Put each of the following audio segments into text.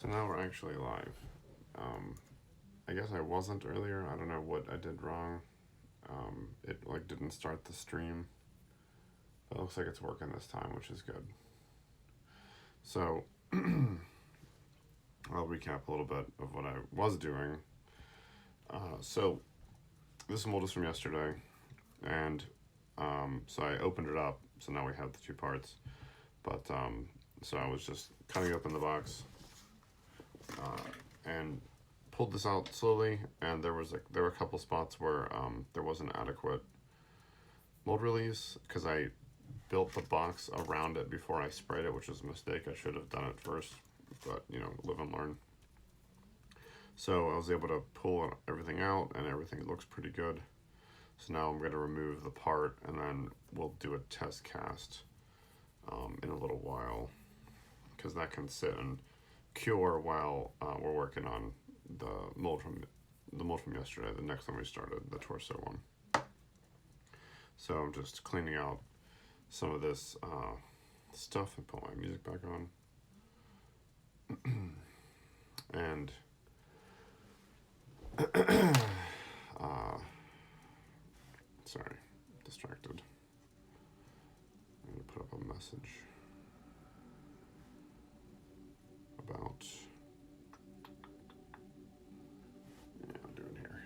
now we're actually live. I guess I wasn't earlier. I don't know what I did wrong. It like didn't start the stream. But it looks like it's working this time, which is good. So I'll recap a little bit of what I was doing. So this mold is from yesterday, and so I opened it up. So now we have the two parts. But so I was just cutting open the box and pulled this out slowly, and there were a couple spots where there wasn't adequate mold release because I built the box around it before I sprayed it, which was a mistake. I should have done it first, but live and learn. So I was able to pull everything out, and everything looks pretty good. So now I'm going to remove the part, and then we'll do a test cast in a little while, because that can sit and cure while we're working on the mold from yesterday, the next one we started, the torso one. So I'm just cleaning out some of this stuff and put my music back on. And sorry, distracted. I'm gonna put up a message about I'm doing here.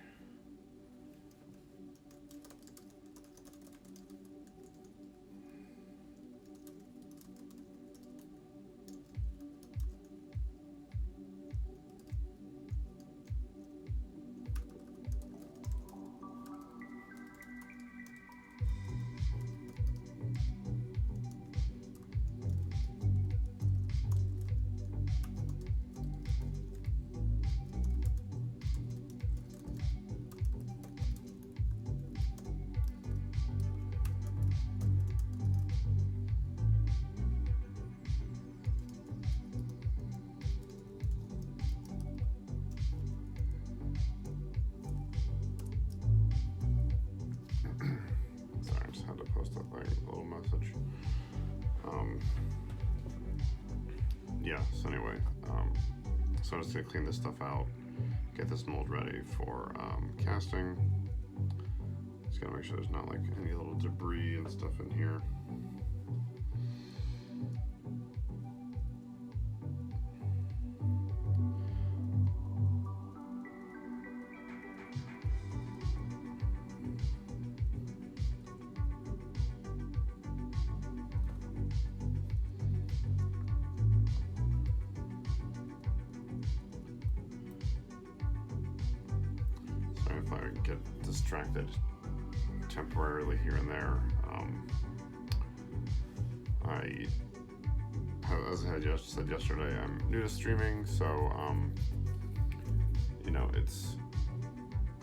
So anyway, so I'm just gonna clean this stuff out, get this mold ready for casting. Just gotta make sure there's not like any little debris and stuff in here. Distracted temporarily here and there. As I had said yesterday, I'm new to streaming, so I'm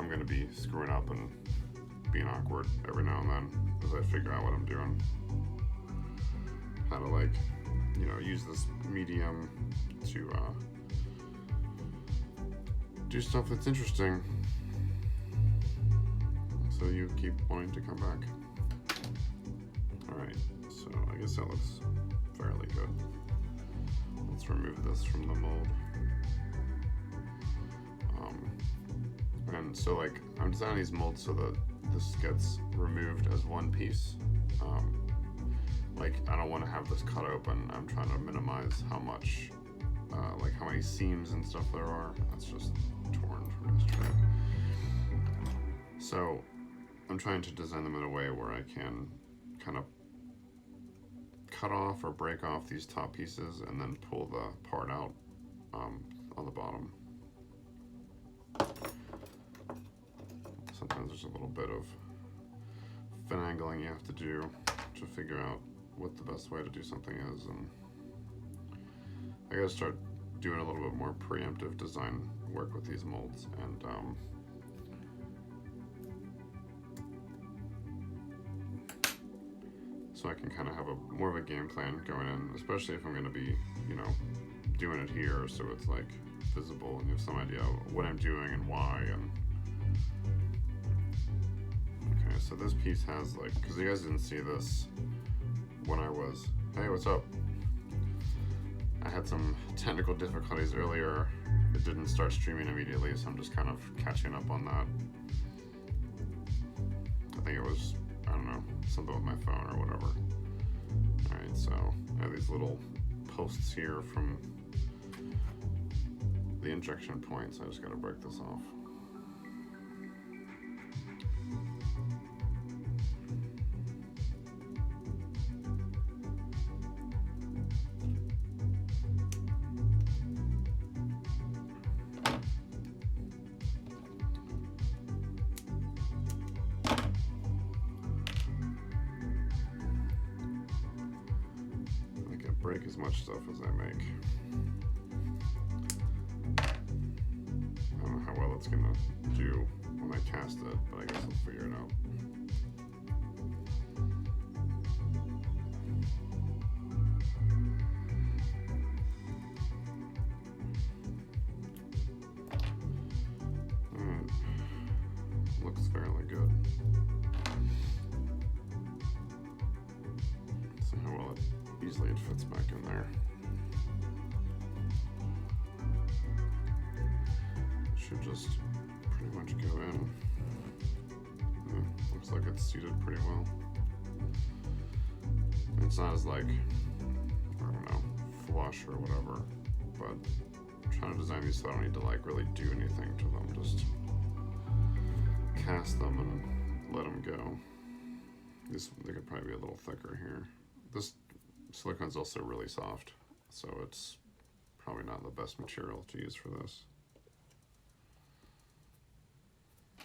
gonna be screwing up and being awkward every now and then as I figure out what I'm doing, how to use this medium to do stuff that's interesting, so you keep wanting to come back. Alright, so I guess that looks fairly good. Let's remove this from the mold. And so I'm designing these molds so that this gets removed as one piece. I don't want to have this cut open. I'm trying to minimize how much, how many seams and stuff there are. That's just torn from yesterday. So I'm trying to design them in a way where I can kind of cut off or break off these top pieces and then pull the part out on the bottom. Sometimes there's a little bit of finagling you have to do to figure out what the best way to do something is, and I gotta start doing a little bit more preemptive design work with these molds, and so I can kind of have more of a game plan going in, especially if I'm going to be, doing it here, so it's visible and you have some idea what I'm doing and why. And okay, so this piece has because you guys didn't see this when I was, hey, what's up? I had some technical difficulties earlier. It didn't start streaming immediately, so I'm just kind of catching up on that. I think it was, I don't know, something with my phone or whatever. Alright, so I have these little posts here from the injection points. I just gotta break this off. Break as much stuff as I make. I don't know how well it's gonna do when I cast it, but I guess I'll figure it out. Alright. Looks fairly good. See how well easily it fits back in there. Should just pretty much go in. Yeah, looks like it's seated pretty well. It's not as like, I don't know, flush or whatever, but I'm trying to design these so I don't need to like really do anything to them. Just cast them and let them go. They could probably be a little thicker here. This silicone's also really soft, so it's probably not the best material to use for this.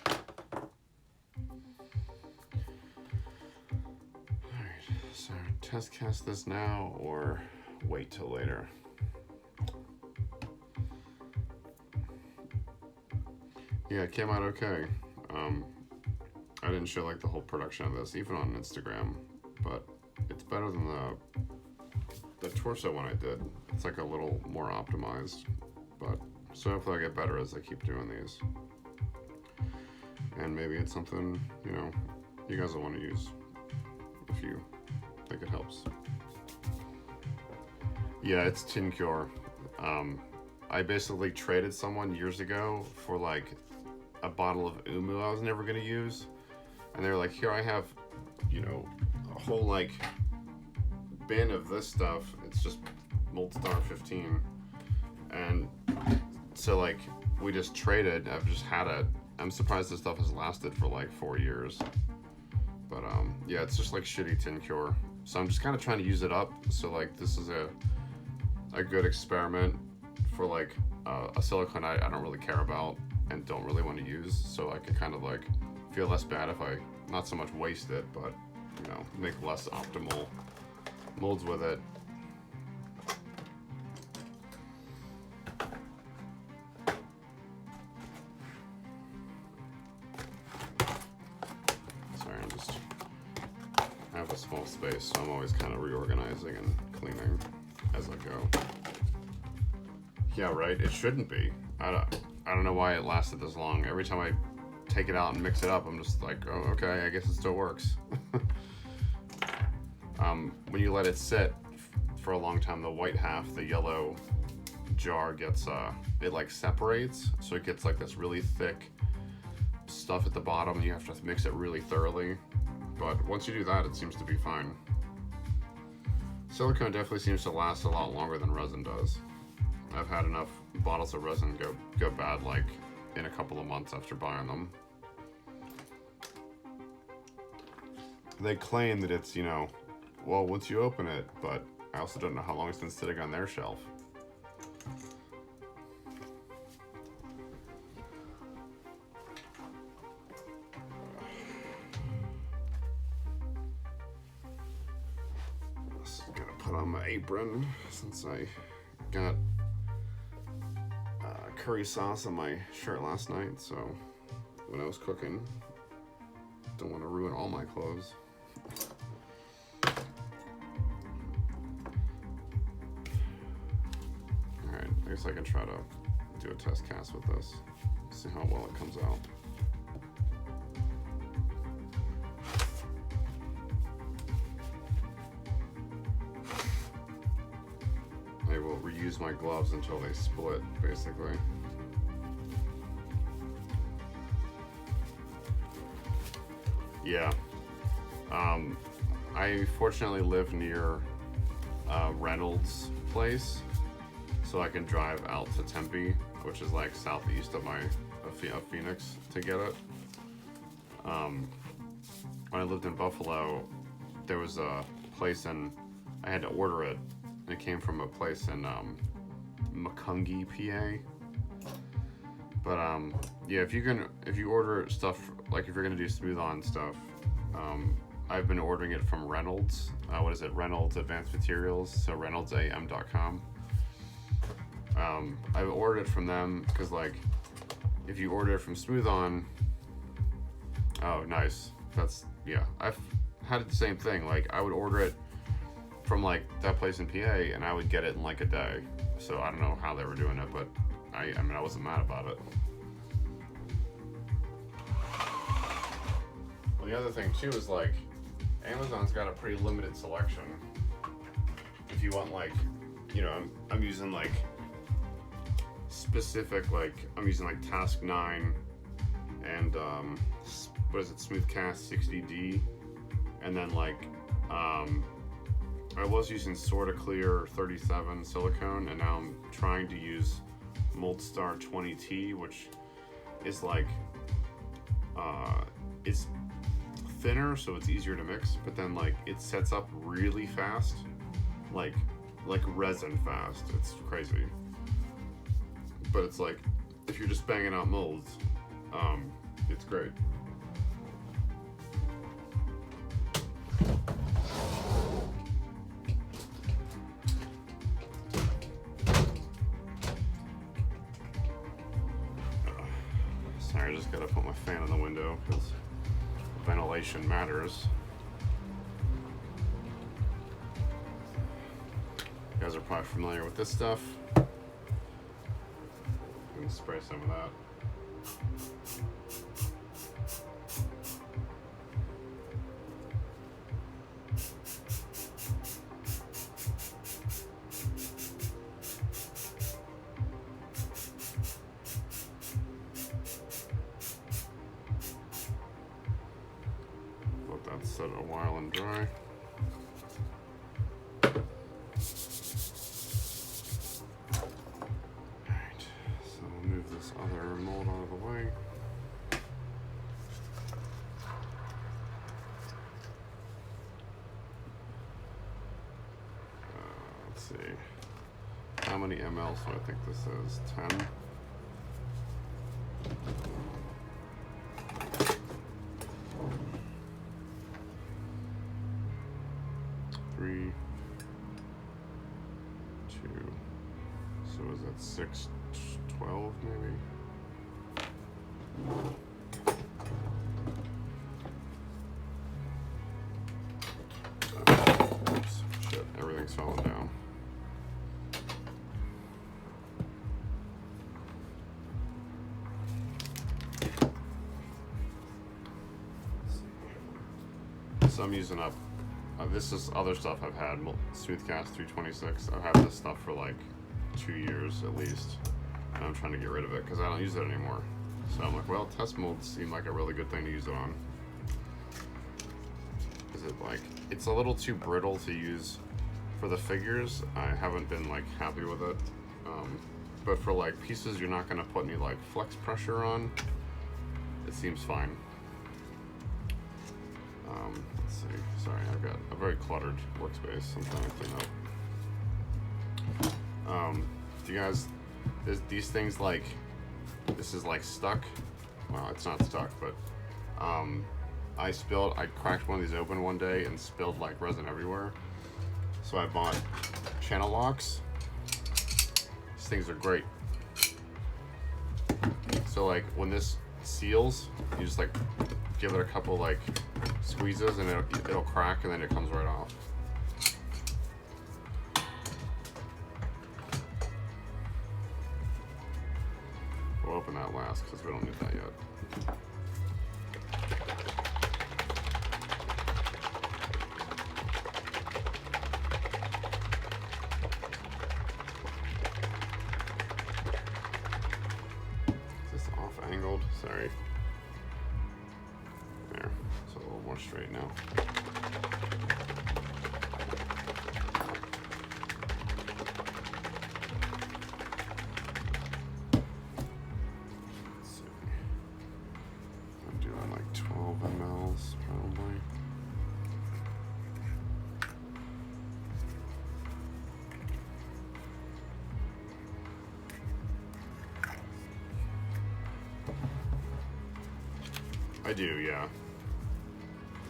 Alright, so test cast this now or wait till later? Yeah, it came out okay. I didn't show like the whole production of this, even on Instagram, but it's better than the torso one I did. It's like a little more optimized, but so hopefully I get better as I keep doing these. And maybe it's something, you know, you guys will want to use if you think it helps. Yeah, it's Tin Cure. I basically traded someone years ago for like a bottle of Umu I was never gonna use. And they were like, here I have, you know, a whole like bin of this stuff. It's just Moldstar 15. And so like we just traded. I've just had it. I'm surprised this stuff has lasted for like 4 years. But yeah, it's just like shitty Tin Cure. So I'm just kind of trying to use it up. So like this is a good experiment for like a silicone I don't really care about and don't really want to use. So I can kind of like feel less bad if I not so much waste it, but you know, make less optimal molds with it. Sorry, I have a small space, so I'm always kind of reorganizing and cleaning as I go. Yeah, right, it shouldn't be. I don't know why it lasted this long. Every time I take it out and mix it up, I'm just like, oh, okay, I guess it still works. When you let it sit for a long time, the white half, the yellow jar gets, it like separates, so it gets like this really thick stuff at the bottom, and you have to mix it really thoroughly. But once you do that, it seems to be fine. Silicone definitely seems to last a lot longer than resin does. I've had enough bottles of resin go bad like in a couple of months after buying them. They claim that it's, you know, well, once you open it, but I also don't know how long it's been sitting on their shelf. Just gonna put on my apron since I got curry sauce on my shirt last night, so when I was cooking, don't want to ruin all my clothes. Alright, I guess I can try to do a test cast with this, see how well it comes out. I will use my gloves until they split, basically. Yeah. I fortunately live near Reynolds place, so I can drive out to Tempe, which is like southeast of Phoenix, to get it. When I lived in Buffalo, there was a place I had to order it, and it came from a place in Macungie, PA. But yeah, if you order stuff, like if you're gonna do smooth on stuff, I've been ordering it from Reynolds. What is it? Reynolds Advanced Materials, so reynoldsam.com. I've ordered it from them because, like, if you order it from Smooth On, oh, nice. Yeah. I've had the same thing. Like, I would order it from like that place in PA, and I would get it in like a day. So I don't know how they were doing it, but I mean, I wasn't mad about it. Well, the other thing too is, like, Amazon's got a pretty limited selection. If you want, like, you know, I'm using like specific, like, I'm using like Task 9 and what is it, Smoothcast 60D, and then like I was using Sorta Clear 37 silicone, and now I'm trying to use Moldstar 20T, which is like it's thinner, so it's easier to mix, but then like it sets up really fast, like resin fast. It's crazy. But it's like, if you're just banging out molds, it's great. Sorry, I just gotta put my fan in the window because ventilation matters. You guys are probably familiar with this stuff. I'm gonna spray some of that. Let that sit a while and dry. Other mold out of the way. Let's see. How many mLs do I think this is? 10? Three, 2. So is that 6? 12 maybe. Oops, shit, everything's falling down. So I'm using up, this is other stuff I've had, Smoothcast 326. I've had this stuff for like 2 years at least. And I'm trying to get rid of it because I don't use it anymore. So I'm like, well, test molds seem like a really good thing to use it on. Is it like, it's a little too brittle to use for the figures. I haven't been like happy with it. But for like pieces you're not gonna put any like flex pressure on, it seems fine. Let's see, sorry, I've got a very cluttered workspace I'm trying to clean up. Do you guys, these things, like, this is like stuck. Well, it's not stuck, but I cracked one of these open one day and spilled like resin everywhere. So I bought channel locks. These things are great. So like when this seals, you just like give it a couple like squeezes and it'll crack, and then it comes right off. We'll open that last because we don't need that yet. Sorry. There. It's a little more straight now. Let's see. I'm doing like 12 mLs probably. I do, yeah.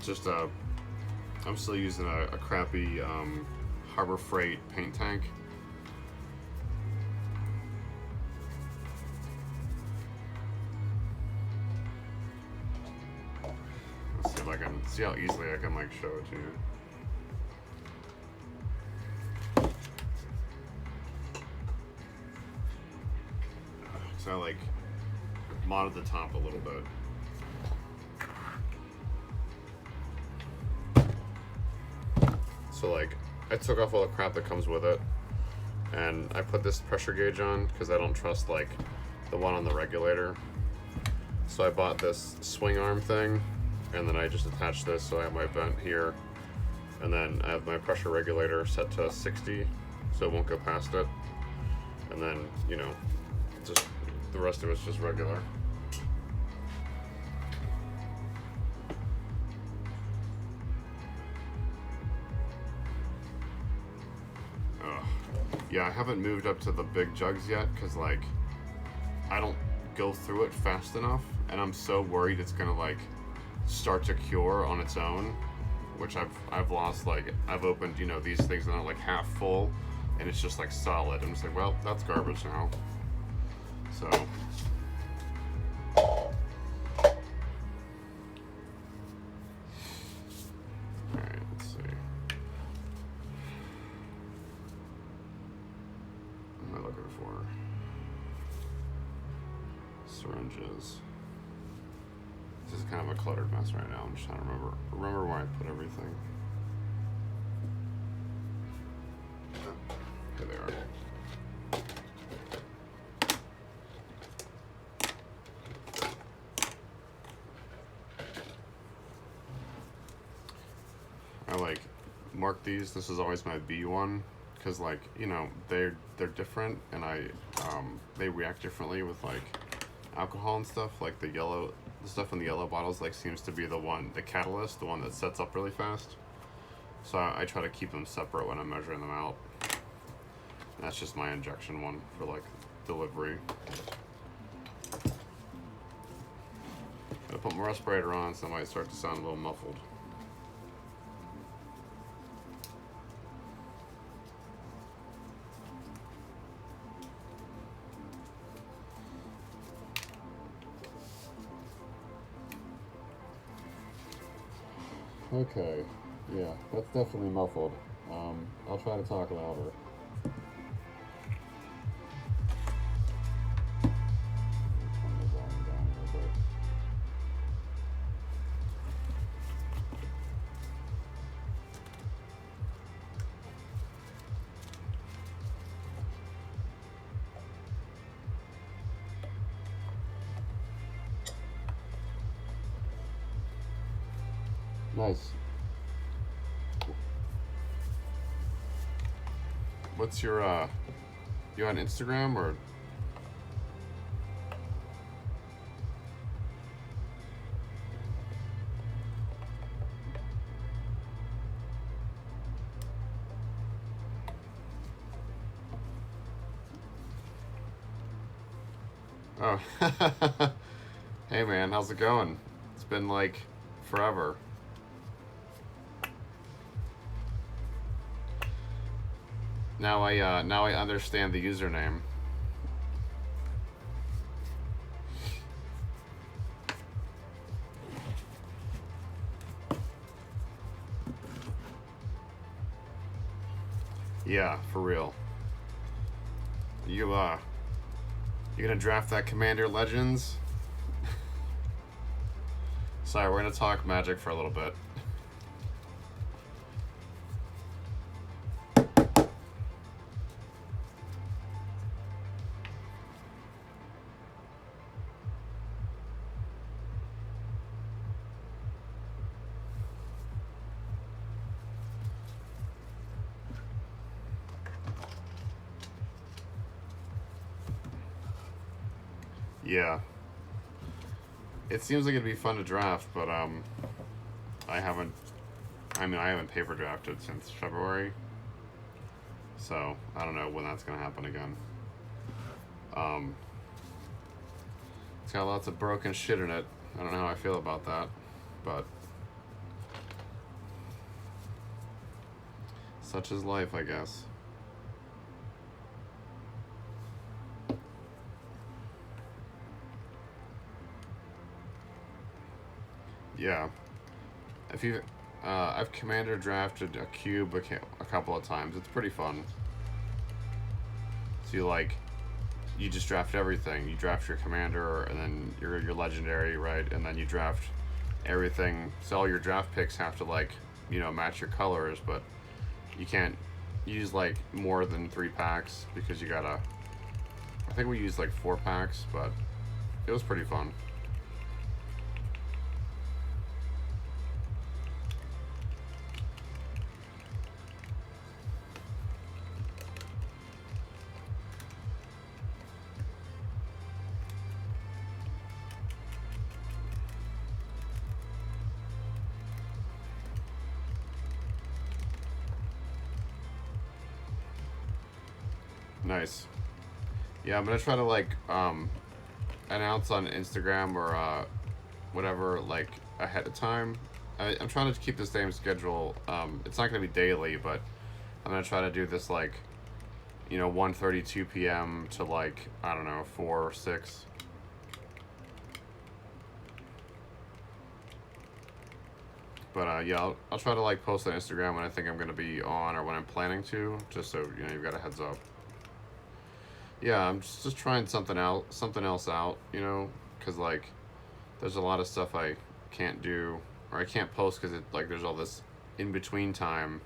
Just I'm still using a crappy Harbor Freight paint tank. Let's see if I can see how easily I can like show it to you. So I like modded the top a little bit. So like, I took off all the crap that comes with it, and I put this pressure gauge on because I don't trust like the one on the regulator. So I bought this swing arm thing, and then I just attached this so I have my vent here, and then I have my pressure regulator set to 60 so it won't go past it, and then, you know, just the rest of it's just regular. Yeah, I haven't moved up to the big jugs yet because like I don't go through it fast enough, and I'm so worried it's gonna like start to cure on its own, which I've lost. Like I've opened, you know, these things that are like half full and it's just like solid. I'm just like, well, that's garbage now. So alright, let's see. What am I looking for? Syringes. This is kind of a cluttered mess right now. I'm just trying to remember where I put everything. Here they are. I like mark these. This is always my B one because, like, you know, they're different, and they react differently with like alcohol and stuff. Like the stuff in the yellow bottles like seems to be the catalyst, the one that sets up really fast. So I try to keep them separate when I'm measuring them out. And that's just my injection one for like delivery. Gotta put my respirator on, so it might start to sound a little muffled. Okay, yeah, that's definitely muffled. I'll try to talk louder. Turn the volume down a little bit. Nice. What's your you on Instagram or? Oh. Hey man, how's it going? It's been like forever. Now I understand the username. Yeah, for real. You gonna draft that Commander Legends? Sorry, we're gonna talk Magic for a little bit. Yeah. It seems like it'd be fun to draft, but I haven't. I mean, I haven't paper drafted since February, so I don't know when that's gonna happen again. Um, it's got lots of broken shit in it. I don't know how I feel about that, but such is life, I guess. Yeah. If you, I've commander drafted a cube a couple of times. It's pretty fun. So you just draft everything. You draft your commander and then your legendary, right? And then you draft everything. So all your draft picks have to match your colors, but you can't use more than 3 packs because you gotta. I think we used 4 packs, but it was pretty fun. Nice. Yeah, I'm gonna try to announce on Instagram or whatever ahead of time. I'm trying to keep the same schedule. It's not gonna be daily, but I'm gonna try to do this 1:32 p.m. to I don't know 4 or 6. But yeah, I'll try to post on Instagram when I think I'm gonna be on or when I'm planning to, just so you've got a heads up. Yeah, I'm just trying something else out, because there's a lot of stuff I can't do or I can't post because there's all this in between time.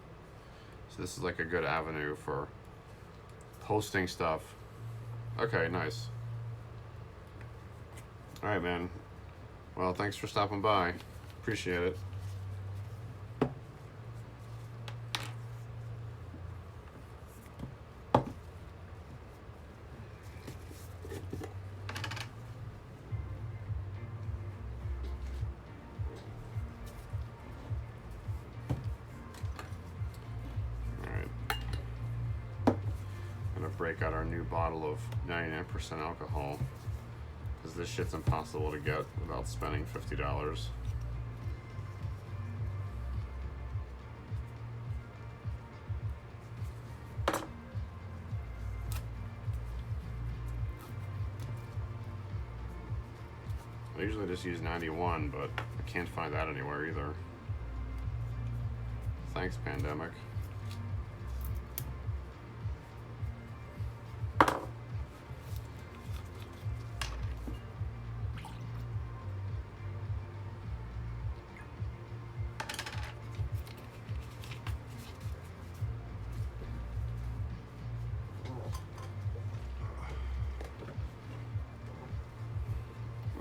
So this is a good avenue for posting stuff. Okay, nice. All right, man. Well, thanks for stopping by. Appreciate it. Break out our new bottle of 99% alcohol because this shit's impossible to get without spending $50. I usually just use 91, but I can't find that anywhere either. Thanks, pandemic.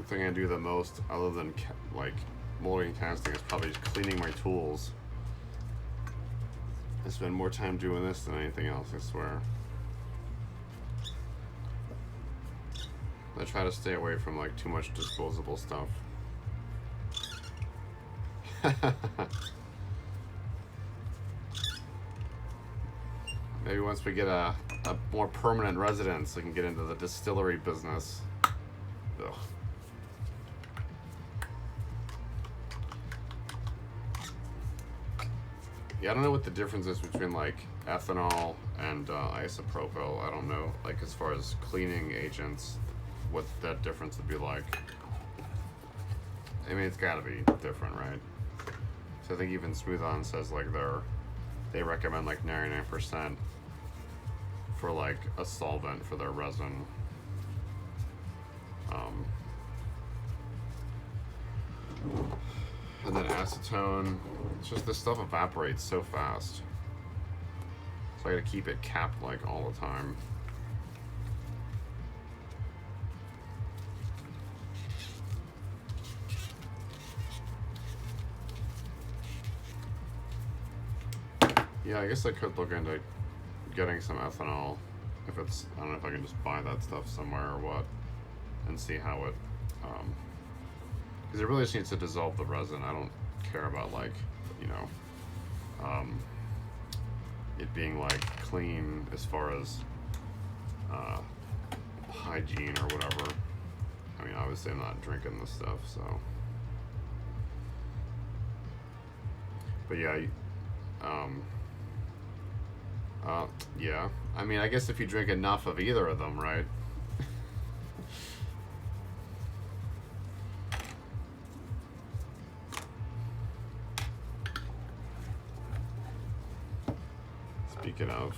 Thing I do the most, other than molding and casting, is probably just cleaning my tools. I spend more time doing this than anything else, I swear. I try to stay away from too much disposable stuff. Maybe once we get a more permanent residence, we can get into the distillery business. Ugh. Yeah, I don't know what the difference is between ethanol and isopropyl. I don't know, as far as cleaning agents, what that difference would be like. I mean, it's gotta be different, right? So I think even Smooth On says they recommend 99% for a solvent for their resin. And then acetone, it's just this stuff evaporates so fast. So I gotta keep it capped all the time. Yeah, I guess I could look into getting some ethanol if it's, I don't know if I can just buy that stuff somewhere or what. and see how it, because it really just needs to dissolve the resin. I don't care about like, you know, it being like clean as far as hygiene or whatever. I mean, obviously I'm not drinking this stuff, so. But yeah, yeah. I mean, I guess if you drink enough of either of them, right? Speaking of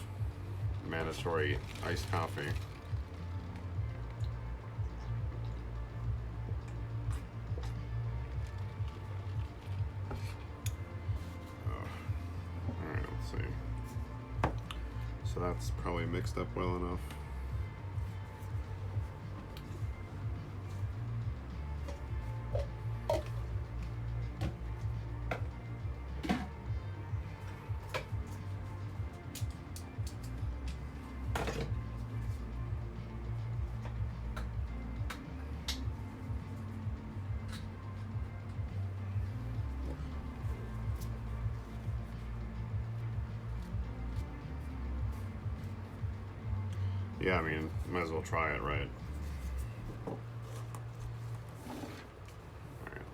mandatory iced coffee. Alright, let's see. So that's probably mixed up well enough. Yeah, I mean, might as well try it, right? Alright,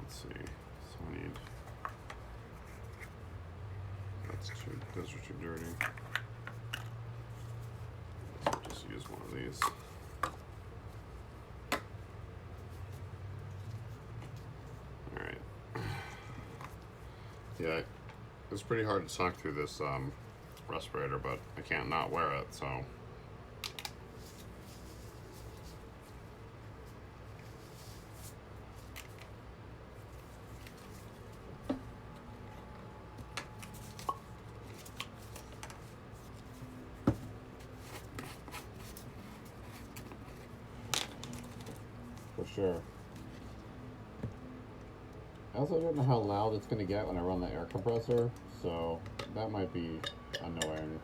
let's see. So I need... those are too dirty. So I'll just use one of these. Alright. Yeah, it's pretty hard to talk through this respirator, but I can't not wear it, so... For sure. I also don't know how loud it's going to get when I run the air compressor, so that might be annoying.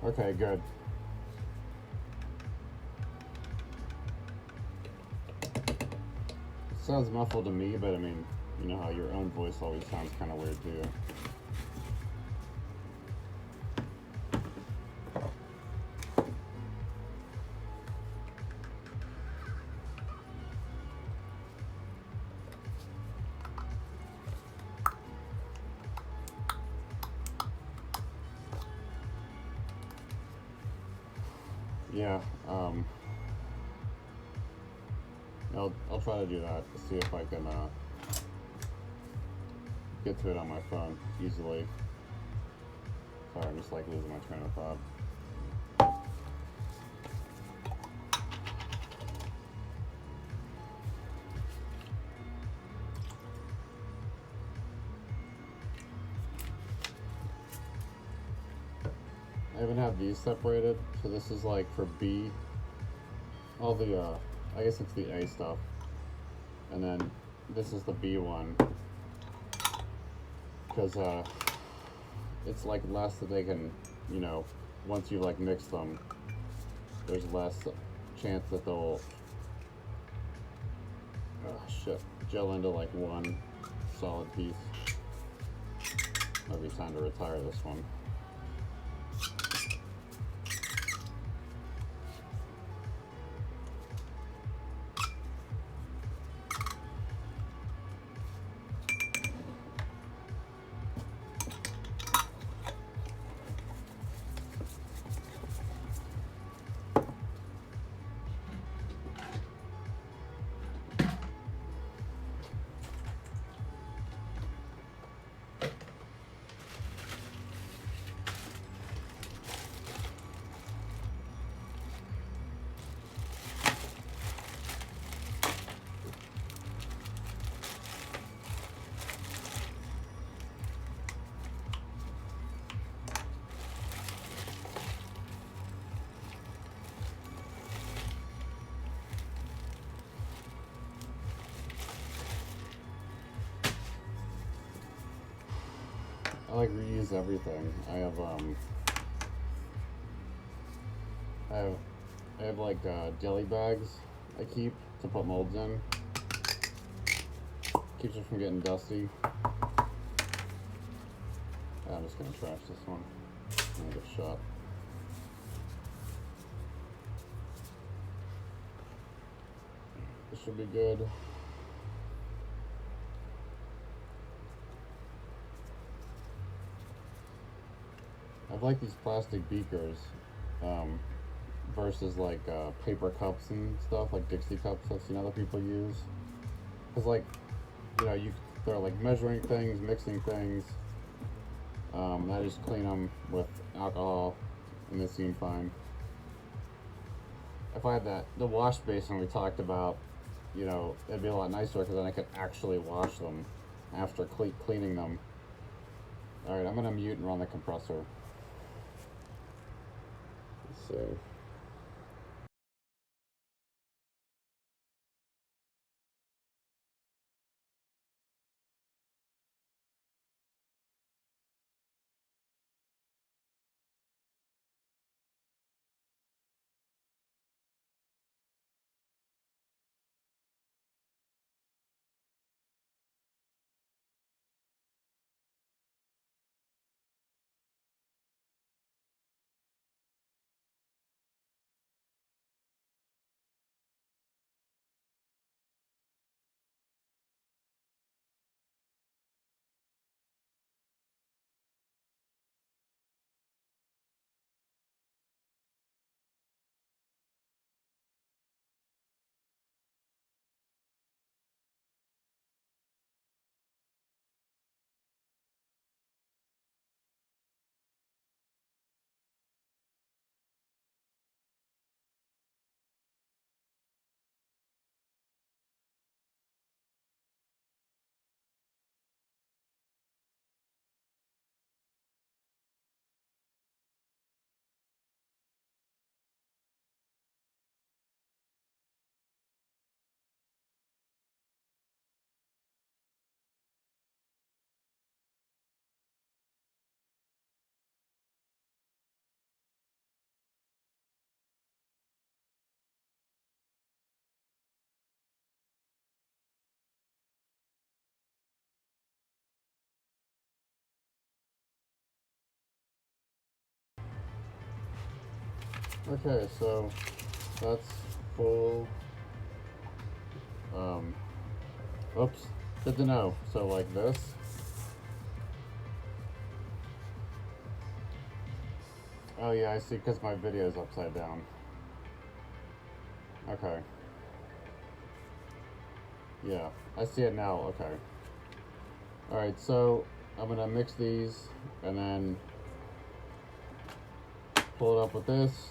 Okay, good. It sounds muffled to me, but I mean, you know how your own voice always sounds kind of weird too. Yeah, I'll try to do that to see if I can get to it on my phone easily. Sorry, I'm just like losing my train of thought. I even have these separated, so this is like for B, all the, I guess it's the A stuff, and then this is the B one, because it's like less that they can, you know, once you like mix them, there's less chance that they'll, gel into like one solid piece. Might be time to retire this one. I like reuse everything. I have I have like jelly bags I keep to put molds in. Keeps it from getting dusty. I'm just gonna trash this one. I'm gonna get shot. This should be good. I like these plastic beakers versus like paper cups and stuff, like Dixie cups I've seen other people use. Cause like, they're like measuring things, mixing things. I just clean them with alcohol, and they seem fine. If I had the wash basin we talked about, it'd be a lot nicer because then I could actually wash them after cleaning them. All right, I'm gonna mute and run the compressor. So. Okay, so that's full. Um, Oops, good to know. So like this. Oh yeah, I see, because my video is upside down. Okay. Yeah, I see it now. Okay. Alright, so I'm gonna mix these and then pull it up with this,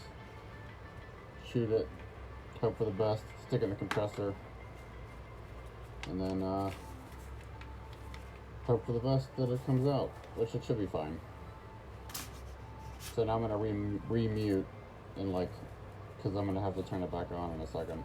shoot it, hope for the best, stick it in the compressor, and then hope for the best that it comes out, which it should be fine. So now I'm gonna re-mute and because I'm gonna have to turn it back on in a second.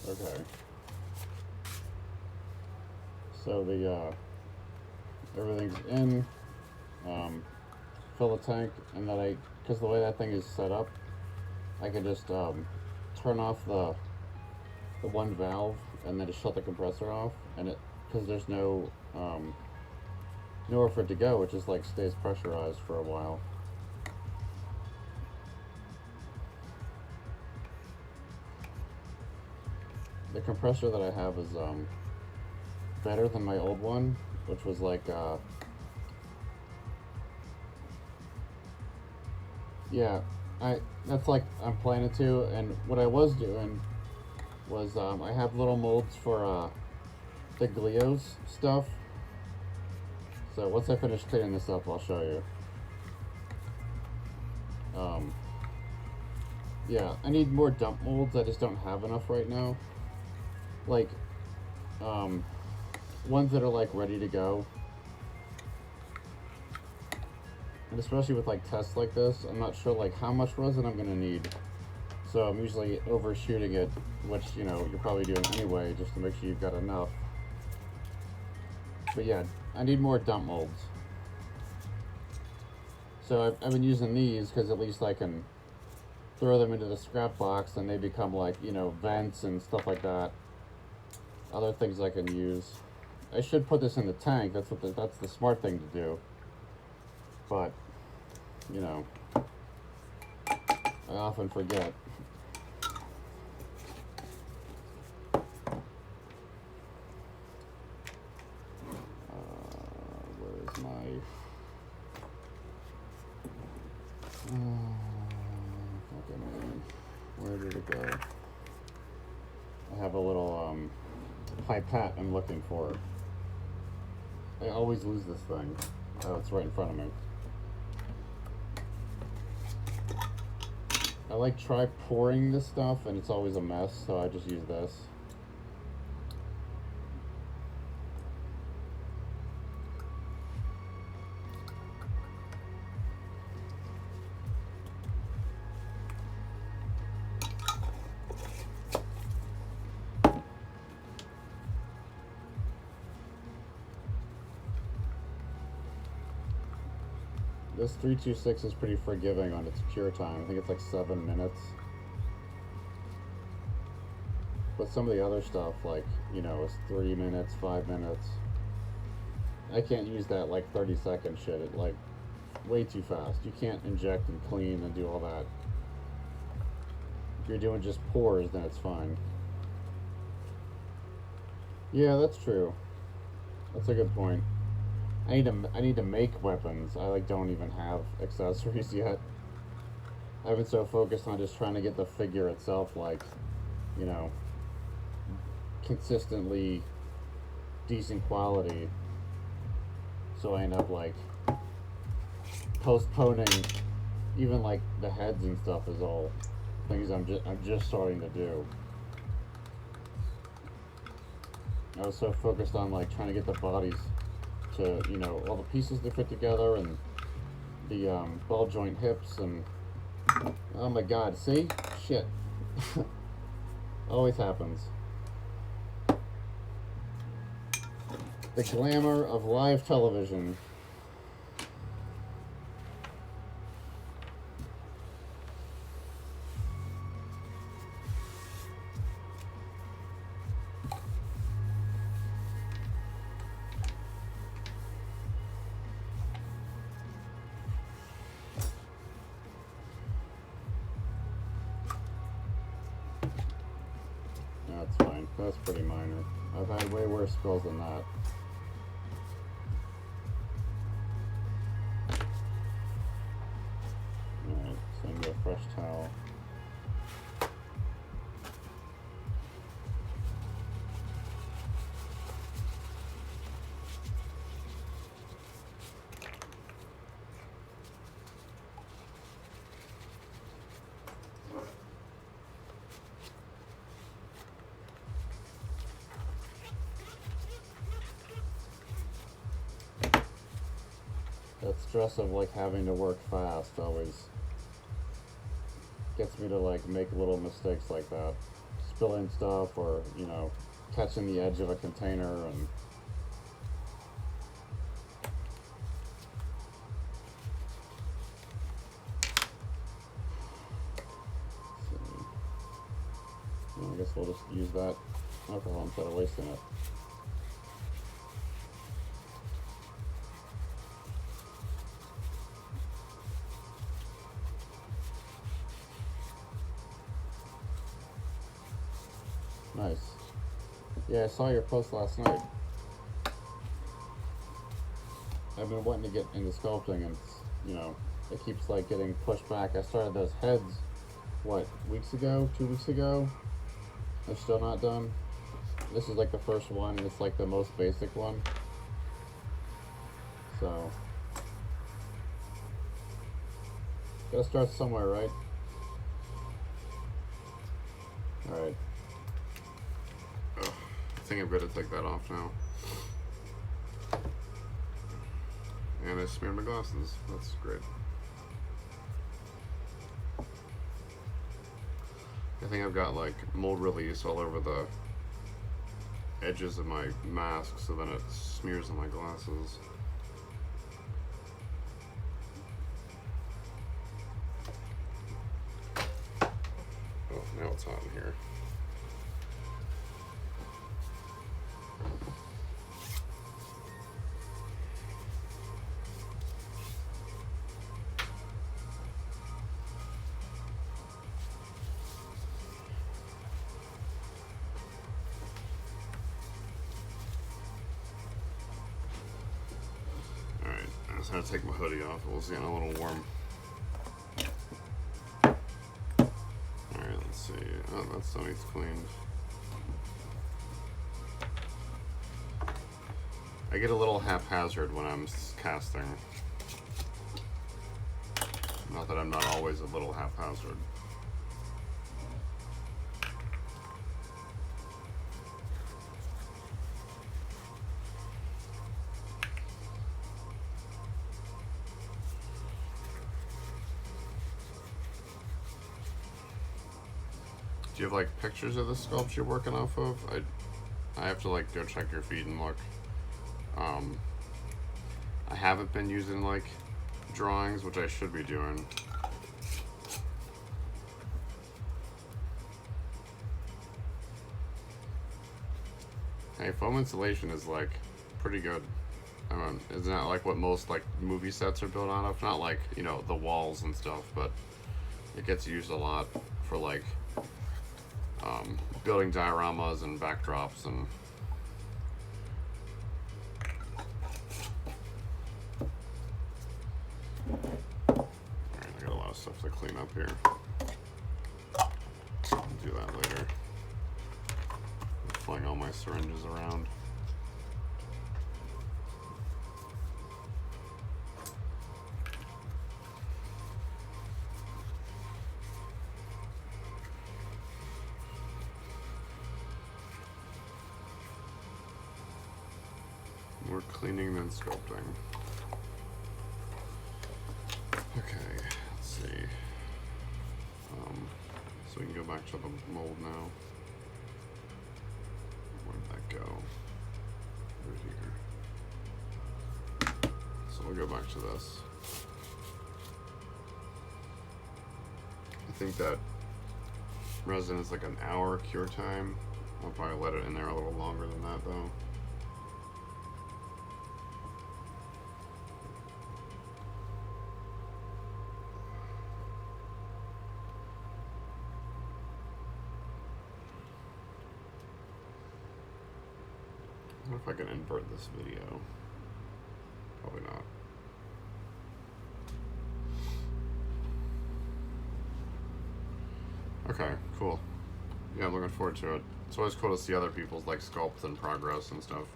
Okay. So the everything's in. Fill the tank, and then because the way that thing is set up, I can just turn off the one valve and then just shut the compressor off, and because there's nowhere for it to go, it just like stays pressurized for a while. The compressor that I have is better than my old one, which was like yeah, that's like I'm planning to. And what I was doing was I have little molds for the Gleos stuff. So once I finish cleaning this up, I'll show you. Yeah, I need more dump molds. I just don't have enough right now. Like, ones that are like ready to go. And especially with like tests like this, I'm not sure like how much resin I'm gonna need. So I'm usually overshooting it, which you're probably doing anyway, just to make sure you've got enough. But yeah, I need more dump molds. So I've been using these because at least I can throw them into the scrap box and they become like, vents and stuff like that. Other things I can use. I should put this in the tank. That's the smart thing to do. But, I often forget. Where's my... Where did it go? I have a little pipette I'm looking for. I always lose this thing. Oh, it's right in front of me. I like try pouring this stuff and it's always a mess, so I just use this. This 326 is pretty forgiving on its cure time. I think it's like 7 minutes. But some of the other stuff, like, it's 3 minutes, 5 minutes. I can't use that like 30-second shit. It like way too fast. You can't inject and clean and do all that. If you're doing just pours, then it's fine. Yeah, that's true. That's a good point. I need to make weapons. I don't even have accessories yet. I've been so focused on just trying to get the figure itself consistently decent quality. So I end up postponing even the heads and stuff is all things I'm just starting to do. I was so focused on trying to get the bodies to all the pieces to fit together and the ball joint hips and oh my god, see? Shit. Always happens. The glamour of live television. That's fine. That's pretty minor. I've had way worse spills than that. Alright, send you a fresh towel. That stress of having to work fast always gets me to make little mistakes like that. filling stuff, or you know, catching the edge of a container and. I guess we'll just use that alcohol instead of wasting it. Nice. Yeah, I saw your post last night. I've been wanting to get into sculpting, and you know, it keeps like getting pushed back. I started those heads, what, weeks ago, 2 weeks ago? They're still not done. This is like the first one, and it's like the most basic one. So, gotta start somewhere, right? Alright. I think I'm gonna take that off now. And I smeared my glasses. That's great. I think I've got like mold release all over the edges of my mask, so then it smears on my glasses. Oh, now it's hot in here. I'm just gonna take my hoodie off. It was getting a little warm. Alright, let's see. Oh, that still needs cleaned. I get a little haphazard when I'm casting. Not that I'm not always a little haphazard. Do you have like pictures of the sculpts you're working off of? I have to like go check your feed and look. I haven't been using like drawings, which I should be doing. Hey, foam insulation is like pretty good. It's not like what most like movie sets are built out of. Not like, you know, the walls and stuff, but it gets used a lot for like building dioramas and backdrops and alright, I got a lot of stuff to clean up here. I'll do that later. I'm fling all my syringes around. More cleaning than sculpting. Okay, let's see. So we can go back to the mold now. Where did that go? Right here. So we'll go back to this. I think that resin is like an hour cure time. I'll probably let it in there a little longer than that though. I wonder if I can invert this video. Probably not. Okay, cool. Yeah, I'm looking forward to it. It's always cool to see other people's like sculpts in progress and stuff.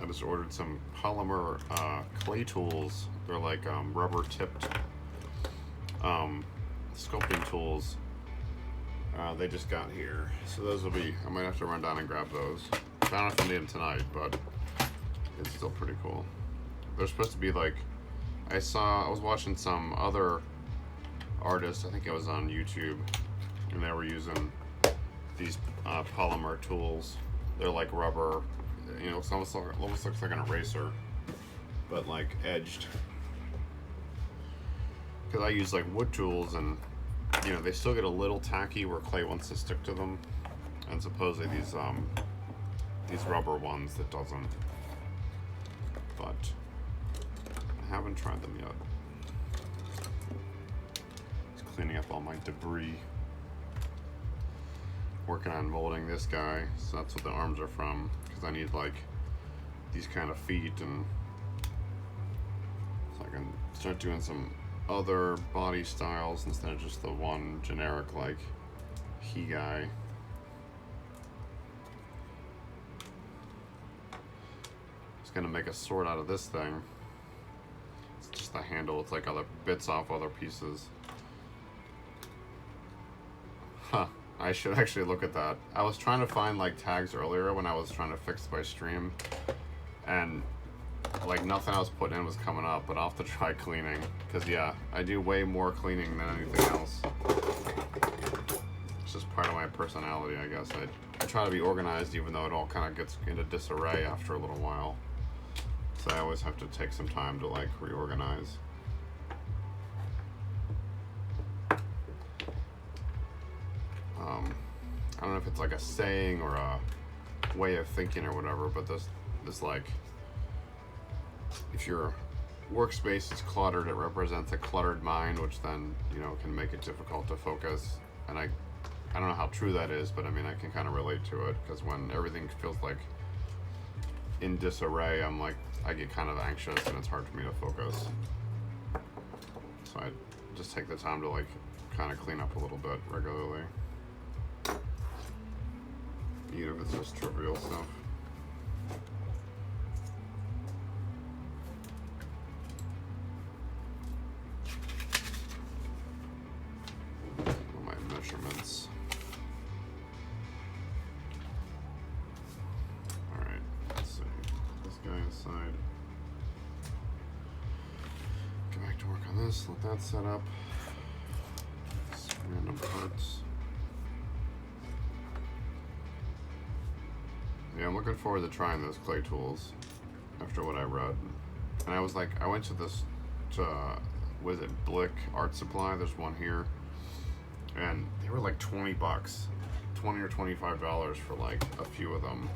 I just ordered some polymer clay tools. They're like rubber tipped sculpting tools. They just got here, so those will be. I might have to run down and grab those. I don't know if I need them tonight, but it's still pretty cool. They're supposed to be like. I was watching some other artists. I think it was on YouTube, and they were using these polymer tools. They're like rubber. You know, it almost looks like an eraser, but like edged. Because I use like wood tools, and you know they still get a little tacky where clay wants to stick to them, and supposedly these rubber ones that doesn't. But I haven't tried them yet. Just cleaning up all my debris. Working on molding this guy, so that's what the arms are from. Because I need like these kind of feet, and so I can start doing some other body styles instead of just the one generic like he guy. Just gonna make a sword out of this thing. It's just the handle. It's like other bits off other pieces. Huh. I should actually look at that. I was trying to find like tags earlier when I was trying to fix my stream, and like nothing I was putting in was coming up, but I'll have to try cleaning. Cause yeah, I do way more cleaning than anything else. It's just part of my personality, I guess. I try to be organized even though it all kind of gets into disarray after a little while. So I always have to take some time to like reorganize. I don't know if it's like a saying or a way of thinking or whatever, but this like, if your workspace is cluttered, it represents a cluttered mind, which then, you know, can make it difficult to focus. And I don't know how true that is, but I mean, I can kind of relate to it, because when everything feels like in disarray, I get kind of anxious and it's hard for me to focus. So I just take the time to like kind of clean up a little bit regularly. Even if it's just trivial stuff. All my measurements. Alright, let's see. This guy aside. Get back to work on this, let that set up. Some random parts. Yeah, I'm looking forward to trying those clay tools after what I read. And I was like, I went to this, was it Blick Art Supply? There's one here. And they were like $20, $20 or $25 for like a few of them.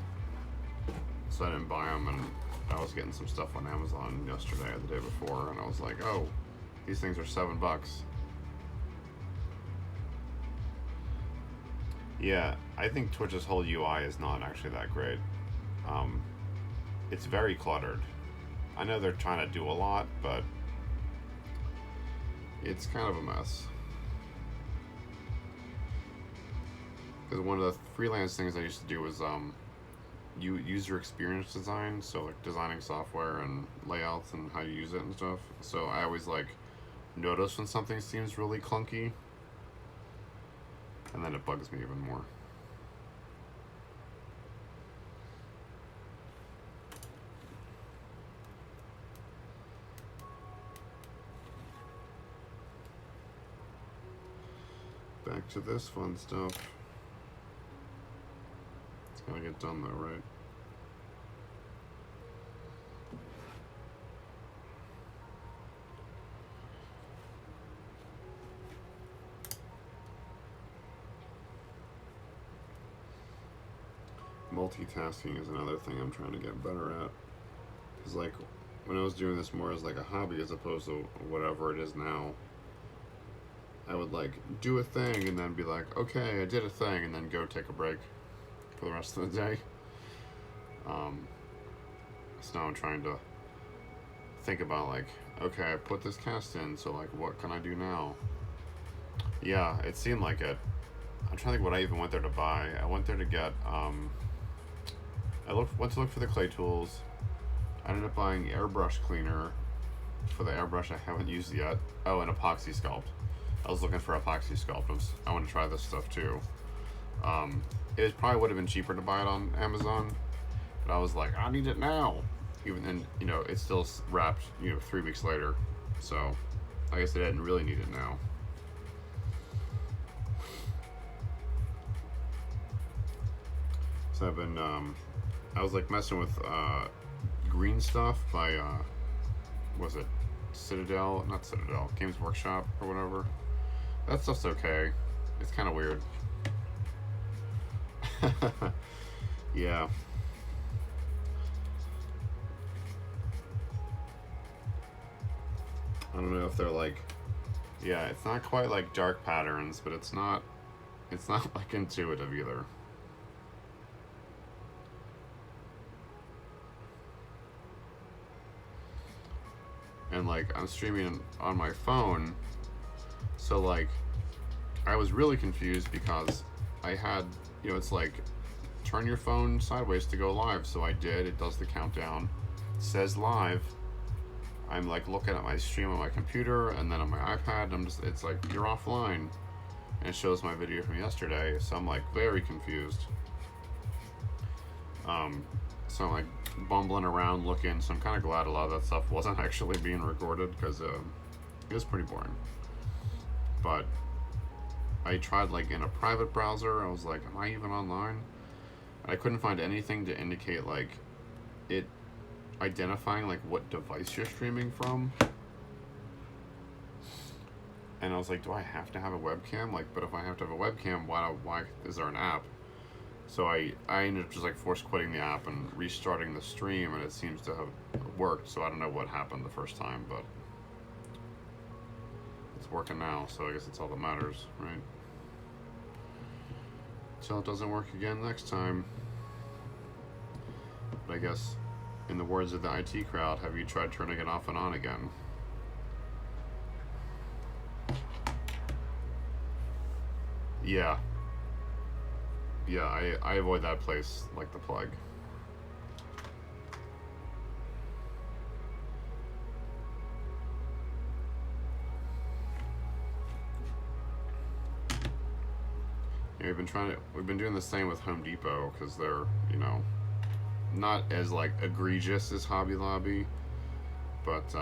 So I didn't buy them, and I was getting some stuff on Amazon yesterday or the day before, and I was like, oh, these things are $7. Yeah, I think Twitch's whole UI is not actually that great. It's very cluttered. I know they're trying to do a lot, but it's kind of a mess. Because one of the freelance things I used to do was user experience design, so like designing software and layouts and how you use it and stuff. So I always like notice when something seems really clunky, and then it bugs me even more. Back to this fun stuff. It's gotta get done though, right? Multitasking is another thing I'm trying to get better at. Because like, when I was doing this more as like a hobby as opposed to whatever it is now, I would like do a thing and then be like, okay, I did a thing, and then go take a break for the rest of the day. So now I'm trying to think about like, okay, I put this cast in, so like, what can I do now? Yeah, it seemed like it. I'm trying to think what I even went there to buy. I went there to get, went to look for the clay tools. I ended up buying airbrush cleaner for the airbrush I haven't used yet. Oh, and epoxy sculpt. I was looking for epoxy sculptors. I want to try this stuff too. It probably would have been cheaper to buy it on Amazon, but I was like, I need it now. Even then, you know, it's still wrapped, you know, 3 weeks later. So I guess I didn't really need it now. So I've been, I was like messing with green stuff by, was it Citadel? Not Citadel, Games Workshop or whatever. That stuff's okay. It's kind of weird. Yeah. I don't know if they're like, yeah, it's not quite like dark patterns, but it's not like intuitive either. And like I'm streaming on my phone, so like I was really confused because I had, you know, it's like turn your phone sideways to go live, so I did. It does the countdown, it says live. I'm like looking at my stream on my computer and then on my iPad, and it's like you're offline, and it shows my video from yesterday, so I'm like very confused. So I'm like bumbling around looking, so I'm kind of glad a lot of that stuff wasn't actually being recorded, because it was pretty boring. But I tried like in a private browser, I was like, am I even online? And I couldn't find anything to indicate like it identifying like what device you're streaming from. And I was like, do I have to have a webcam? Like, but if I have to have a webcam, why is there an app? So I ended up just like force quitting the app and restarting the stream, and it seems to have worked. So I don't know what happened the first time, but it's working now, so I guess it's all that matters, right? Until it doesn't work again next time. But I guess, in the words of the IT crowd, have you tried turning it off and on again? Yeah. Yeah, I avoid that place like the plague. Yeah, we've been doing the same with Home Depot, because they're, you know, not as like egregious as Hobby Lobby, but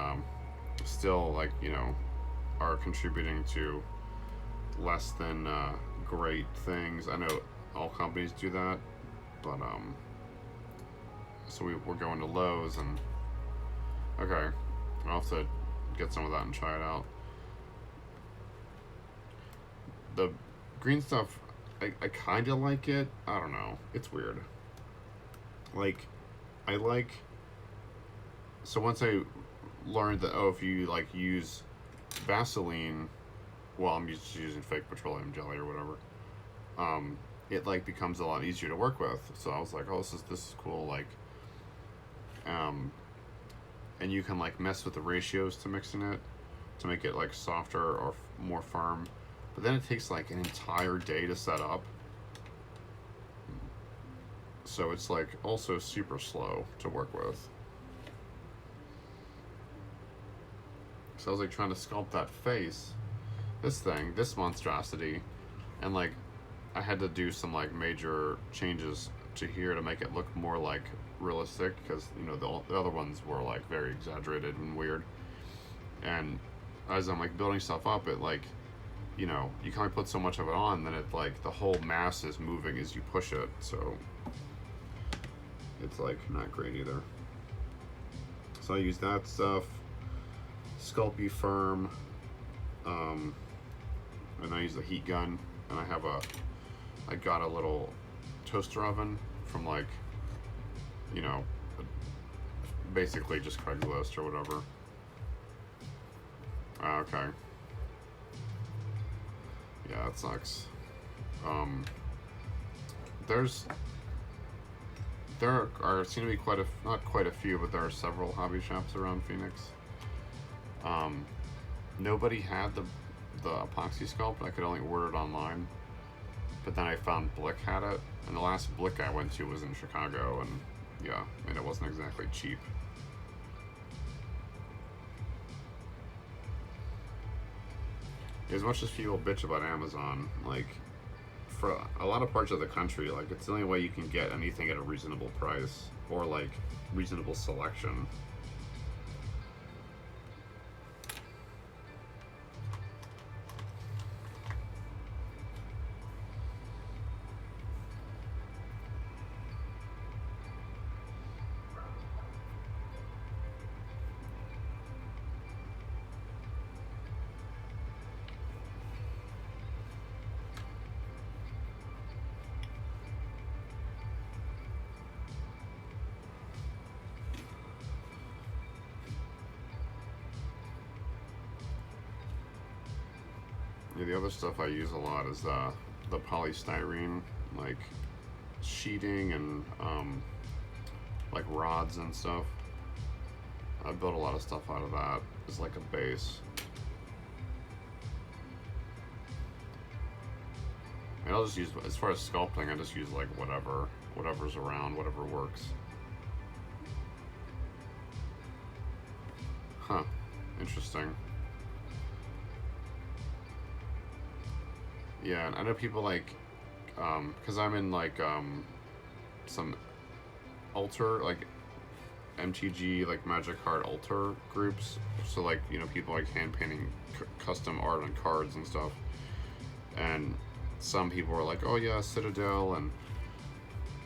still, like, you know, are contributing to less than great things. I know all companies do that, but so we're going to Lowe's, and okay, I'll have to get some of that and try it out. The green stuff, I kind of like it. I don't know, it's weird. Like, I like, so once I learned that, oh, if you like use Vaseline, well, I'm just using fake petroleum jelly or whatever, it like becomes a lot easier to work with. So I was like, oh, this is cool. Like, and you can like mess with the ratios to mixing it to make it like softer or more firm. But then it takes like an entire day to set up. So it's like also super slow to work with. So I was like trying to sculpt that face, this monstrosity, and like I had to do some like major changes to here to make it look more like realistic, because, you know, the other ones were like very exaggerated and weird. And as I'm like building stuff up, it like, you know, you can only put so much of it on, then it like the whole mass is moving as you push it, so it's like not great either. So I use that stuff, Sculpey Firm, and I use the heat gun, and I got a little toaster oven from like, you know, basically just Craigslist or whatever. Okay. Yeah, that sucks. There seem to be not quite a few, but there are several hobby shops around Phoenix. Nobody had the epoxy sculpt. I could only order it online. But then I found Blick had it, and the last Blick I went to was in Chicago, and yeah, and it wasn't exactly cheap. as much as people bitch about Amazon, like for a lot of parts of the country, like it's the only way you can get anything at a reasonable price or like reasonable selection. Yeah, the other stuff I use a lot is the polystyrene, like sheeting and like rods and stuff. I built a lot of stuff out of that as like a base. And I'll just use, as far as sculpting, I just use like whatever's around, whatever works. Huh, interesting. Yeah, and I know people like, because I'm in like some altar, like MTG, like Magic Card altar groups. So like, you know, people like hand painting custom art on cards and stuff. And some people are like, oh yeah, Citadel,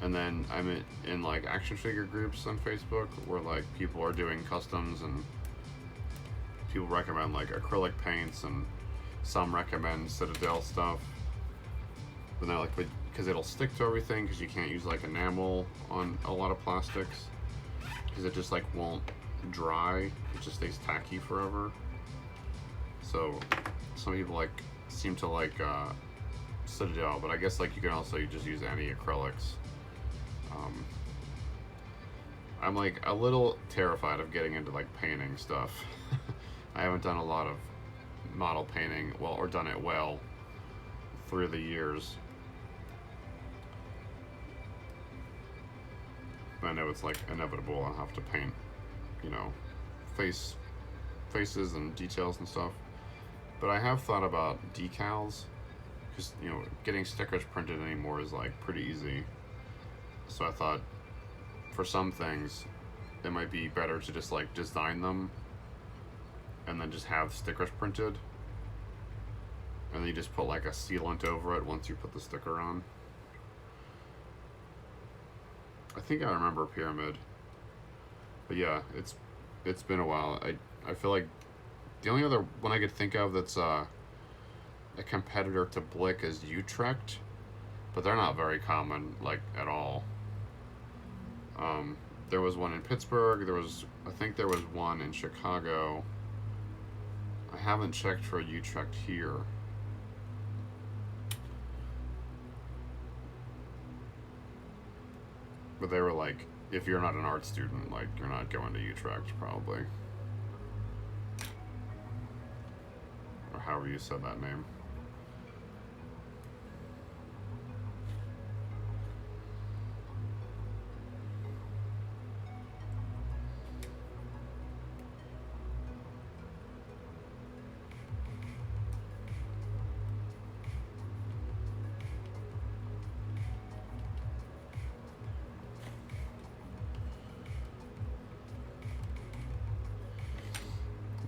and then I'm in like action figure groups on Facebook where like people are doing customs and people recommend like acrylic paints and some recommend Citadel stuff. But they're like, because it'll stick to everything because you can't use like enamel on a lot of plastics because it just like won't dry. It just stays tacky forever. So some people like seem to like Citadel, but I guess like you can also just use any acrylics. I'm like a little terrified of getting into like painting stuff. I haven't done a lot of model painting, well, or done it well through the years. I know it's like inevitable. I'll have to paint, you know, faces and details and stuff. But I have thought about decals, because you know, getting stickers printed anymore is like pretty easy. So I thought, for some things, it might be better to just like design them, and then just have stickers printed, and then you just put like a sealant over it once you put the sticker on. I think I remember Pyramid, but yeah, it's been a while. I feel like the only other one I could think of that's a competitor to Blick is Utrecht, but they're not very common, like, at all. There was one in Pittsburgh. I think there was one in Chicago. I haven't checked for Utrecht here. But they were like, if you're not an art student, like, you're not going to Utrecht, probably. Or however you said that name.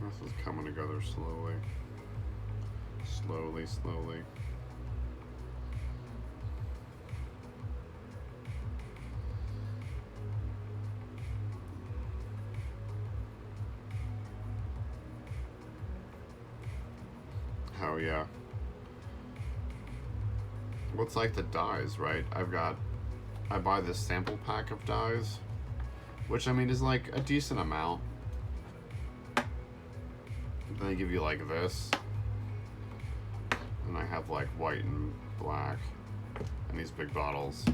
This is coming together slowly. Slowly. Oh yeah. What's like the dies, right? I buy this sample pack of dies, which I mean is like a decent amount. Then they give you like this, and I have like white and black, and these big bottles,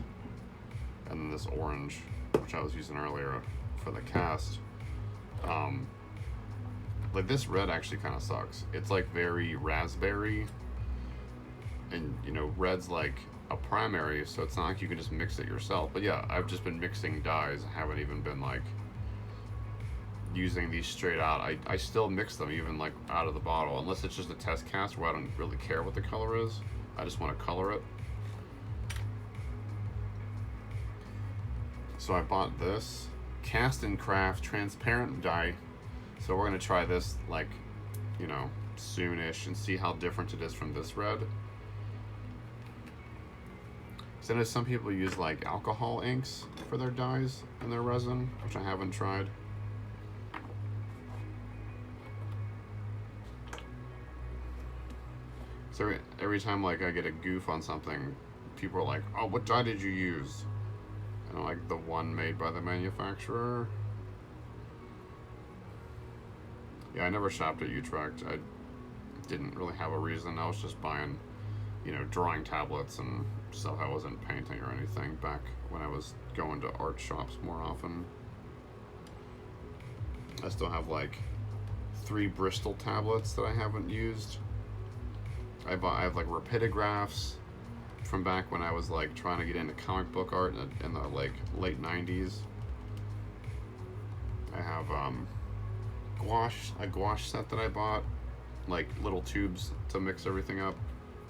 and then this orange, which I was using earlier for the cast. Like this red actually kind of sucks. It's like very raspberry, and you know, red's like a primary, so it's not like you can just mix it yourself. But yeah, I've just been mixing dyes. I haven't even been like using these straight out. I still mix them even like out of the bottle, unless it's just a test cast where I don't really care what the color is. I just want to color it. So I bought this Cast and Craft transparent dye. So we're gonna try this like, you know, soonish and see how different it is from this red. So I know some people use like alcohol inks for their dyes and their resin, which I haven't tried. So every time like I get a goof on something, people are like, "Oh, what dye did you use?" And I'm like, "The one made by the manufacturer." Yeah, I never shopped at Utrecht. I didn't really have a reason. I was just buying, you know, drawing tablets and stuff. I wasn't painting or anything back when I was going to art shops more often. I still have like 3 Bristol tablets that I haven't used. I have like rapidographs from back when I was like trying to get into comic book art in the like late 90s. I have a gouache set that I bought, like little tubes to mix everything up,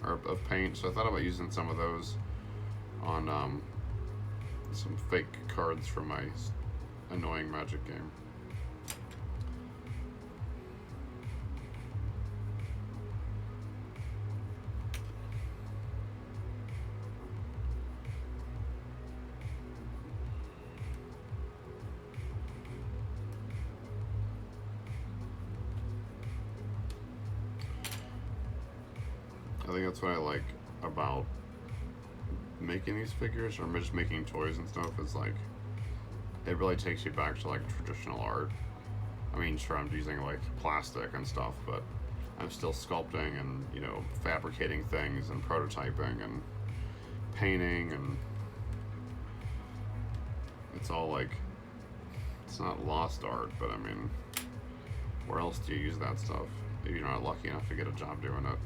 or of paint. So I thought about using some of those on some fake cards for my annoying Magic game. I think that's what I like about making these figures, or just making toys and stuff, is like it really takes you back to like traditional art. I mean, sure, I'm using like plastic and stuff, but I'm still sculpting and, you know, fabricating things and prototyping and painting, and it's all like, it's not lost art, but I mean, where else do you use that stuff if you're not lucky enough to get a job doing it?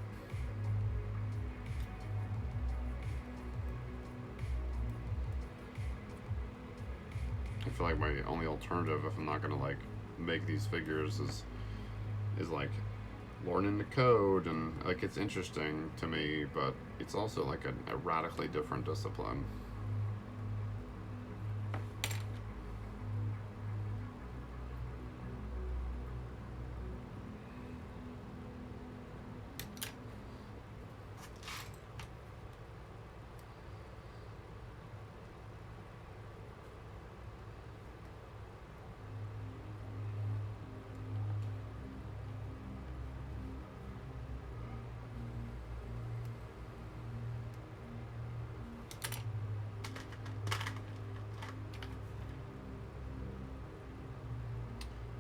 I feel like my only alternative, if I'm not gonna like make these figures, is like learning the code, and like it's interesting to me, but it's also like a radically different discipline.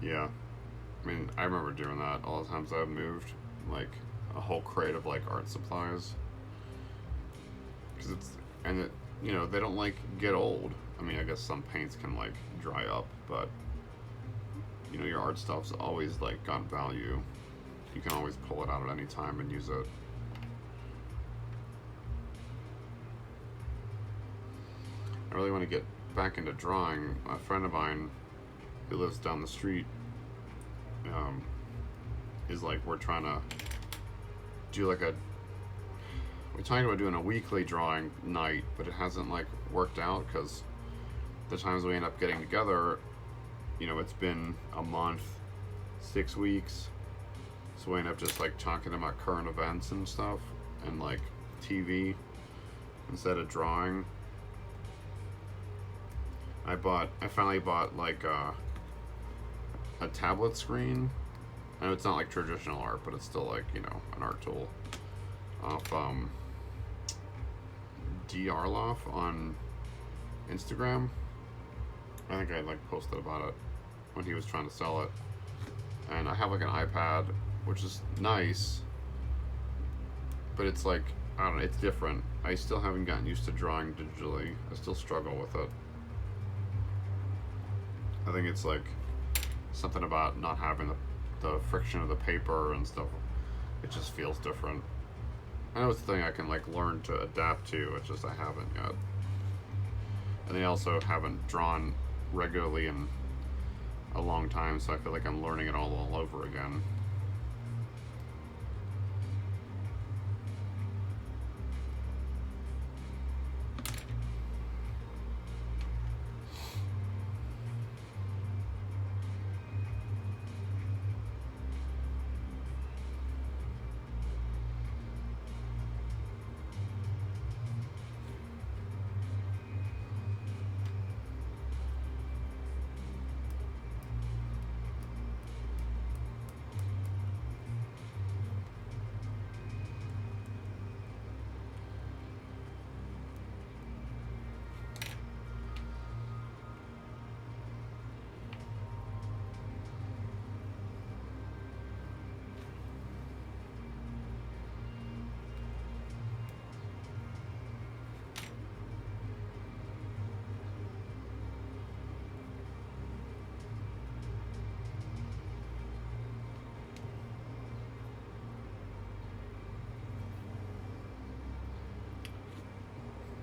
Yeah, I mean, I remember doing that all the times I've moved, like a whole crate of like art supplies, because you know, they don't like get old. I mean, I guess some paints can like dry up, but you know, your art stuff's always like got value. You can always pull it out at any time and use it. I really want to get back into drawing. A friend of mine who lives down the street is like, we're trying to do like we're talking about doing a weekly drawing night, but it hasn't like worked out because the times we end up getting together, you know, it's been a month, 6 weeks, so we end up just like talking about current events and stuff and like TV instead of drawing. I finally bought like a tablet screen. I know it's not like traditional art, but it's still like, you know, an art tool. Off D. Arloff on Instagram. I think I like posted about it when he was trying to sell it. And I have like an iPad, which is nice, but it's like, I don't know, it's different. I still haven't gotten used to drawing digitally. I still struggle with it. I think it's like something about not having the friction of the paper and stuff. It just feels different. I know it's a thing I can like learn to adapt to, it's just I haven't yet. And I also haven't drawn regularly in a long time, so I feel like I'm learning it all over again.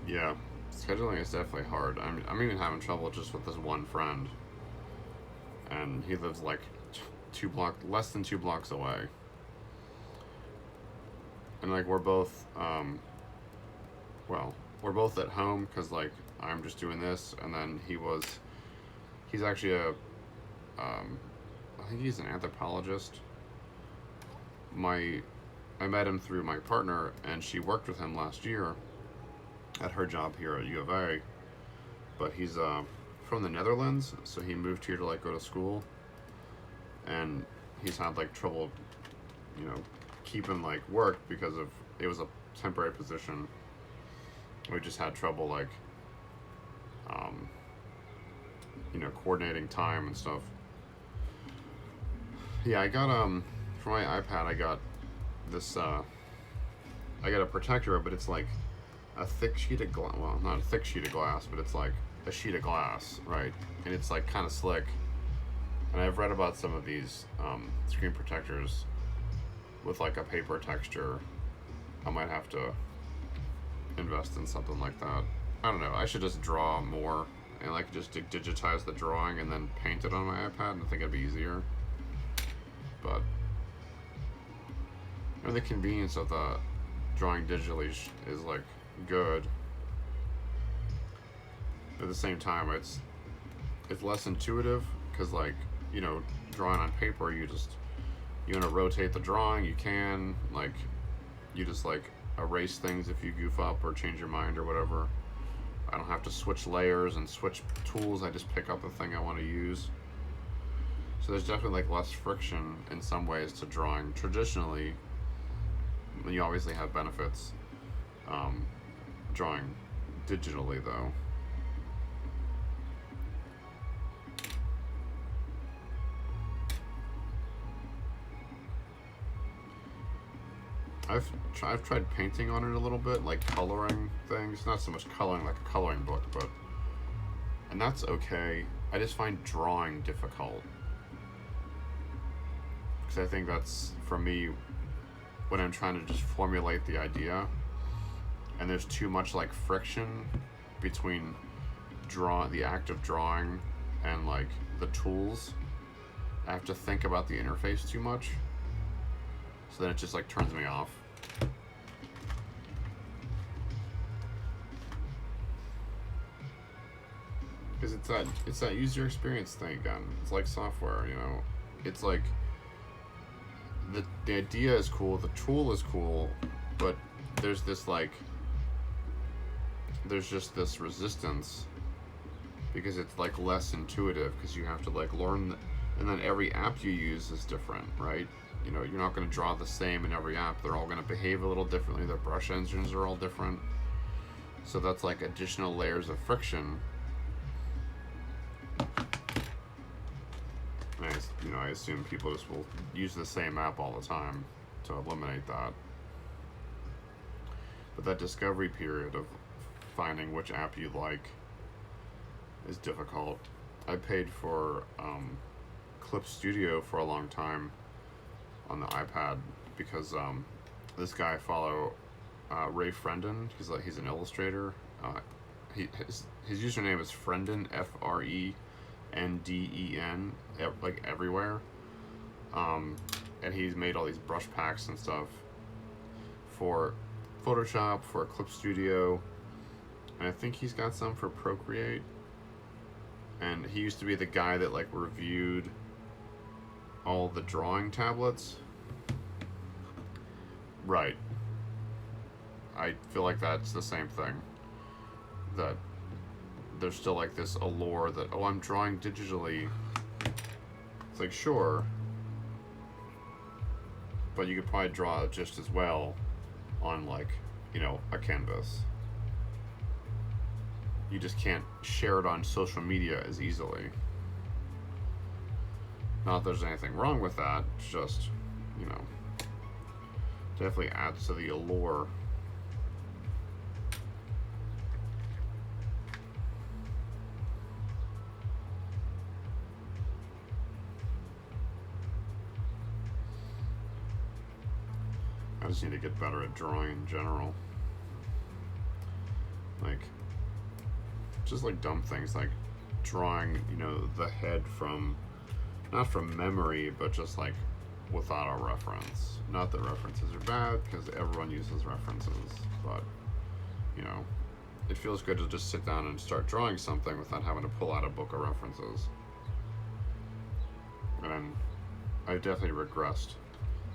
Yeah, scheduling is definitely hard. I'm even having trouble just with this one friend, and he lives like less than 2 blocks away, and like well, we're both at home because like I'm just doing this, and then he's actually I think he's an anthropologist. My I met him through my partner, and she worked with him last year at her job here at U of A. But he's from the Netherlands, so he moved here to like go to school, and he's had like trouble, you know, keeping like work because of it was a temporary position. We just had trouble like, um, coordinating time and stuff. Yeah, I got for my iPad I got this I got a protector, but it's like a thick sheet of glass. Well, not a thick sheet of glass, but it's like a sheet of glass, right? And it's like kind of slick. And I've read about some of these screen protectors with like a paper texture. I might have to invest in something like that. I don't know. I should just draw more and like just digitize the drawing and then paint it on my iPad. And I think it'd be easier. But the convenience of the drawing digitally is like good. But at the same time, it's less intuitive because like drawing on paper, you want to rotate the drawing, you can like you just like erase things if you goof up or change your mind or whatever. I don't have to switch layers and switch tools. I just pick up the thing I want to use. So there's definitely like less friction in some ways to drawing traditionally. You obviously have benefits drawing digitally though. I've tried painting on it a little bit, like coloring things. Not so much coloring like a coloring book, but and that's okay. I just find drawing difficult because I think that's for me when I'm trying to just formulate the idea, and there's too much like friction between the act of drawing and like the tools. I have to think about the interface too much. So then it just like turns me off. Because it's that user experience thing again. It's like software, It's like the idea is cool, the tool is cool, but there's just this resistance because it's like less intuitive because you have to like learn and then every app you use is different, right? You're not going to draw the same in every app. They're all going to behave a little differently. Their brush engines are all different. So that's like additional layers of friction. I assume people just will use the same app all the time to eliminate that. But that discovery period of finding which app you like is difficult. I paid for Clip Studio for a long time on the iPad because this guy I follow, Ray Frendon. He's an illustrator. His username is Frendon, Frendon, NDEN, like everywhere. And he's made all these brush packs and stuff for Photoshop, for Clip Studio, and I think he's got some for Procreate. And he used to be the guy that like reviewed all the drawing tablets. Right. I feel like that's the same thing. That there's still like this allure that, oh, I'm drawing digitally. It's like, sure, but you could probably draw just as well on like, you know, a canvas. You just can't share it on social media as easily. Not that there's anything wrong with that, it's just, you know, definitely adds to the allure. I just need to get better at drawing in general. Like, just like dumb things like drawing, you know, the head from, not from memory, but just like without a reference. Not that references are bad, because everyone uses references, but, you know, it feels good to just sit down and start drawing something without having to pull out a book of references. And I definitely regressed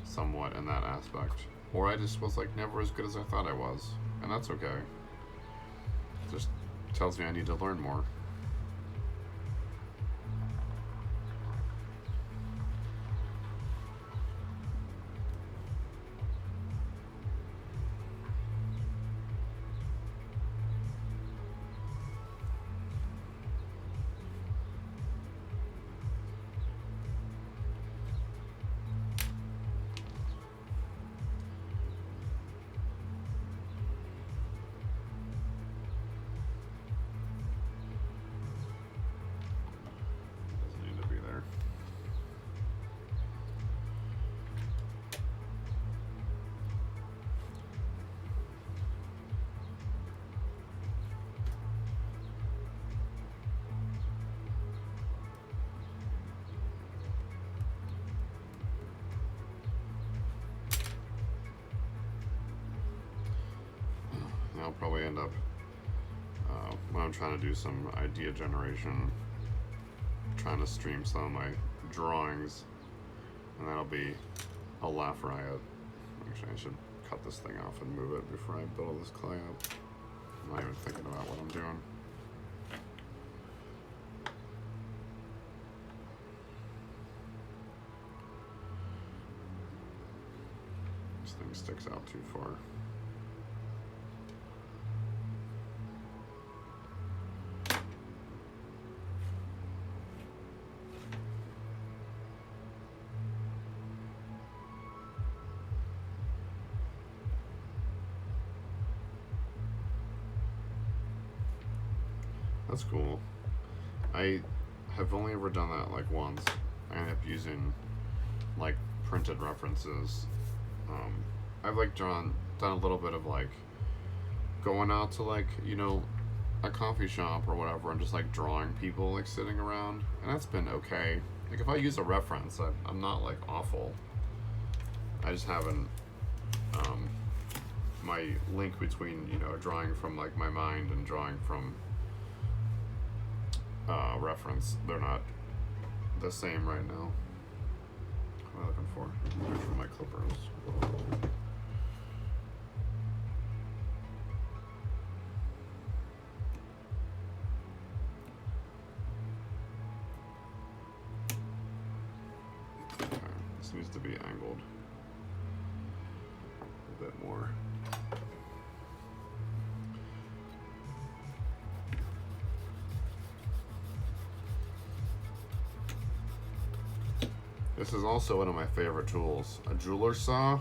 somewhat in that aspect. Or I just was like never as good as I thought I was. And that's okay. It just tells me I need to learn more. I'll probably end up, when I'm trying to do some idea generation, trying to stream some of my drawings, and that'll be a laugh riot. Actually, I should cut this thing off and move it before I build this clay up. I'm not even thinking about what I'm doing. This thing sticks out too far. That's cool. I have only ever done that like once. I ended up using like printed references. I've like done a little bit of like going out to like, you know, a coffee shop or whatever and just like drawing people like sitting around, and that's been okay. Like if I use a reference, I'm not like awful. I just haven't my link between, you know, drawing from like my mind and drawing from reference, they're not the same right now. What am I looking for? I'm looking for my clippers. Okay, this needs to be angled a bit more. This is also one of my favorite tools. A jeweler saw,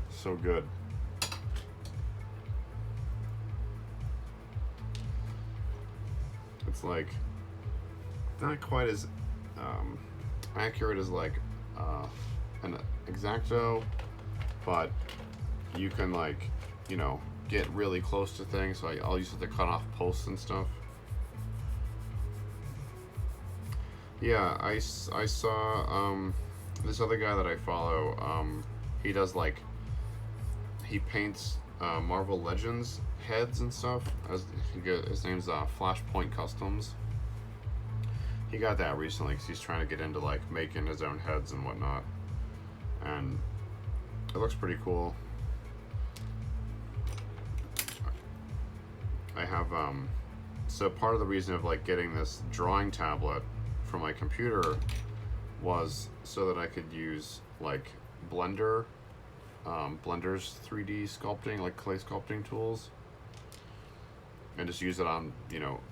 so good. It's like not quite as accurate as like an X-Acto, but you can like, you know, get really close to things. So I'll use it to cut off posts and stuff. Yeah, I saw this other guy that I follow. He does like he paints Marvel Legends heads and stuff. His name's Flashpoint Customs. He got that recently because he's trying to get into like making his own heads and whatnot, and it looks pretty cool. I have so part of the reason of like getting this drawing tablet for my computer was so that I could use like Blender, Blender's 3D sculpting, like clay sculpting tools, and just use it on,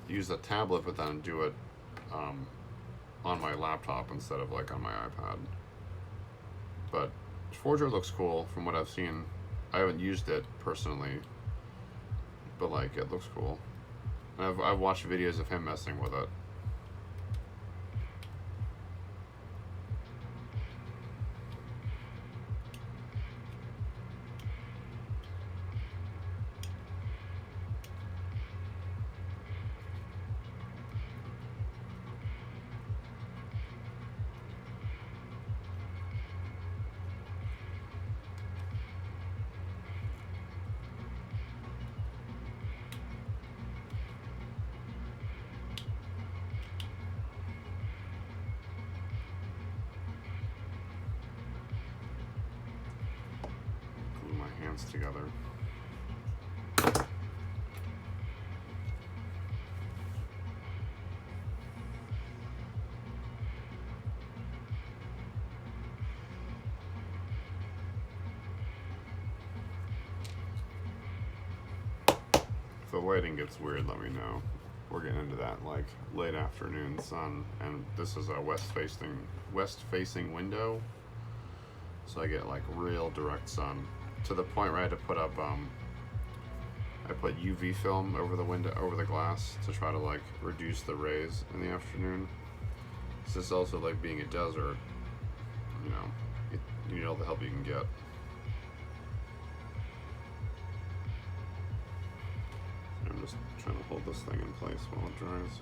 use the tablet, but then do it um, on my laptop instead of like on my iPad. But Forger looks cool from what I've seen. I haven't used it personally, but like it looks cool. And I've watched videos of him messing with it. Glue my hands together. If the lighting gets weird, let me know. We're getting into that like late afternoon sun, and this is a west facing window, so I get like real direct sun to the point where I had to put up I put UV film over the window, over the glass, to try to like reduce the rays in the afternoon. This is also like being a desert, you need all the help you can get. I'm just trying to hold this thing in place while it dries.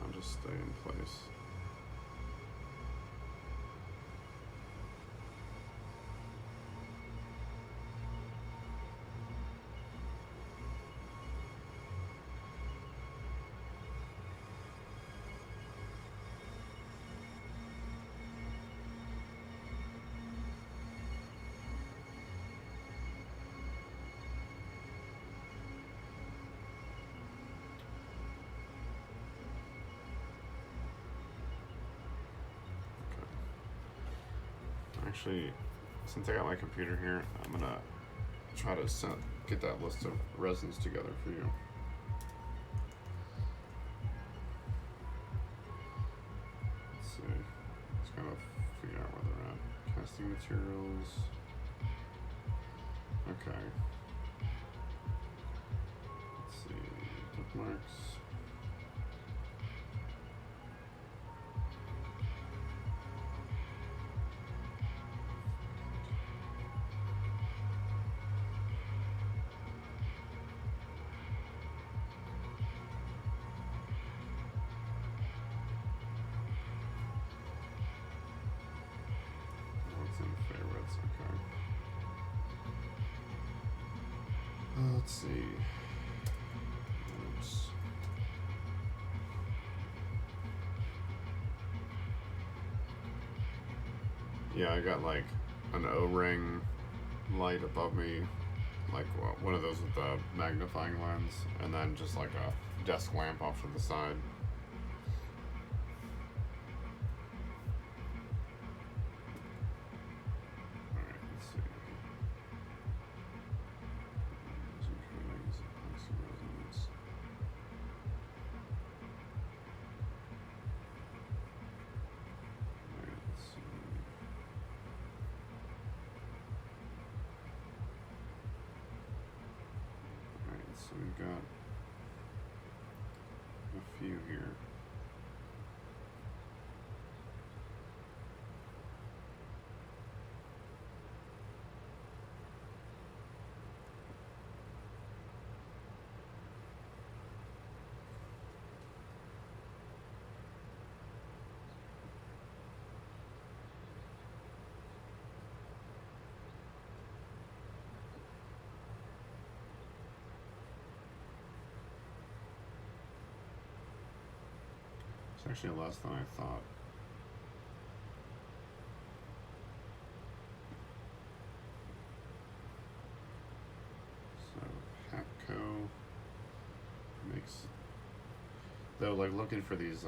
I'll just stay in place. Actually, since I got my computer here, I'm gonna try to get that list of resins together for you. Let's see. Just gotta figure out where they're at. Casting materials. Okay. Let's see. Bookmarks. Favorites, okay. Let's see. Oops. Yeah, I got like an O-ring light above me, like one of those with the magnifying lens, and then just like a desk lamp off to the side. So we've got a few here. It's actually less than I thought. So Patco makes, though, like looking for these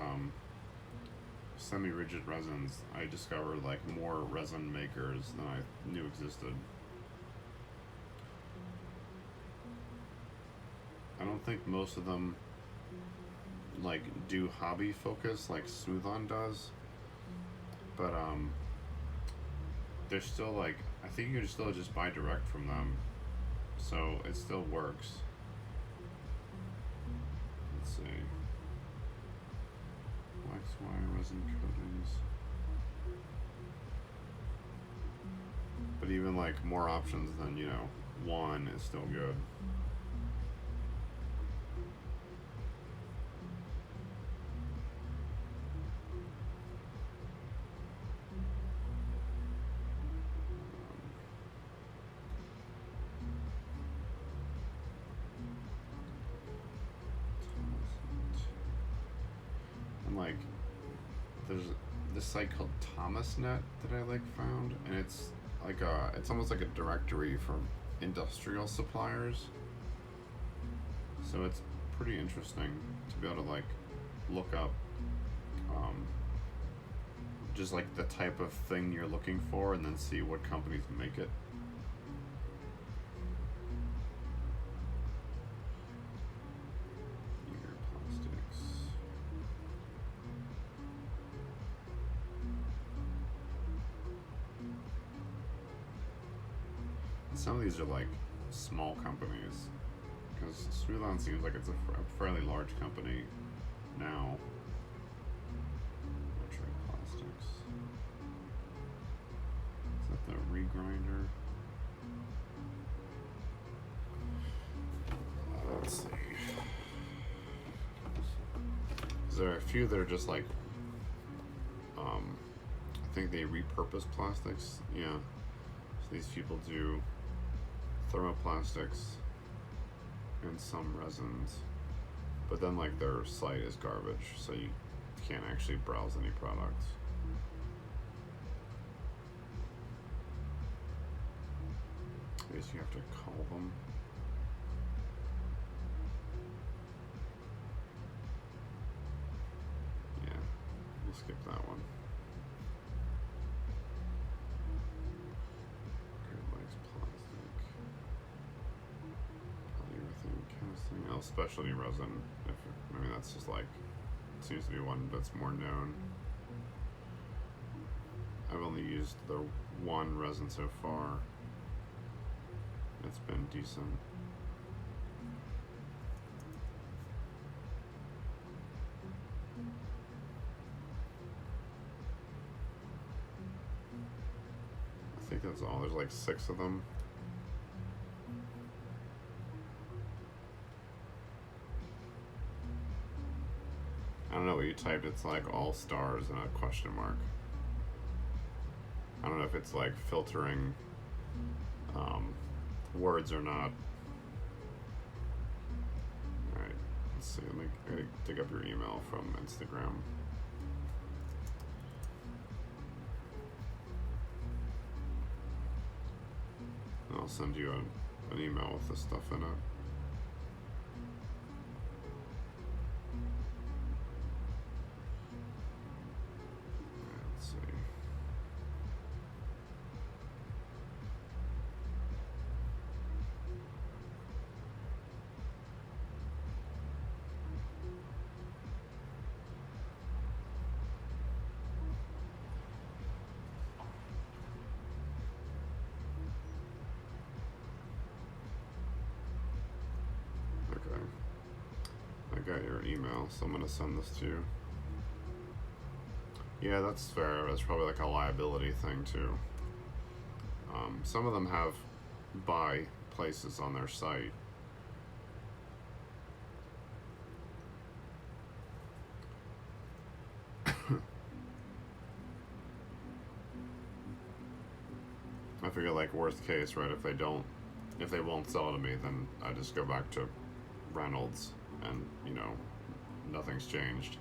semi-rigid resins, I discovered like more resin makers than I knew existed. I don't think most of them like do hobby focus like Smooth-On does, but they're still like, I think you can still just buy direct from them, so it still works. Let's see, XY resin coatings, but even like more options than, you know, one is still good. Like, there's this site called ThomasNet that I like found, and it's like it's almost like a directory for industrial suppliers. So it's pretty interesting to be able to like look up just like the type of thing you're looking for, and then see what companies make it. Some of these are like small companies, because Smooth-On seems like it's a fairly large company now. Trade Plastics. Is that the regrinder? Let's see. There are a few that are just like, I think they repurpose plastics. Yeah. So these people do thermoplastics and some resins, but then like their site is garbage, so you can't actually browse any products. I guess you have to call them. Yeah, we'll skip that one. Oh, specialty resin. I mean, that's just like, seems to be one that's more known. I've only used the one resin so far. It's been decent. I think that's all. There's like 6 of them. I don't know what you typed. It's like all stars and a question mark. I don't know if it's like filtering words or not. Alright, let's see. I gotta dig up your email from Instagram. And I'll send you an email with the stuff in it. got your email, so I'm gonna send this to you. Yeah, that's fair. That's probably like a liability thing too. Some of them have buy places on their site. I figure like worst case, right? If they won't sell it to me, then I just go back to Reynolds, and nothing's changed.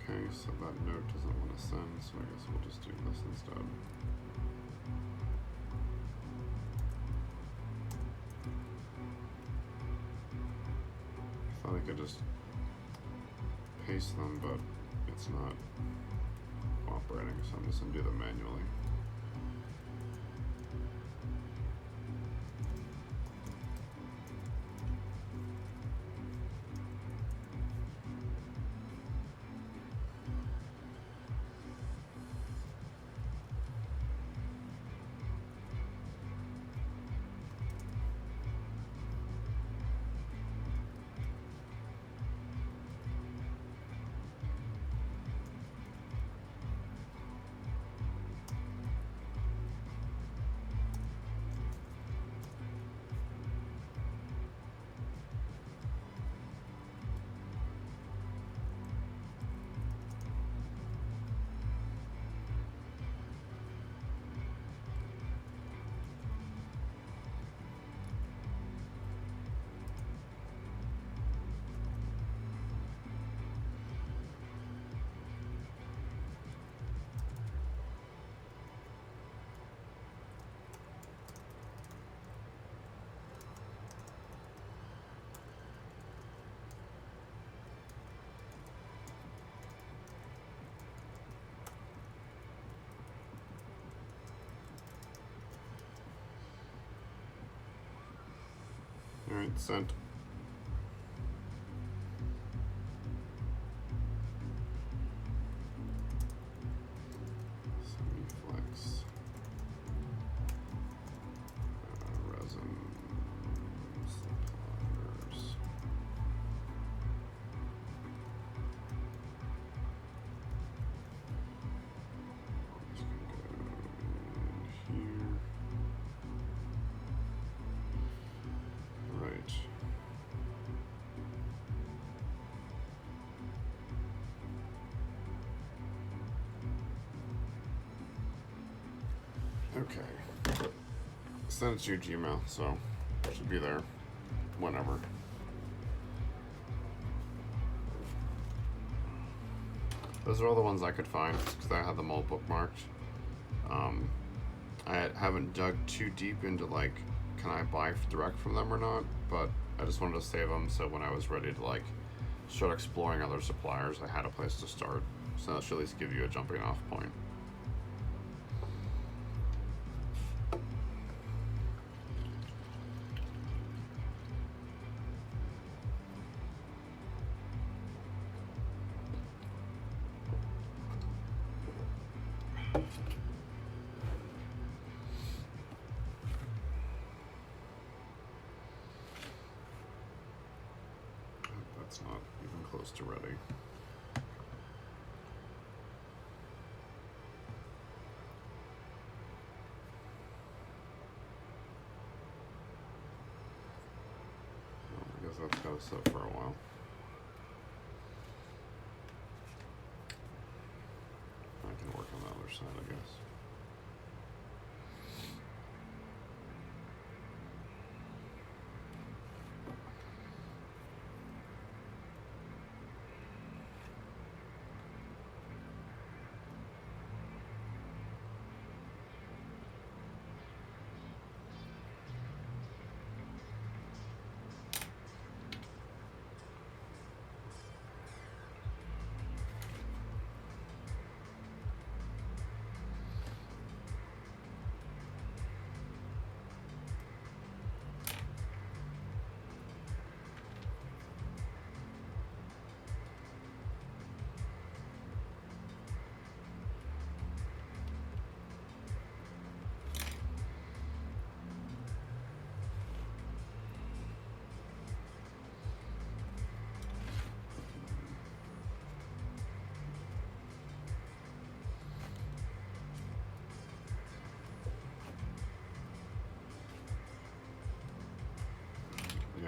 Okay, so that note doesn't want to send, so I guess we'll just do this instead. I thought I could just paste them, but it's not cooperating, so I'm just going to do them manually. Alright, sent. Semiflex. Resin suppliers. Just gonna go in here. Right. Okay. Send it to your Gmail, so it should be there whenever. Those are all the ones I could find because I had them all bookmarked. I haven't dug too deep into like, can I buy direct from them or not? But I just wanted to save them so when I was ready to like start exploring other suppliers, I had a place to start. So that should at least give you a jumping off point. That's not even close to ready. Well, I guess that's gotta sit for a while. I can work on the other side, I guess.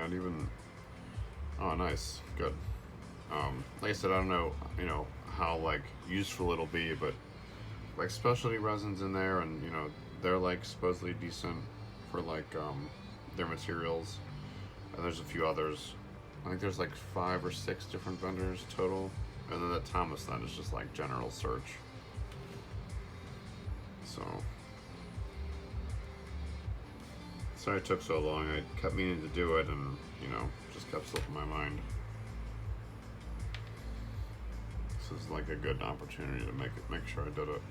not even. Oh, nice, good. Like I said, I don't know, how like useful it'll be, but like specialty resins in there, and they're like supposedly decent for like their materials. And there's a few others. I think there's like 5 or 6 different vendors total, and then the Thomas then is just like general search. So sorry it took so long. I kept meaning to do it, and just kept slipping my mind. This is like a good opportunity to make sure I did it.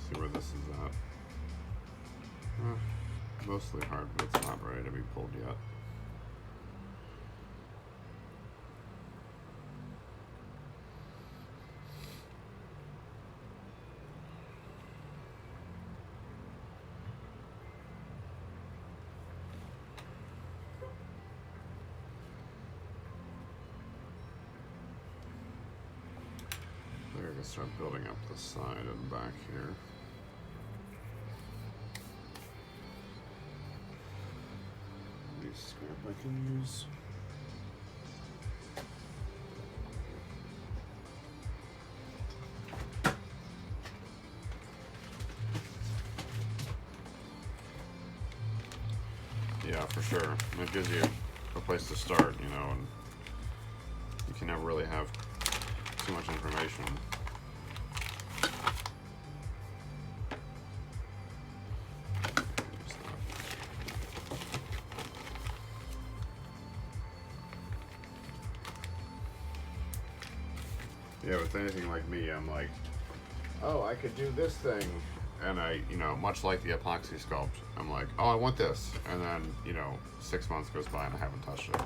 See where this is at. Mostly hard, but it's not ready to be pulled yet. We're gonna start building up the side and back here. Scrap I can use. Yeah, for sure. It gives you a place to start, and you can never really have too much information. Yeah, with anything like me, I'm like, oh, I could do this thing. And I, much like the epoxy sculpt, I'm like, oh, I want this. And then, 6 months goes by and I haven't touched it.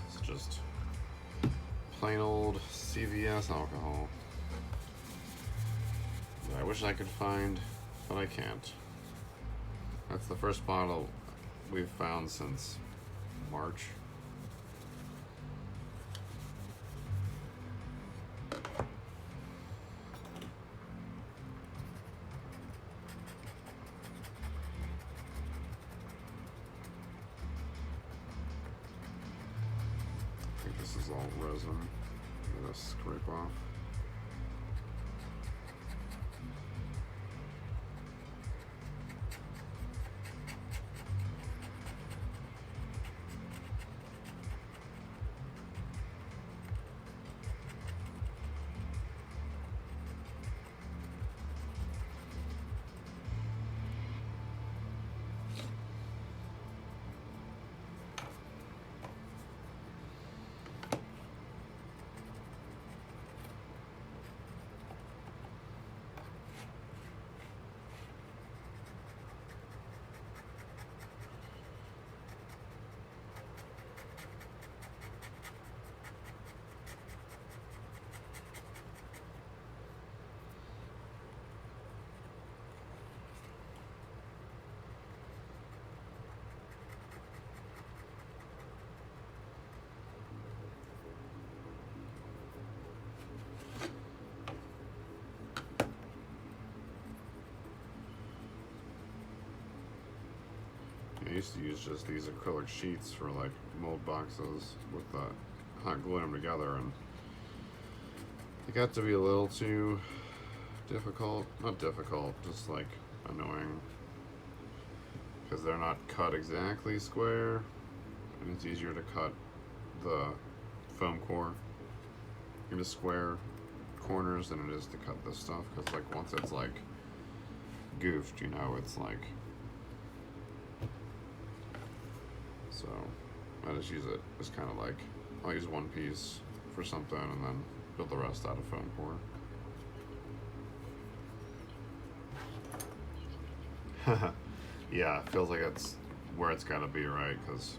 It's just plain old CVS alcohol that I wish I could find, but I can't. That's the first bottle we've found since March. I think this is all resin. I'm gonna scrape off. I used to use just these acrylic sheets for like mold boxes with the hot gluing them together, and it got to be a little too difficult. Not difficult, just like annoying, because they're not cut exactly square, and it's easier to cut the foam core into square corners than it is to cut this stuff, because like once it's like goofed, it's like So I just use it as kind of like, I'll use one piece for something and then build the rest out of foam core. Yeah, it feels like it's where it's gotta be, right? Because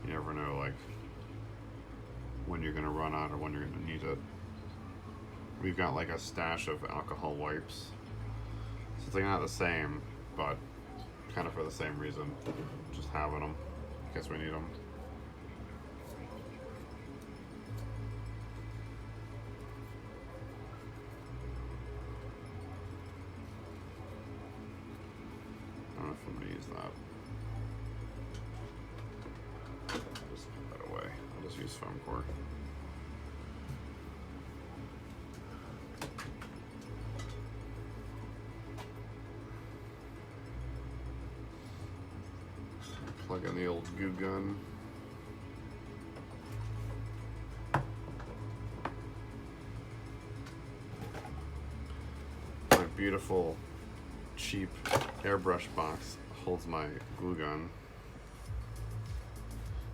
you never know, like, when you're gonna run out or when you're gonna need it. We've got like a stash of alcohol wipes. So it's like not the same, but kind of for the same reason. Just having them in case we need them. I don't know if I'm gonna use that. I'll just put that away. I'll just use foam core. Plug in the old goo gun. My beautiful, cheap airbrush box holds my glue gun.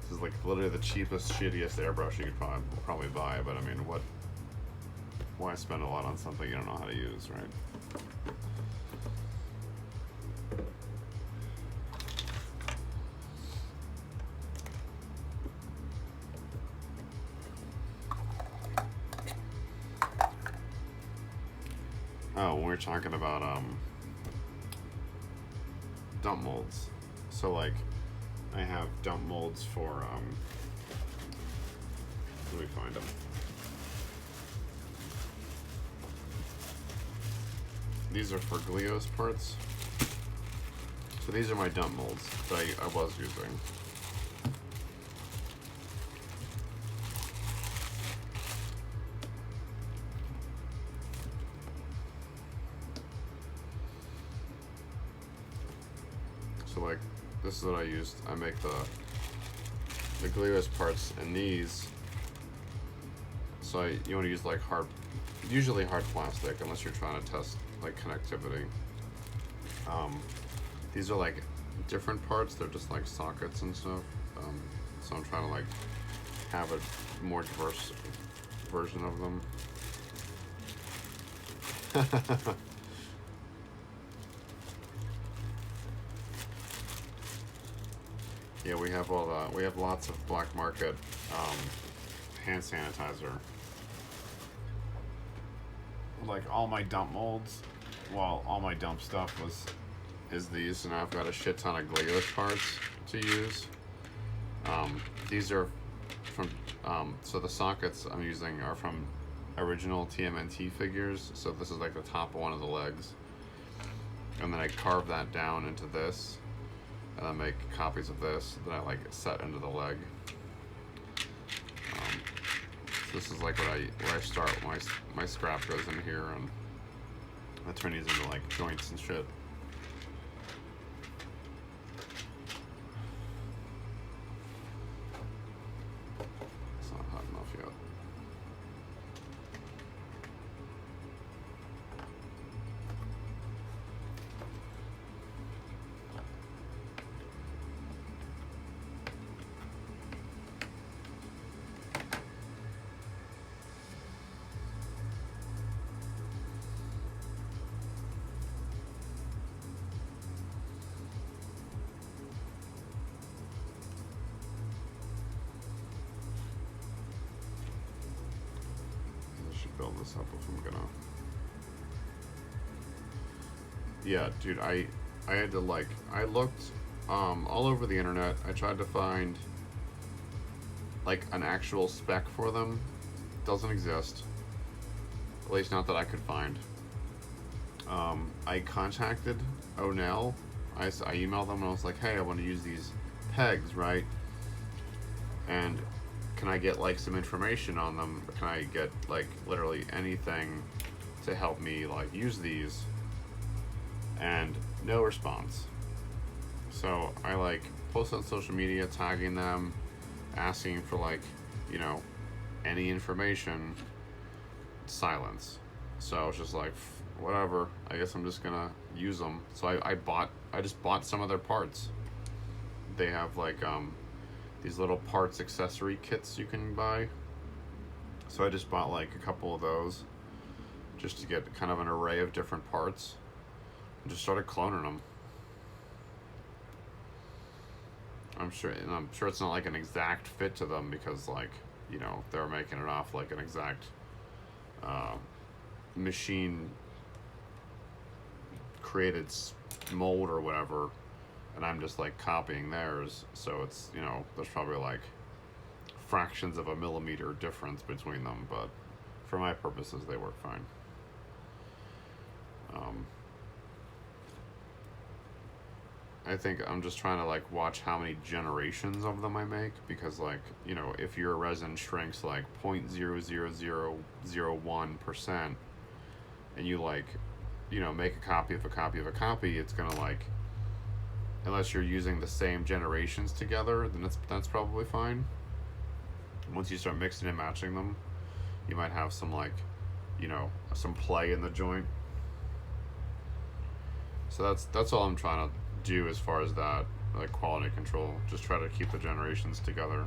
This is like literally the cheapest, shittiest airbrush you could probably buy, but I mean, why spend a lot on something you don't know how to use, right? Oh, when we were talking about dump molds. So like I have dump molds for let me find them. These are for Glios parts. So these are my dump molds that I was using. So like, this is what I used. I make the Glios parts in these. So you want to use like usually hard plastic, unless you're trying to test like connectivity. These are like different parts. They're just like sockets and stuff. So I'm trying to like have a more diverse version of them. Yeah, we have we have lots of black market hand sanitizer. Like all my dump molds, well, all my dump stuff is these, and I've got a shit ton of Glios parts to use. These are from, so the sockets I'm using are from original TMNT figures. So this is like the top of one of the legs, and then I carve that down into this, and then make copies of this that I like set into the leg. So this is like where I start. My scrap goes in here, and I turn these into like joints and shit. It's not hot enough yet. Build this up if I'm gonna. Yeah, dude, I had to like, I looked all over the internet. I tried to find like an actual spec for them. Doesn't exist, at least not that I could find. I contacted O'Neill. I emailed them and I was like, hey, I want to use these pegs, right? And can I get like some information on them? Or can I get like literally anything to help me like use these? And no response. So I like posted on social media tagging them, asking for like, you know, any information. Silence. So I was just like, whatever, I guess I'm just gonna use them. So I just bought some of their parts. they have like these little parts accessory kits you can buy. So I just bought like a couple of those just to get kind of an array of different parts and just started cloning them. I'm sure it's not like an exact fit to them because like, you know, they're making it off like an exact machine created mold or whatever, and I'm just like copying theirs, so it's, you know, there's probably like fractions of a millimeter difference between them, but for my purposes they work fine. I think I'm just trying to like watch how many generations of them I make, because like, you know, if your resin shrinks like 0.00001% and you like, you know, make a copy of a copy of a copy, it's gonna like, unless you're using the same generations together, then that's probably fine. Once you start mixing and matching them, you might have some like, you know, some play in the joint. So that's all I'm trying to do as far as that, like quality control. Just try to keep the generations together.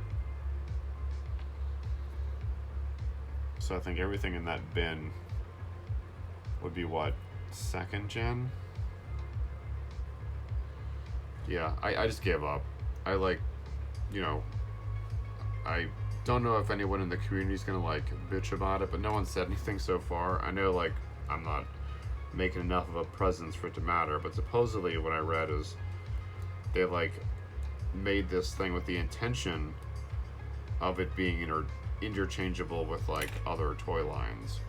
So I think everything in that bin would be what, second gen? Yeah, I just gave up. I like, you know, I don't know if anyone in the community is gonna like bitch about it, but no one said anything so far. I know like I'm not making enough of a presence for it to matter, but supposedly what I read is they like made this thing with the intention of it being interchangeable with like other toy lines.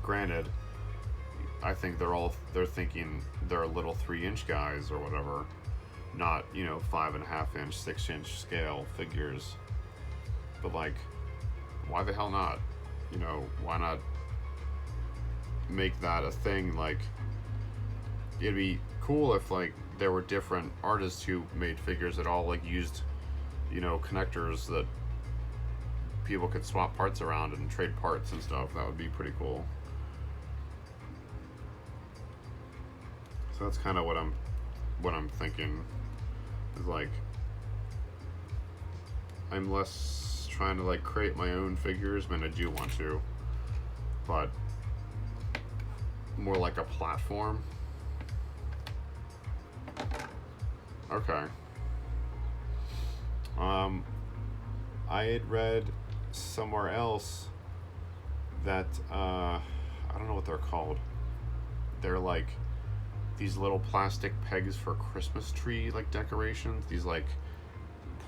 Granted, I think they're thinking they're little 3-inch guys or whatever, not, you know, 5.5-inch, 6-inch scale figures. But like, why the hell not? You know, why not make that a thing? Like, it'd be cool if like there were different artists who made figures that all like used, you know, connectors that people could swap parts around and trade parts and stuff. That would be pretty cool. So that's kind of what I'm thinking, is like I'm less trying to like create my own figures. I mean, I do want to, but more like a platform. Okay. I had read somewhere else that I don't know what they're called. They're like these little plastic pegs for Christmas tree like decorations. These like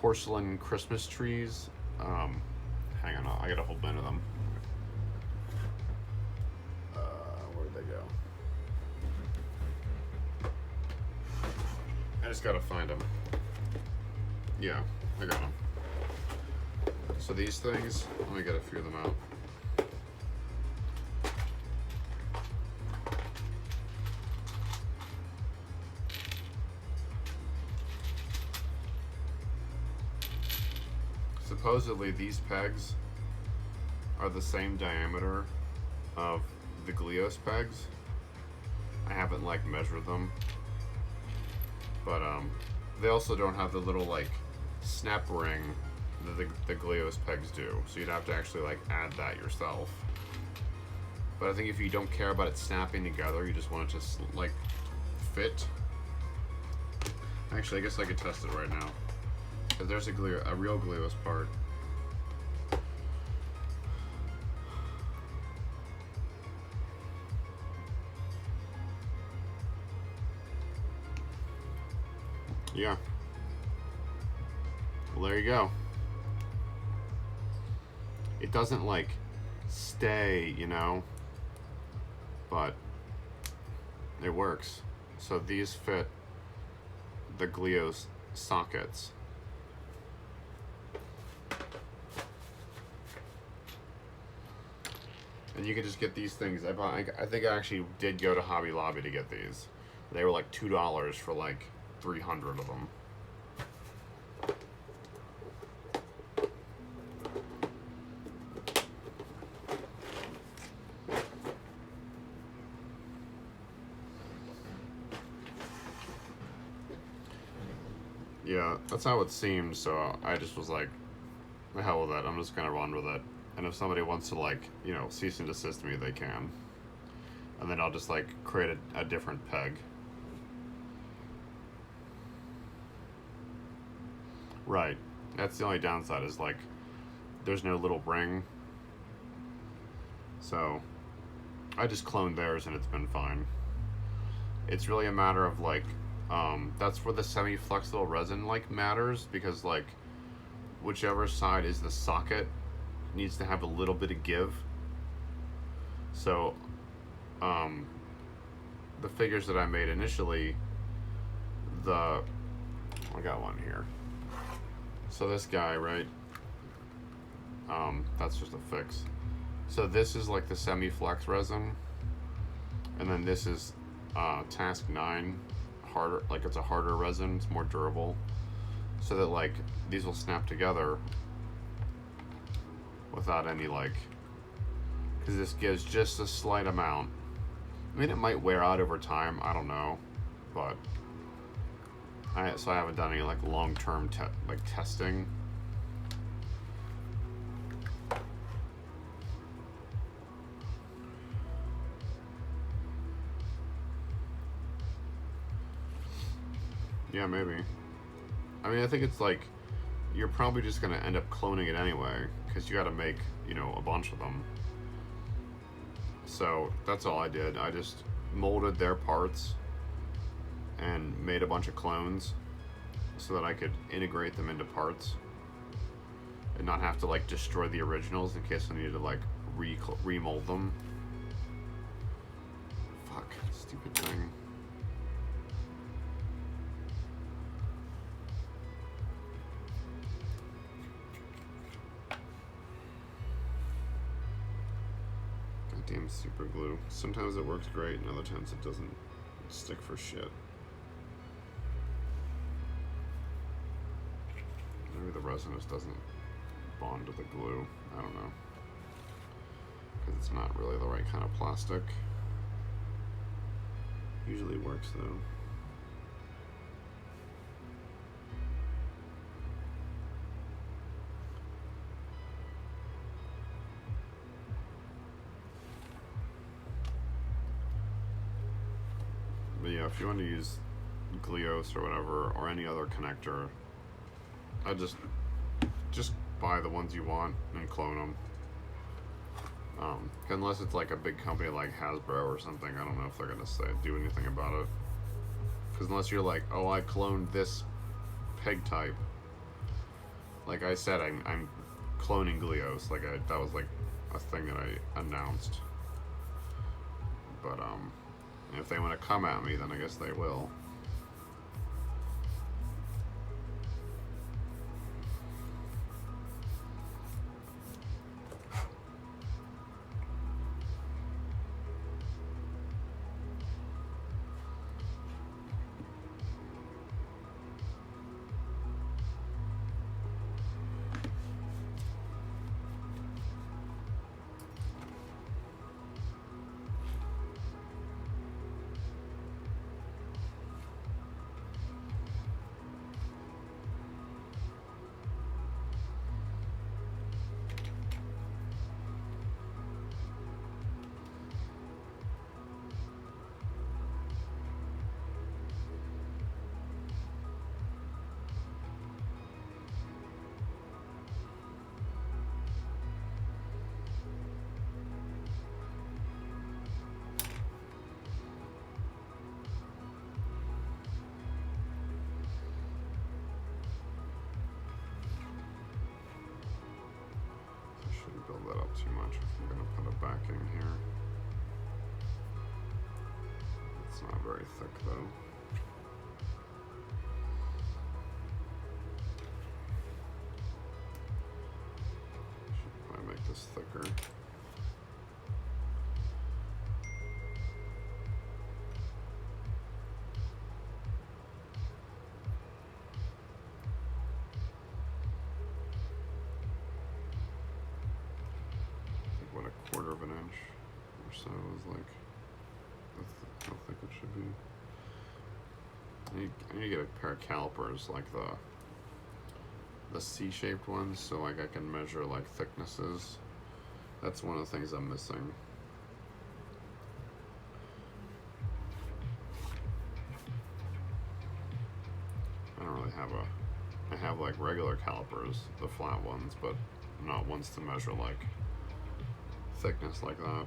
porcelain Christmas trees. Hang on, I got a whole bin of them. Where'd they go? I just gotta find them. Yeah, I got them. So these things, let me get a few of them out. Supposedly these pegs are the same diameter of the Glios pegs. I haven't like measured them, but they also don't have the little like snap ring that the Glios pegs do, so you'd have to actually like add that yourself. But I think if you don't care about it snapping together, you just want it to like fit. Actually, I guess I could test it right now. There's a real Glios part. Yeah. Well, there you go. It doesn't like stay, you know, but it works. So these fit the Glios sockets. And you can just get these things. I think I actually did go to Hobby Lobby to get these. They were like $2 for like 300 of them. Yeah, that's how it seemed. So I just was like, the hell with that. I'm just gonna run with it. And if somebody wants to like, you know, cease and desist me, they can. And then I'll just like create a different peg. Right. That's the only downside is like there's no little ring. So I just cloned theirs and it's been fine. It's really a matter of like that's where the semi-flexible resin like matters, because like whichever side is the socket needs to have a little bit of give. So the figures that I made initially, I got one here. So this guy, right? That's just a fix. So this is like the semi-flex resin, and then this is Task 9 harder, like it's a harder resin, it's more durable, so that like these will snap together without any like, because this gives just a slight amount. I mean, it might wear out over time, I don't know, but I haven't done any like long-term testing. Yeah, maybe. I mean, I think it's like you're probably just gonna end up cloning it anyway, because you got to make, you know, a bunch of them. So that's all I did. I just molded their parts and made a bunch of clones so that I could integrate them into parts and not have to like destroy the originals in case I needed to like remold them. Fuck, stupid thing. Damn super glue. Sometimes it works great and other times it doesn't stick for shit. Maybe the resin just doesn't bond to the glue. I don't know. Because it's not really the right kind of plastic. Usually works though. But yeah, if you want to use Glios or whatever, or any other connector, I just buy the ones you want and clone them. Unless it's like a big company like Hasbro or something, I don't know if they're gonna do anything about it. Because unless you're like, oh, I cloned this peg type, like I said, I'm cloning Glios. Like that was like a thing that I announced. But if they want to come at me, then I guess they will. Build that up too much if I'm going to put a backing here. It's not very thick though. Should probably make this thicker. What, a quarter of an inch or so is like how thick it should be. I need to get a pair of calipers like the C-shaped ones, so like I can measure like thicknesses. That's one of the things I'm missing. I don't really have I have like regular calipers, the flat ones, but not ones to measure like thickness like that.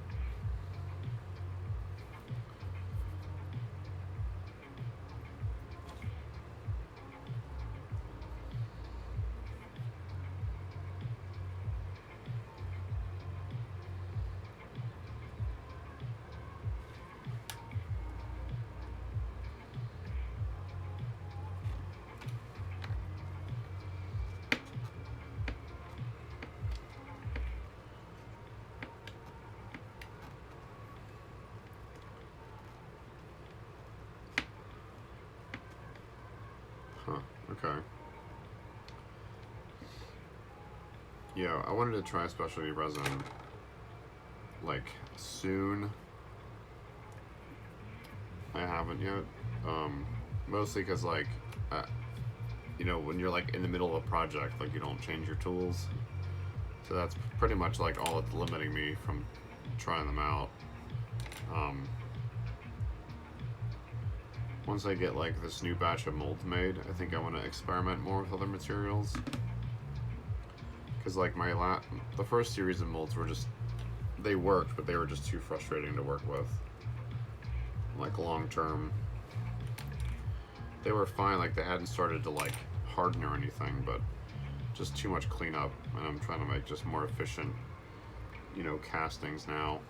Huh, okay. Yeah, I wanted to try specialty resin like soon. I haven't yet. Mostly because like, when you're like in the middle of a project, like you don't change your tools. So that's pretty much like all that's limiting me from trying them out. Once I get like this new batch of molds made, I think I want to experiment more with other materials. Because like the first series of molds were they worked, but they were just too frustrating to work with. Like long term, they were fine. Like they hadn't started to like harden or anything, but just too much cleanup. And I'm trying to make just more efficient, castings now.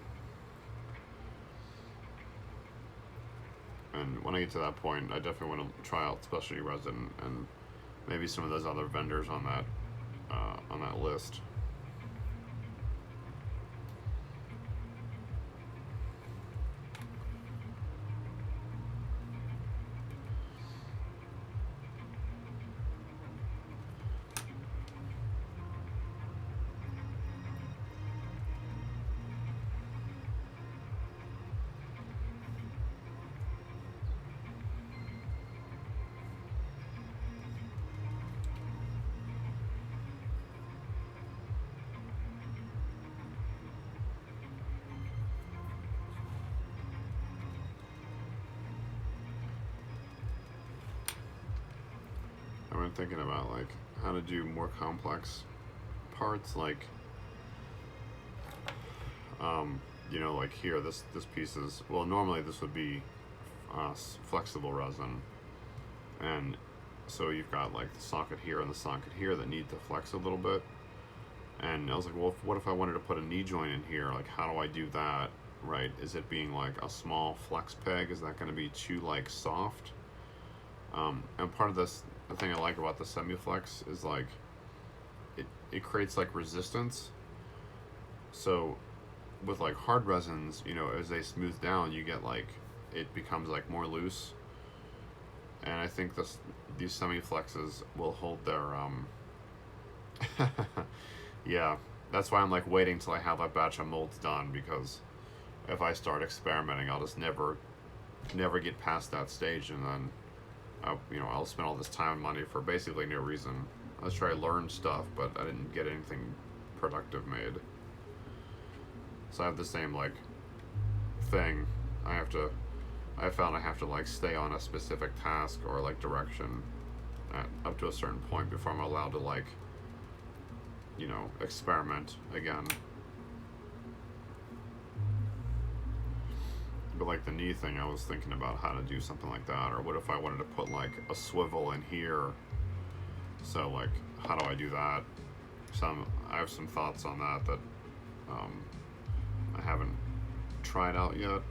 And when I get to that point, I definitely want to try out specialty resin and maybe some of those other vendors on that list. I've been thinking about like how to do more complex parts, like like here, this piece is, well, normally this would be flexible resin, and so you've got like the socket here and the socket here that need to flex a little bit. And I was like, well, what if I wanted to put a knee joint in here? Like, how do I do that? Right? Is it being like a small flex peg? Is that going to be too like soft? And part of this, the thing I like about the semi-flex is like it creates like resistance. So with like hard resins, as they smooth down, you get like it becomes like more loose. And I think these semi-flexes will hold their yeah, that's why I'm like waiting till I have that batch of molds done, because if I start experimenting, I'll just never get past that stage, and then I'll spend all this time and money for basically no reason. I was trying to learn stuff, but I didn't get anything productive made. So I have the same like thing. I found I have to like stay on a specific task or like direction up to a certain point before I'm allowed to like experiment again. But like the knee thing, I was thinking about how to do something like that, or what if I wanted to put like a swivel in here? So like, how do I do that? I have some thoughts on that I haven't tried out yet.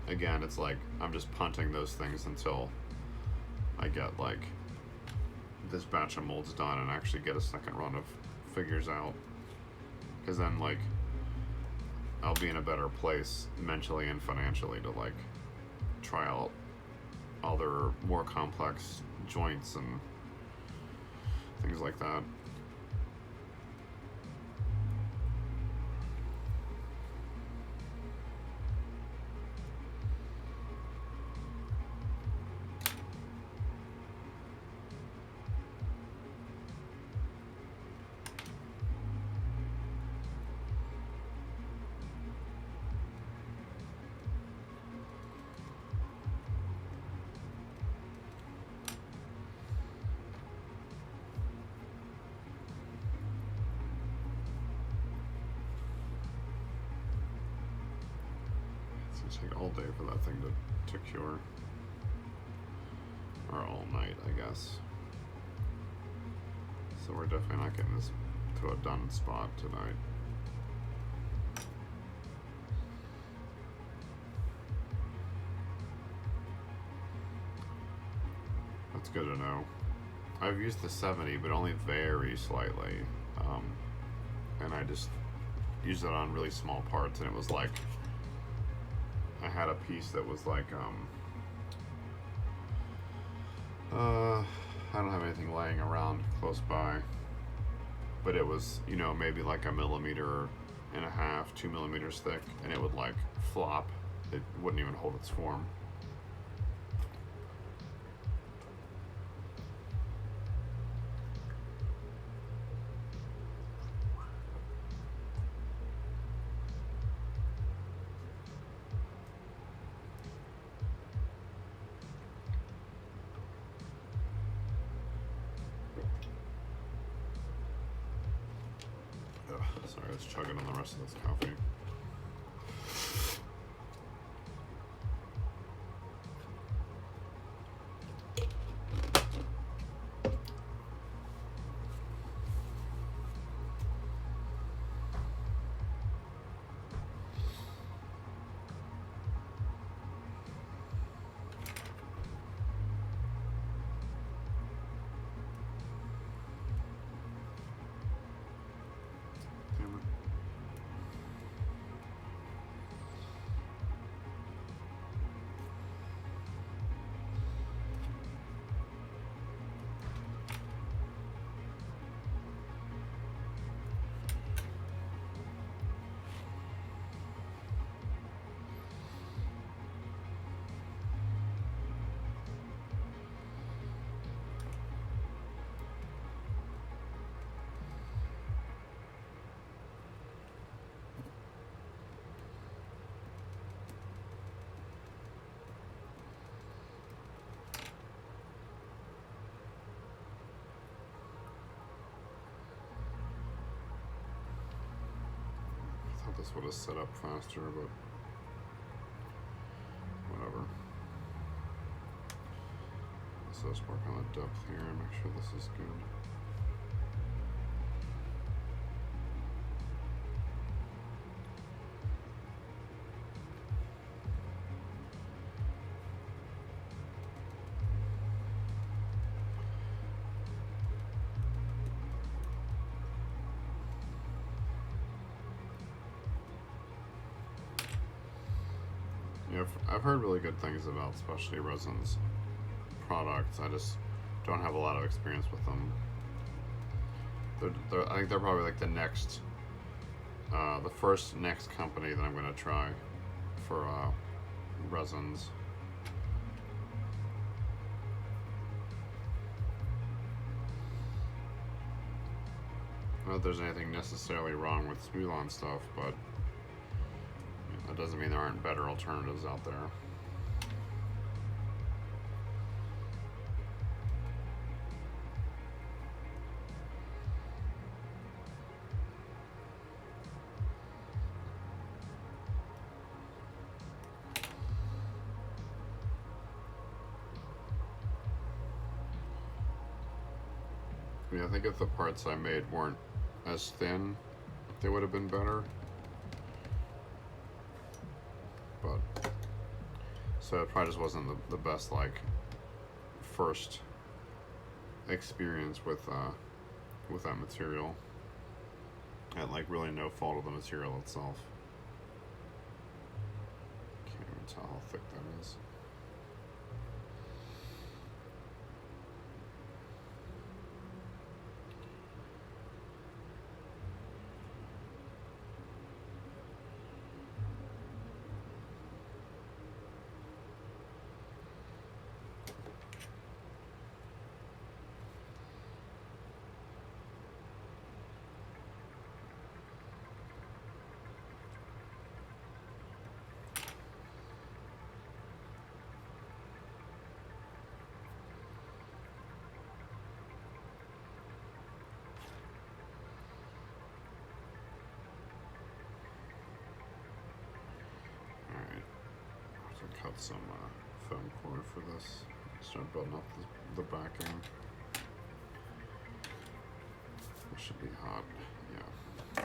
Again, it's like I'm just punting those things until I get like this batch of molds done and actually get a second run of figures out, because then like I'll be in a better place mentally and financially to like try out other more complex joints and things like that. It's gonna take all day for that thing to cure. Or all night, I guess. So we're definitely not getting this to a done spot tonight. That's good to know. I've used the 70, but only very slightly. And I just used it on really small parts, and it was like, I had a piece that was like, I don't have anything laying around close by, but it was, you know, maybe like 1.5 millimeters, 2 millimeters thick, and it would like flop. It wouldn't even hold its form. Sorry, I was chugging on the rest of this coffee. This would have set up faster, but whatever. So let's work on the depth here and make sure this is good. Yeah, I've heard really good things about specialty resins products. I just don't have a lot of experience with them. I think they're probably like the next, the first next company that I'm going to try for resins. Not that there's anything necessarily wrong with Spulon stuff, but that doesn't mean there aren't better alternatives out there. Yeah, I think if the parts I made weren't as thin, they would have been better. But so it probably just wasn't the best like first experience with that material, and like really no fault of the material itself. Can't even tell how thick that is. some foam core for this. Start building up the backing. It should be hot. Yeah.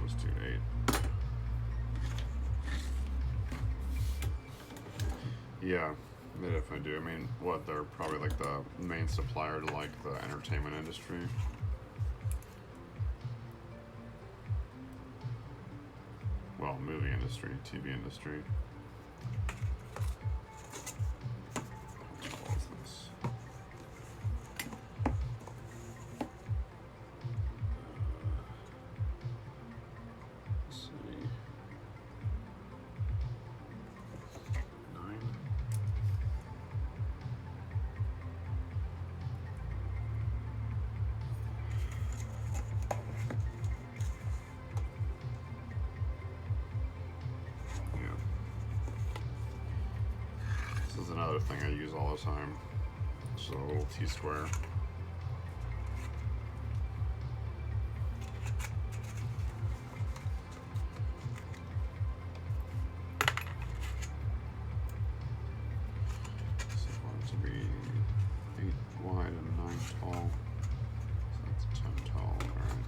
Let's do 8. Yeah, they definitely do. I mean, what, they're probably like the main supplier to like the entertainment industry. Well, movie industry, TV industry. How tall is this? Let's see. 9. This is another thing I use all the time. Just a little T-square. So I want it to be 8 wide and 9 tall. So that's 10 tall, alright.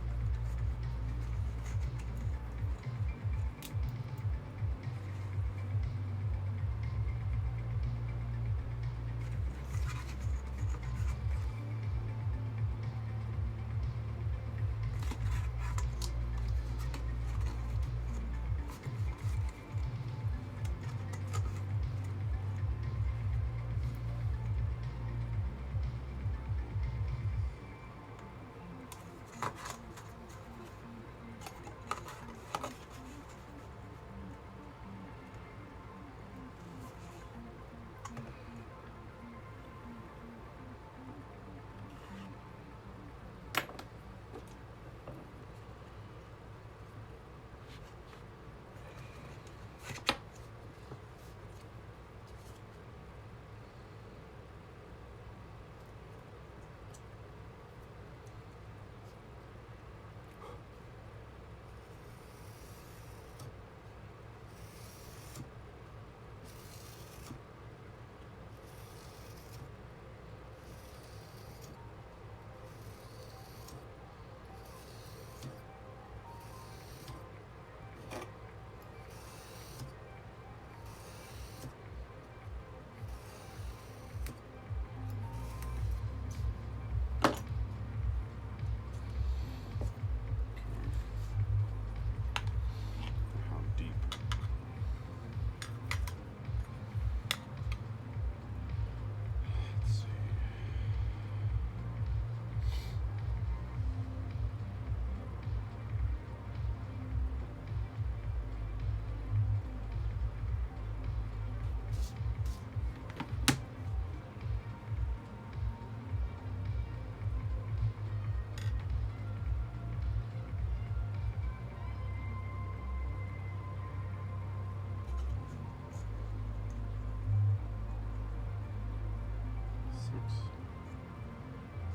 How deep? Let's see. Six,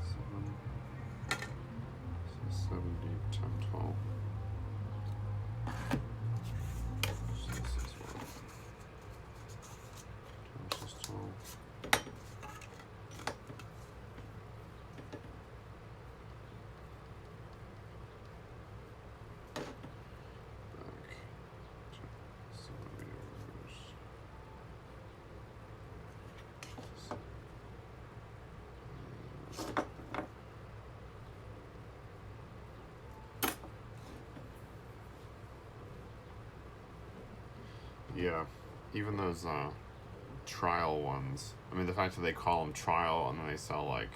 7, so 7 deep, 10 tall. So this is what? 10 inches tall. Back 2 centimeters. Yeah, even those trial ones. I mean, the fact that they call them trial and then they sell like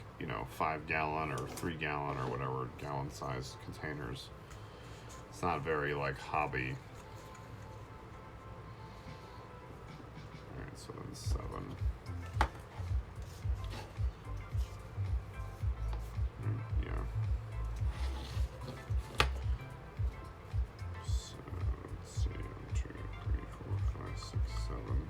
5 gallon or 3 gallon or whatever gallon size containers. It's not very like hobby. All right, so then 7. Yeah. So let's see, 1, 2, 3, 4, 5, 6, 7.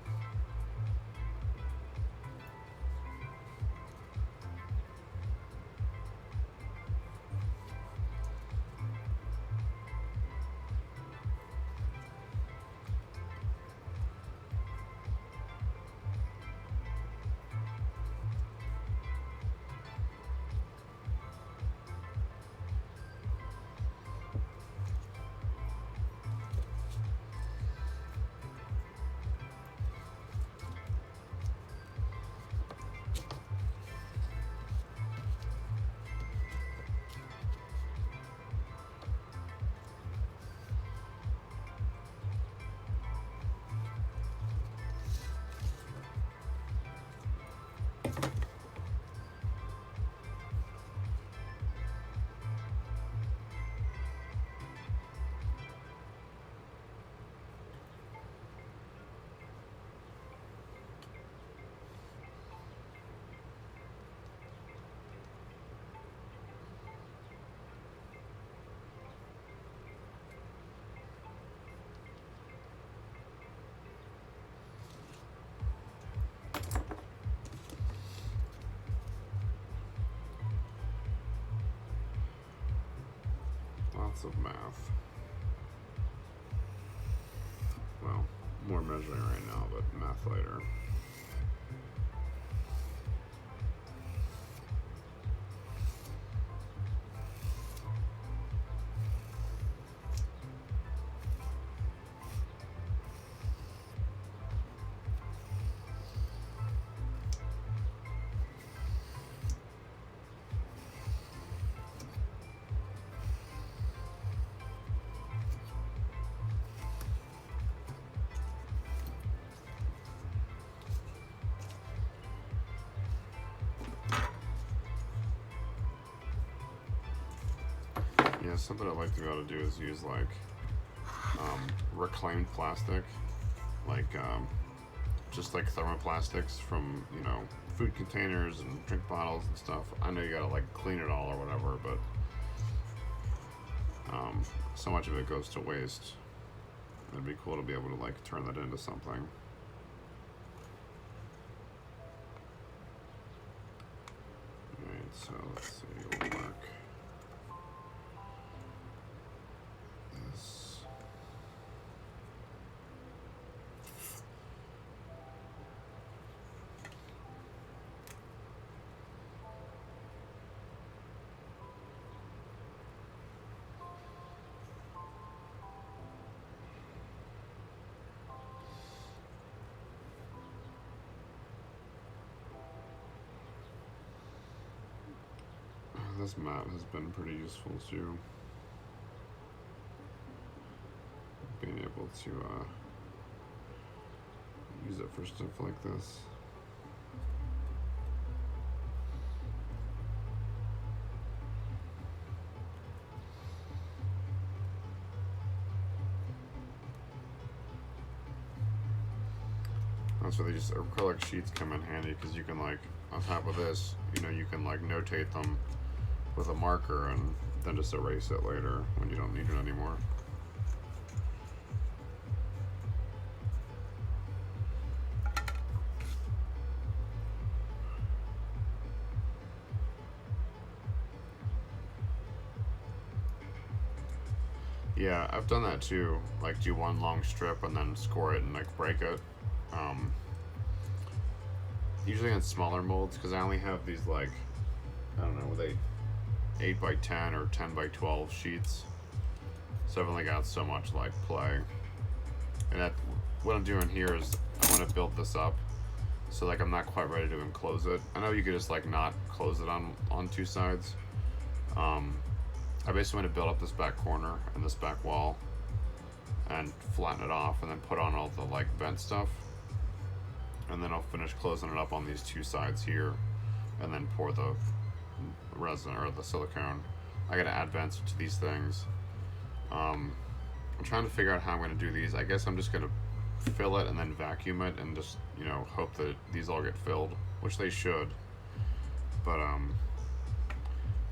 Lots of math. Well, more measuring right now, but math later. Yeah, something I'd like to be able to do is use like reclaimed plastic, like just like thermoplastics from food containers and drink bottles and stuff. I know you gotta like clean it all or whatever, but so much of it goes to waste. It'd be cool to be able to like turn that into something. Alright, so let's see, we'll mark this. This mat has been pretty useful too. Being able to use it for stuff like this. That's where these acrylic sheets come in handy, because you can like, on top of this, you can like notate them with a marker and then just erase it later when you don't need it anymore. Yeah, I've done that too. Like do one long strip and then score it and like break it. Usually in smaller molds, because I only have these like, I don't know, they 8 by 10 or 10 by 12 sheets, so I've only got so much like play. And what I'm doing here is I want to build this up, so like I'm not quite ready to enclose it. I know you could just like not close it on two sides. I basically want to build up this back corner and this back wall, and flatten it off, and then put on all the like vent stuff, and then I'll finish closing it up on these two sides here, and then pour the resin or the silicone. I gotta add vents to these things. I'm trying to figure out how I'm gonna do these. I guess I'm just gonna fill it and then vacuum it and just, you know, hope that these all get filled, which they should. But I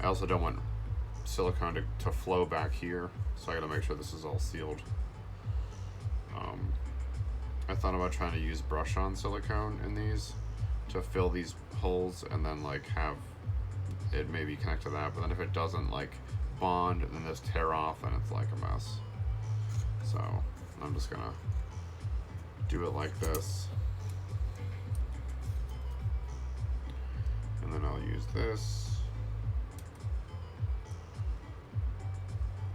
also don't want silicone to flow back here, so I gotta make sure this is all sealed. I thought about trying to use brush on silicone in these to fill these holes and then like have it maybe connect to that, but then if it doesn't like bond, then this tear off and it's like a mess. So I'm just gonna do it like this, and then I'll use this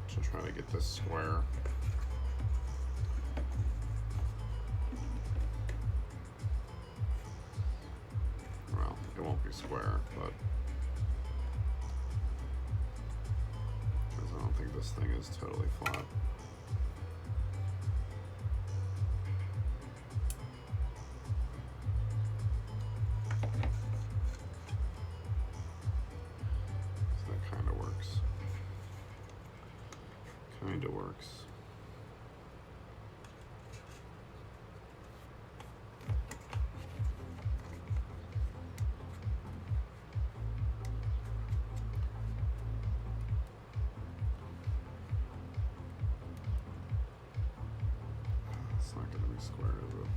to try to get this square. Well, it won't be square, but because I don't think this thing is totally flat. So that kind of works. Kind of works. It's not going to be square, is it?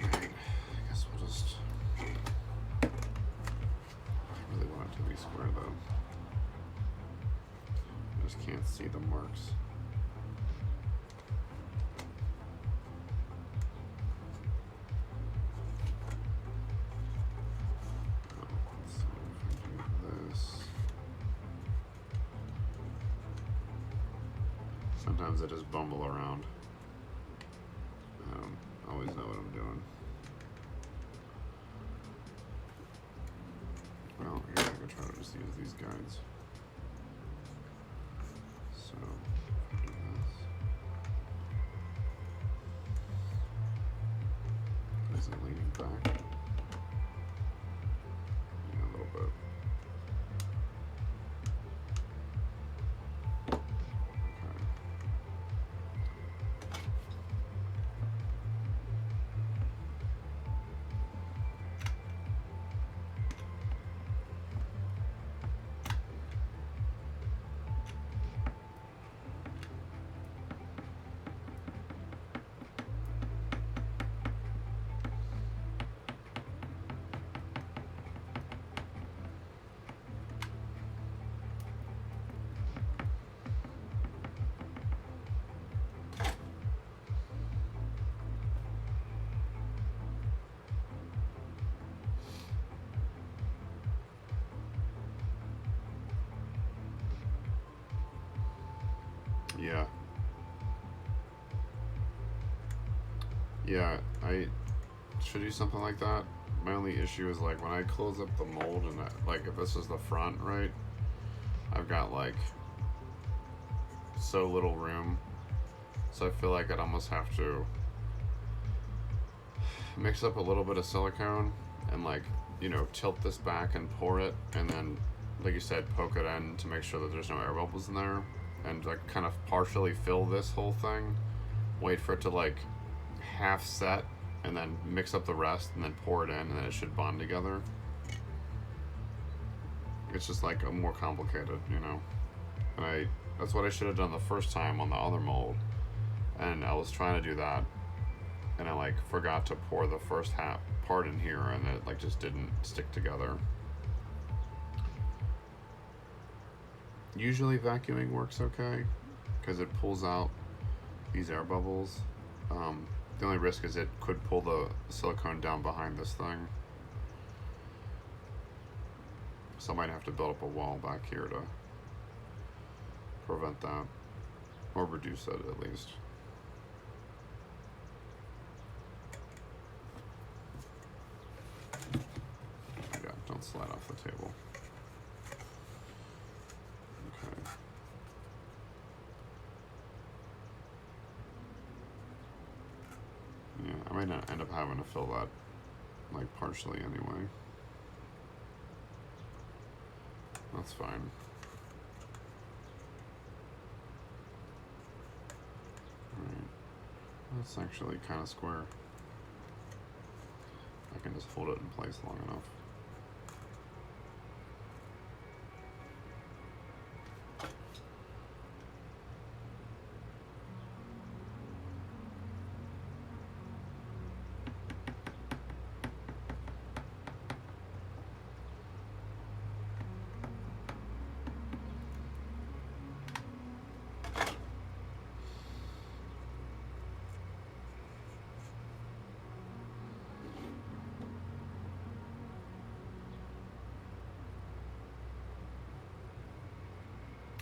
Alright, I guess we'll just... I really want it to be square though. I just can't see the marks. Let's see if I do this. Sometimes I just bumble around. I don't always know what I'm doing. Well, I guess I could try to just use these guides. So, if I do this. Is it leaning back? Yeah, a little bit. Okay. Yeah. Yeah, I should do something like that. My only issue is like when I close up the mold and like if this is the front, right? I've got like so little room. So I feel like I'd almost have to mix up a little bit of silicone and like, you know, tilt this back and pour it, and then like you said, poke it in to make sure that there's no air bubbles in there, and like kind of partially fill this whole thing, wait for it to like half set, and then mix up the rest and then pour it in, and then it should bond together. It's just like a more complicated, you know. And that's what I should have done the first time on the other mold, and I was trying to do that, and I like forgot to pour the first half part in here, and it like just didn't stick together. Usually vacuuming works okay because it pulls out these air bubbles. The only risk is it could pull the silicone down behind this thing. So I might have to build up a wall back here to prevent that, or reduce it at least. Yeah, don't slide off the table. Okay. might not end up having to fill that like partially anyway. That's fine. Alright. That's actually kind of square. I can just hold it in place long enough.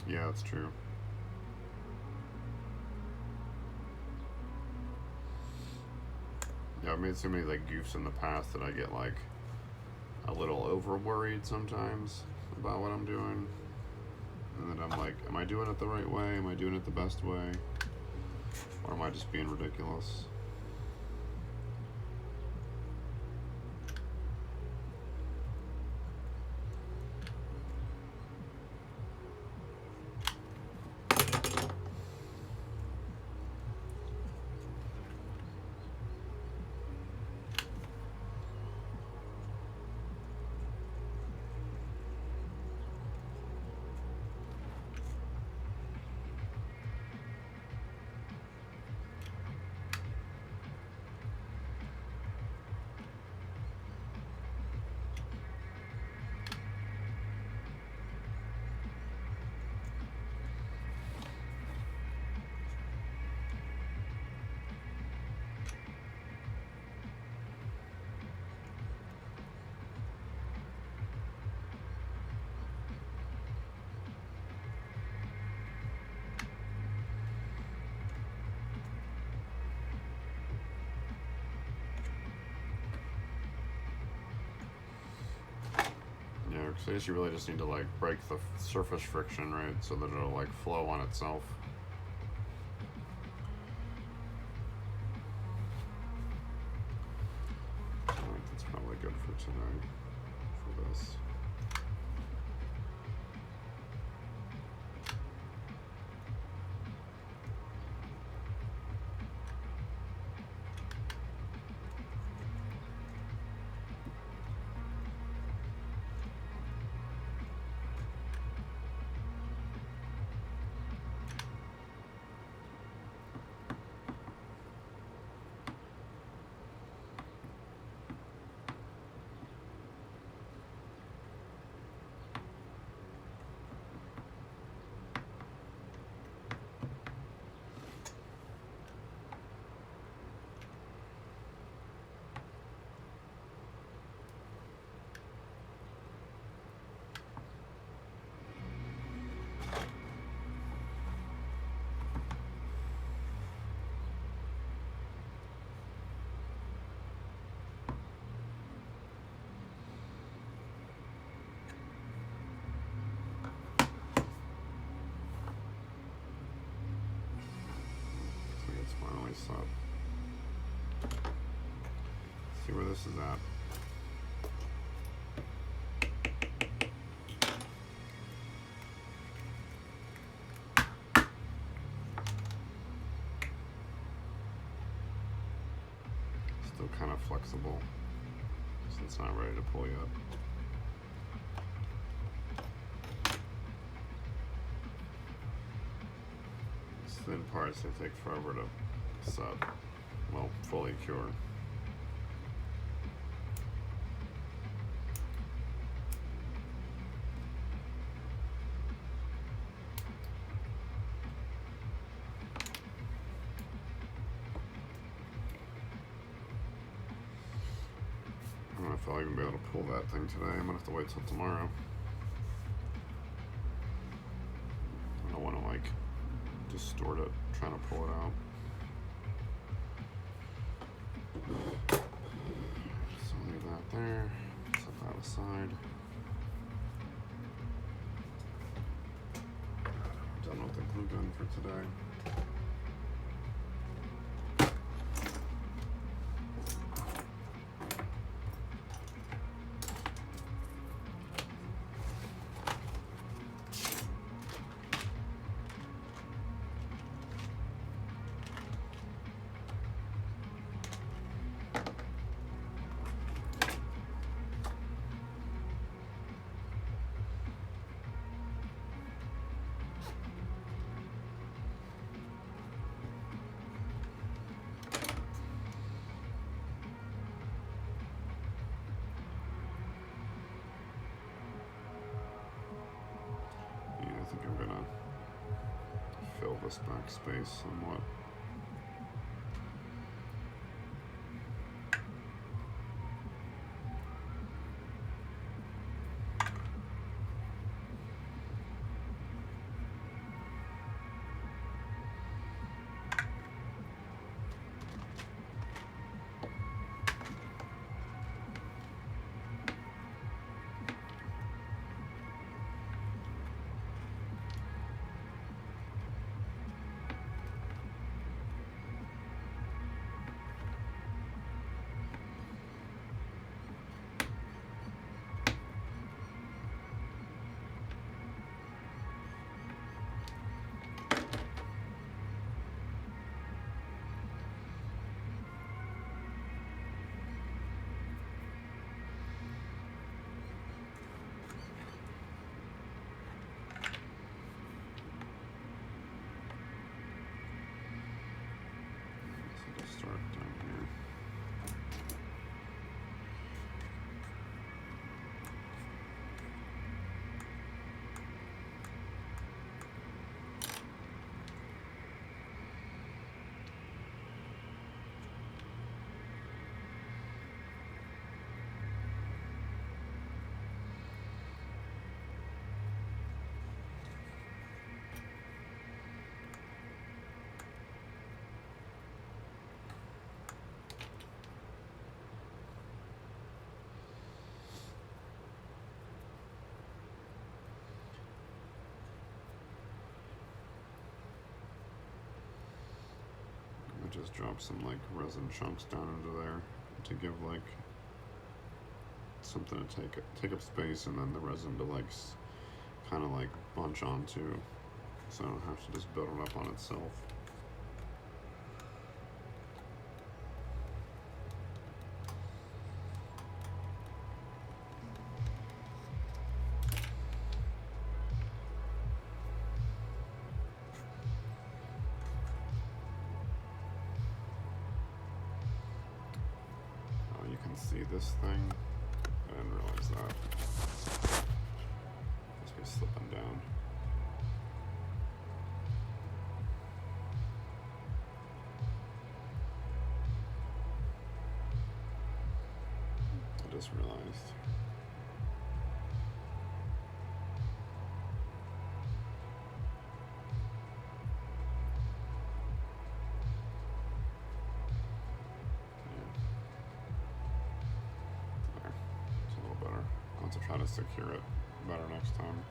Yeah, that's true. Yeah, I've made so many like goofs in the past that I get like a little over worried sometimes about what I'm doing. And then I'm like, am I doing it the right way? Am I doing it the best way? Or am I just being ridiculous? So I guess you really just need to like break the surface friction, right? So that it'll like flow on itself. I think that's probably good for today, for this. Finally set. See where this is at. Still kind of flexible, so it's not ready to pull yet. These thin parts, they take forever to set, well, fully cure. I don't know if I'll even be able to pull that thing today. I'm gonna have to wait till tomorrow. I don't want to like distort it trying to pull it out. So leave that there, set that aside. Done with the glue gun for today. fill this back space somewhat. Start down here. I just drop some like resin chunks down into there to give like something to take up space, and then the resin to like kind of like bunch onto, so I don't have to just build it up on itself. You can see this thing. I didn't realize that. Must be slipping down. I just realized. To try to secure it better next time.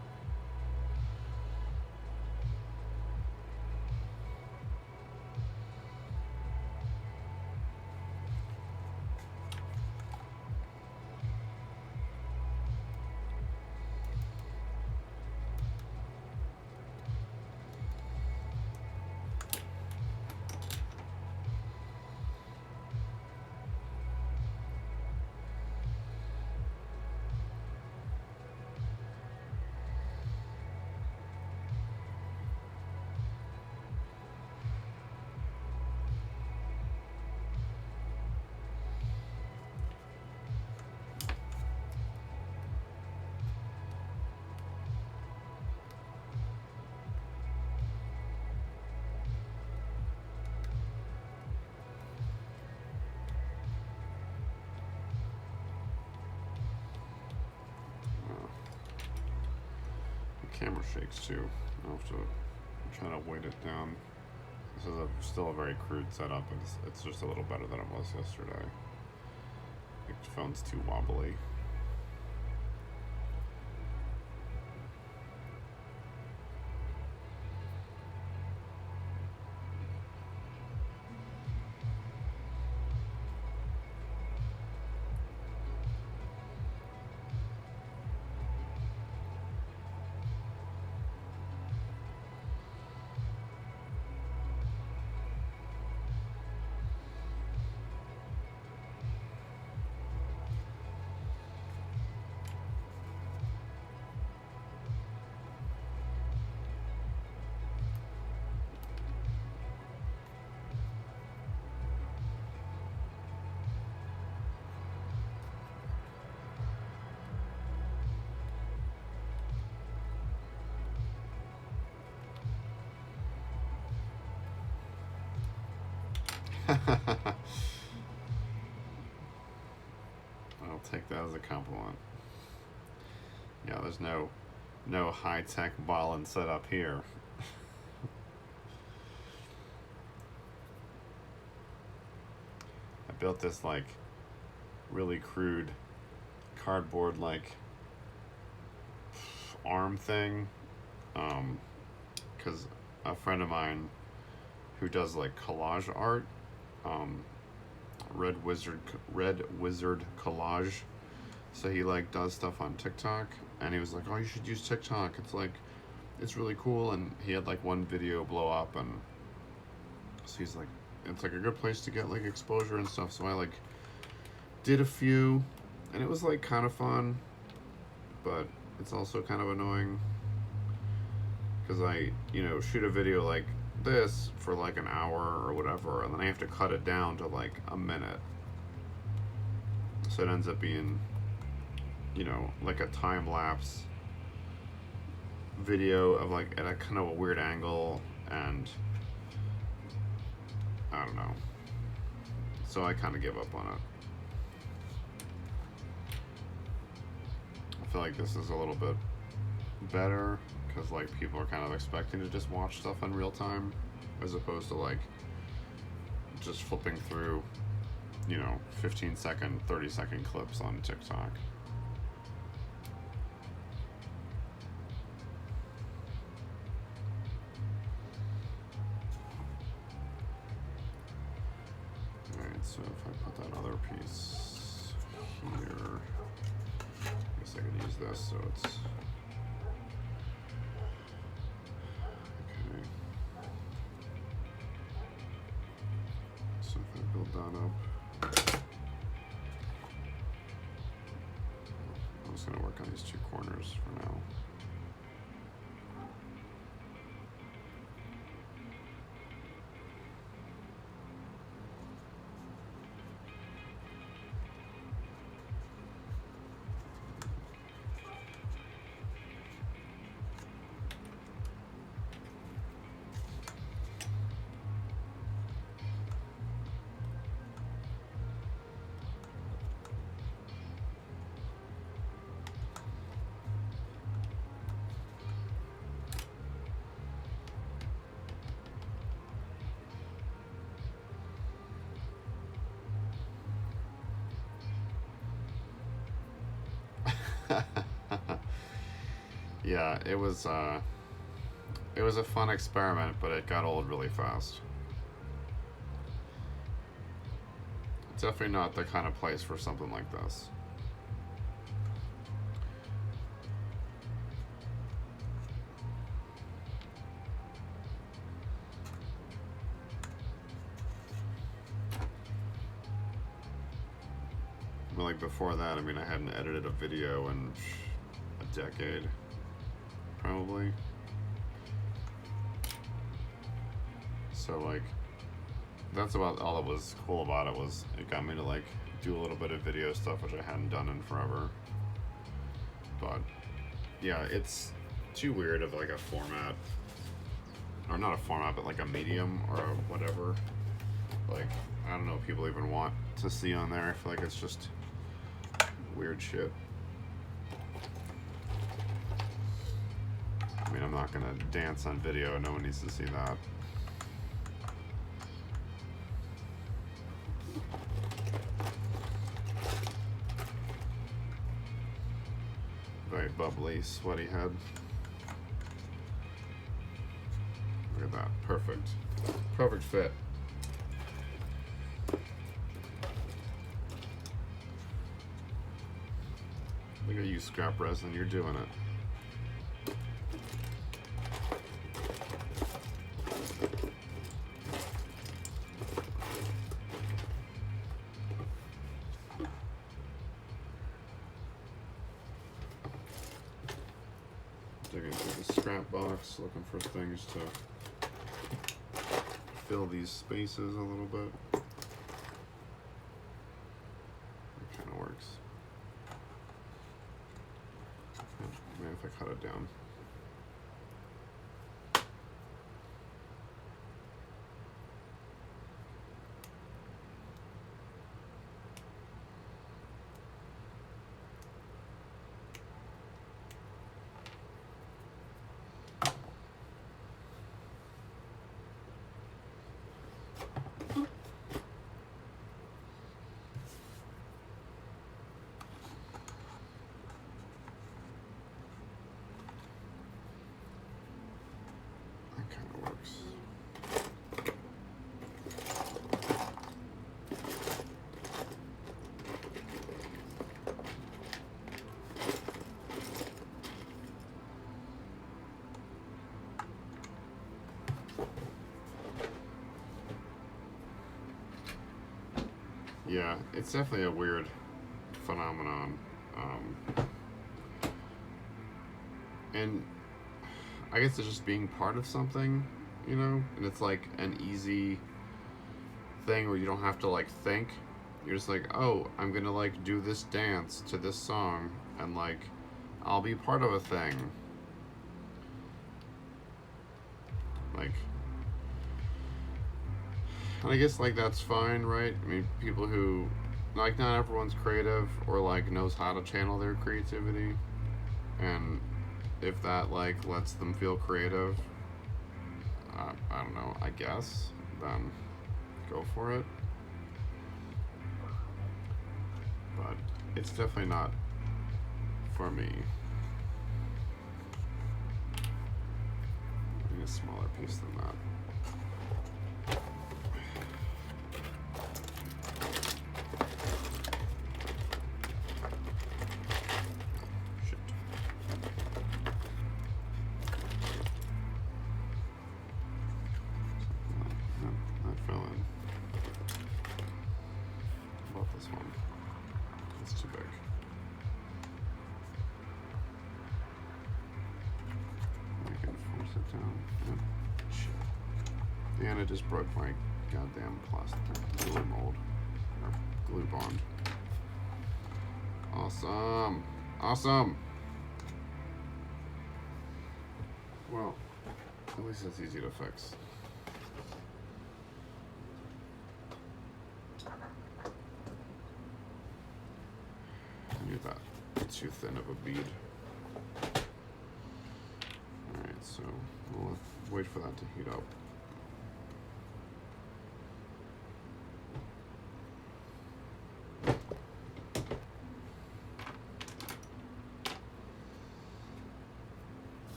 Camera shakes too. I'll have to try to weight it down. This is still a very crude setup, but it's just a little better than it was yesterday. The phone's too wobbly. I'll take that as a compliment. Yeah, there's no high-tech ball and setup here. I built this like really crude cardboard like arm thing, because a friend of mine who does like collage art, um, Red Wizard Collage. So he like does stuff on TikTok, and he was like, "Oh, you should use TikTok. It's really cool." And he had like one video blow up, and so he's like, "It's like a good place to get like exposure and stuff." So I like did a few, and it was like kind of fun, but it's also kind of annoying because I shoot a video like this for like an hour or whatever, and then I have to cut it down to like a minute. So it ends up being, like a time lapse video of like at a kind of a weird angle, and I don't know. So I kind of give up on it. I feel like this is a little bit better because like people are kind of expecting to just watch stuff in real time as opposed to like just flipping through 15-second 30-second clips on TikTok. Alright, so if I put that other piece here, I guess I could use this so it's build that up. I'm just going to work on these two corners for now. Yeah, it was a fun experiment, but it got old really fast. It's definitely not the kind of place for something like this. But like before that, I mean, I hadn't edited a video in a decade, probably. So like, that's about all that was cool about it. Was it got me to like do a little bit of video stuff, which I hadn't done in forever. But yeah, it's too weird of like a format, or not a format, but like a medium or a whatever. Like, I don't know if people even want to see on there. I feel like it's just weird shit. I mean, I'm not gonna dance on video. No one needs to see that. Very bubbly, sweaty head. Look at that. Perfect. Perfect fit. Look at you, scrap resin. You're doing it. Digging through the scrap box, looking for things to fill these spaces a little bit. It kind of works. Maybe if I cut it down. works. Yeah, it's definitely a weird phenomenon. And I guess it's just being part of something, you know? And it's like an easy thing where you don't have to like think. You're just like, oh, I'm gonna like do this dance to this song and like I'll be part of a thing. Like, and I guess like that's fine, right? I mean, people who like not everyone's creative or like knows how to channel their creativity, and if that like lets them feel creative, I don't know, I guess then go for it. But it's definitely not for me. I need a smaller piece than that. And I just broke my goddamn plastic glue mold or glue bond. Awesome. Awesome. Well, at least it's easy to fix. I knew that. Too thin of a bead. Alright, so we'll wait for that to heat up.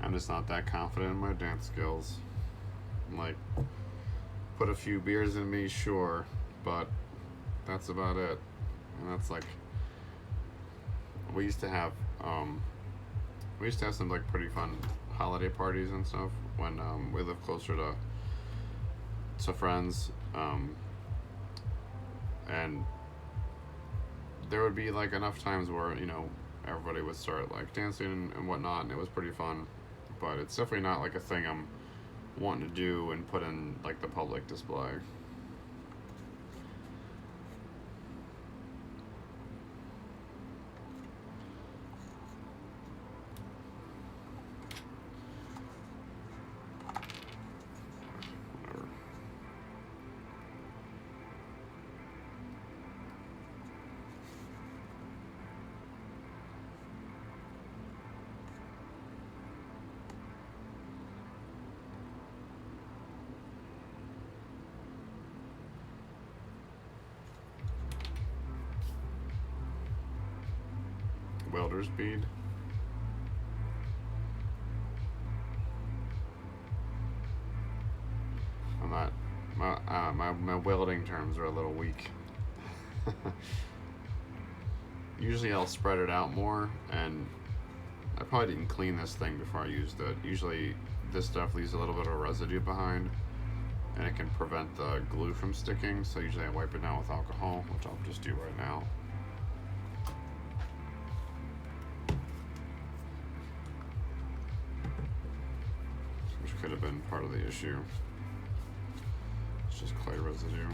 I'm just not that confident in my dance skills. I'm like, put a few beers in me, sure, but that's about it. And that's like, we used to have some like pretty fun holiday parties and stuff when we lived closer to friends, and there would be like enough times where, you know, everybody would start like dancing and whatnot, and it was pretty fun. But it's definitely not like a thing I'm wanting to do and put in like the public display. Whatever. Welder's bead. I'm not, my welding terms are a little weak. Usually I'll spread it out more, and I probably didn't clean this thing before I used it. Usually this stuff leaves a little bit of residue behind, and it can prevent the glue from sticking, so usually I wipe it down with alcohol, which I'll just do right now. Which could have been part of the issue. It's just clay residue.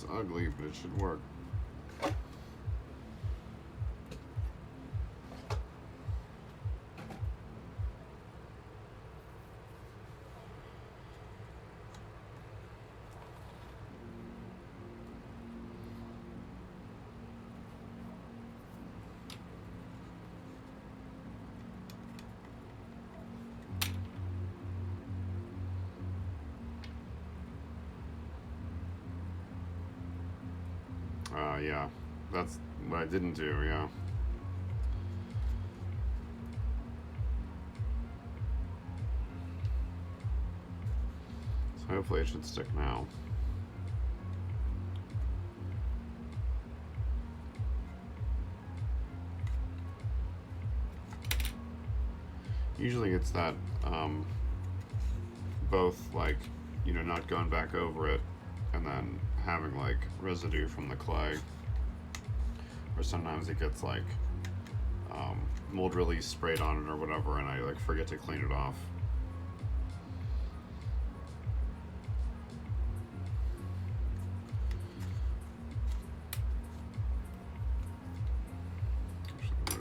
It's ugly, but it should work. Yeah, that's what I didn't do, yeah. So hopefully it should stick now. Usually it's that, both, like, you know, not going back over it and then having, like, residue from the clay. Or sometimes it gets, like, mold release sprayed on it or whatever, and I, like, forget to clean it off. Actually, there's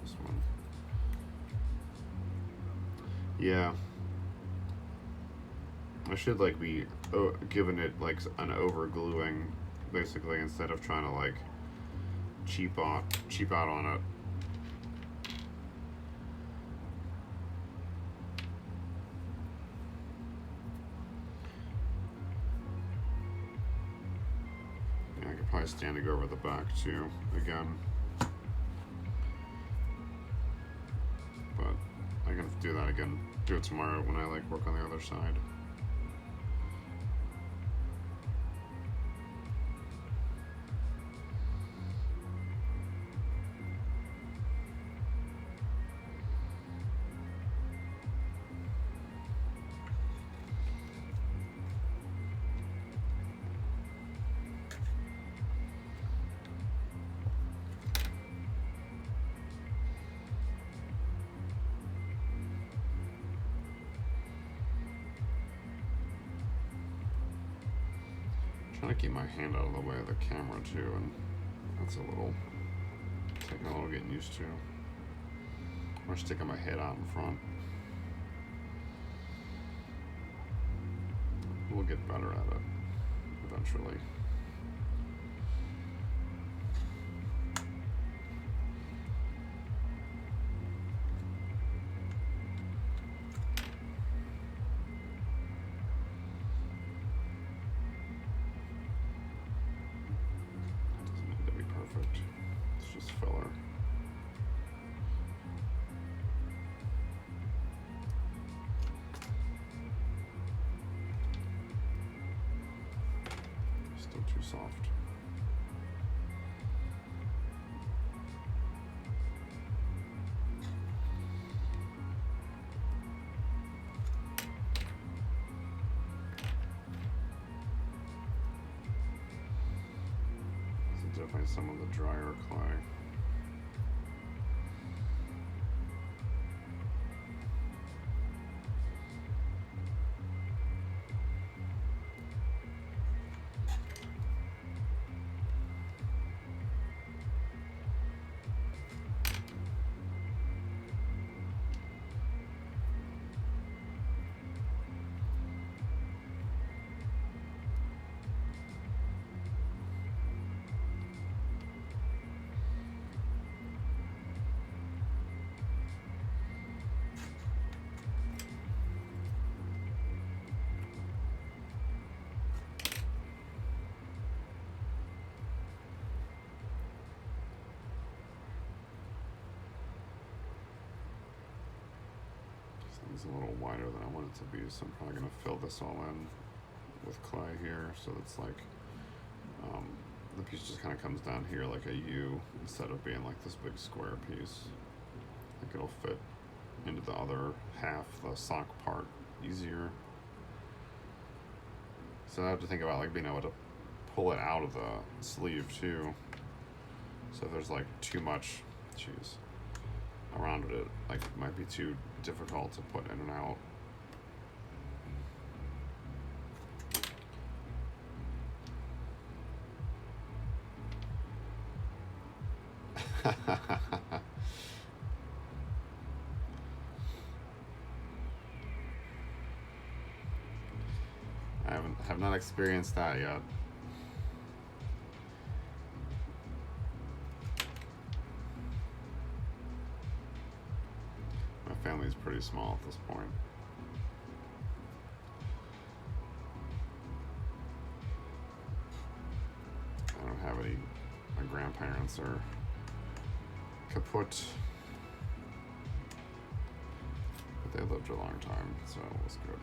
this one. Yeah. I should, like, be giving it, like, an over gluing, basically, instead of trying to, like, cheap out on it. Yeah, I could probably stand to go over the back too again, but I can do that again. Do it tomorrow when I, like, work on the other side. Trying to keep my hand out of the way of the camera too, and that's taking a little getting used to. Or sticking my head out in front. We'll get better at it eventually. It's just filler. Still too soft. This is definitely some of the drier clay. It's a little wider than I want it to be, so I'm probably going to fill this all in with clay here, so it's like the piece just kind of comes down here like a U instead of being like this big square piece. I think it'll fit into the other half, the sock part, easier. So I have to think about, like, being able to pull it out of the sleeve too. So if there's, like, too much, around it, like, it might be too difficult to put in and out. have not experienced that yet. My family's pretty small at this point. I don't have any. My grandparents are kaput. But they lived a long time, so it was good.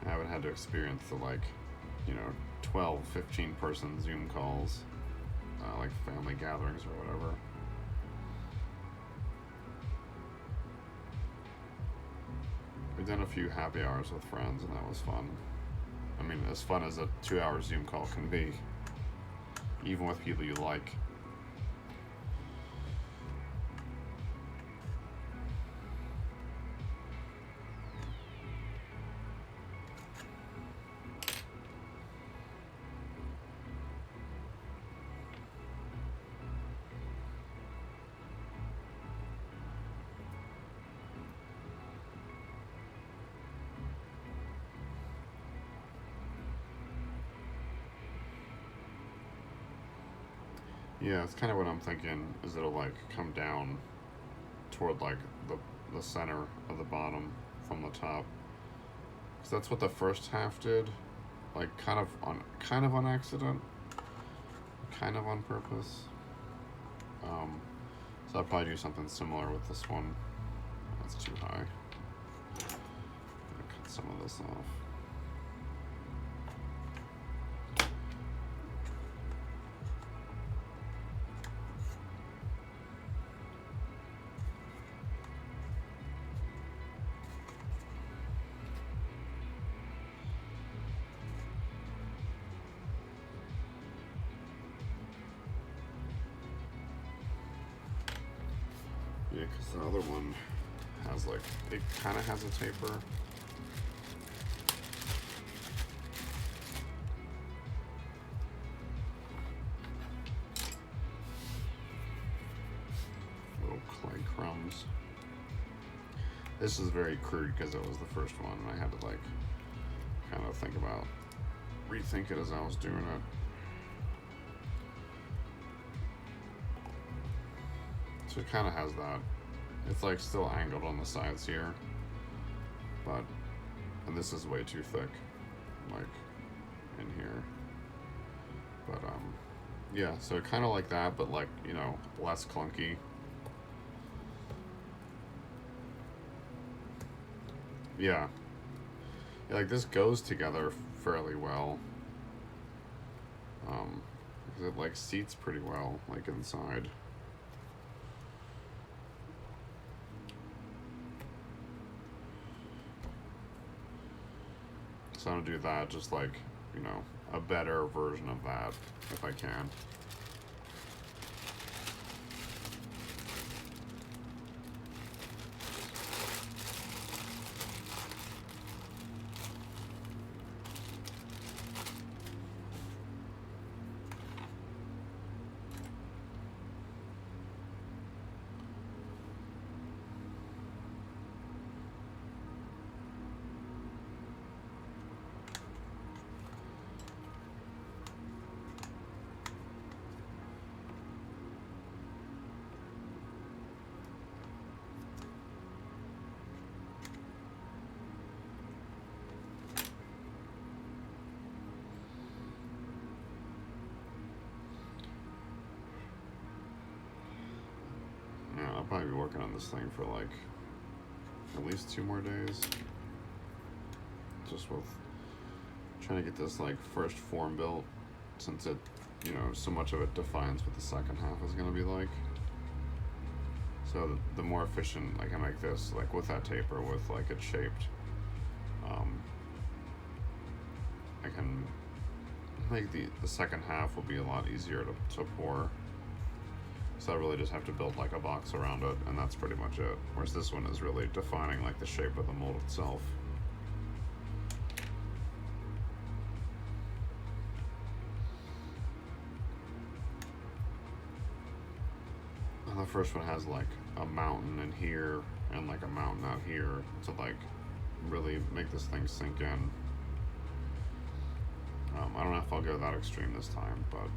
I haven't had to experience the 12, 15 person Zoom calls, like family gatherings or whatever. We've done a few happy hours with friends, and that was fun. I mean, as fun as a 2-hour Zoom call can be, even with people you like. Yeah, it's kind of what I'm thinking, is it'll come down toward the center of the bottom from the top. So that's what the first half did, kind of on accident, kind of on purpose. So I'll probably do something similar with this one. That's too high. I'm gonna cut some of this off. Yeah, because the other one has it kind of has a taper. Little clay crumbs. This is very crude because it was the first one, and I had to kind of rethink it as I was doing it. So it kind of has that. It's still angled on the sides here, and this is way too thick, in here. But yeah, so kind of like that, but less clunky. Yeah, this goes together fairly well. Because it seats pretty well, inside. So I'm gonna do that, just a better version of that, if I can. I'll probably be working on this thing for at least 2 more days. Just with trying to get this first form built, since it, so much of it defines what the second half is going to be like. So the more efficient I can make this, with that taper, with it shaped, I can make the second half will be a lot easier to pour. So I really just have to build a box around it, and that's pretty much it. Whereas this one is really defining the shape of the mold itself. And the first one has a mountain in here, and like a mountain out here to like really make this thing sink in. I don't know if I'll go that extreme this time, but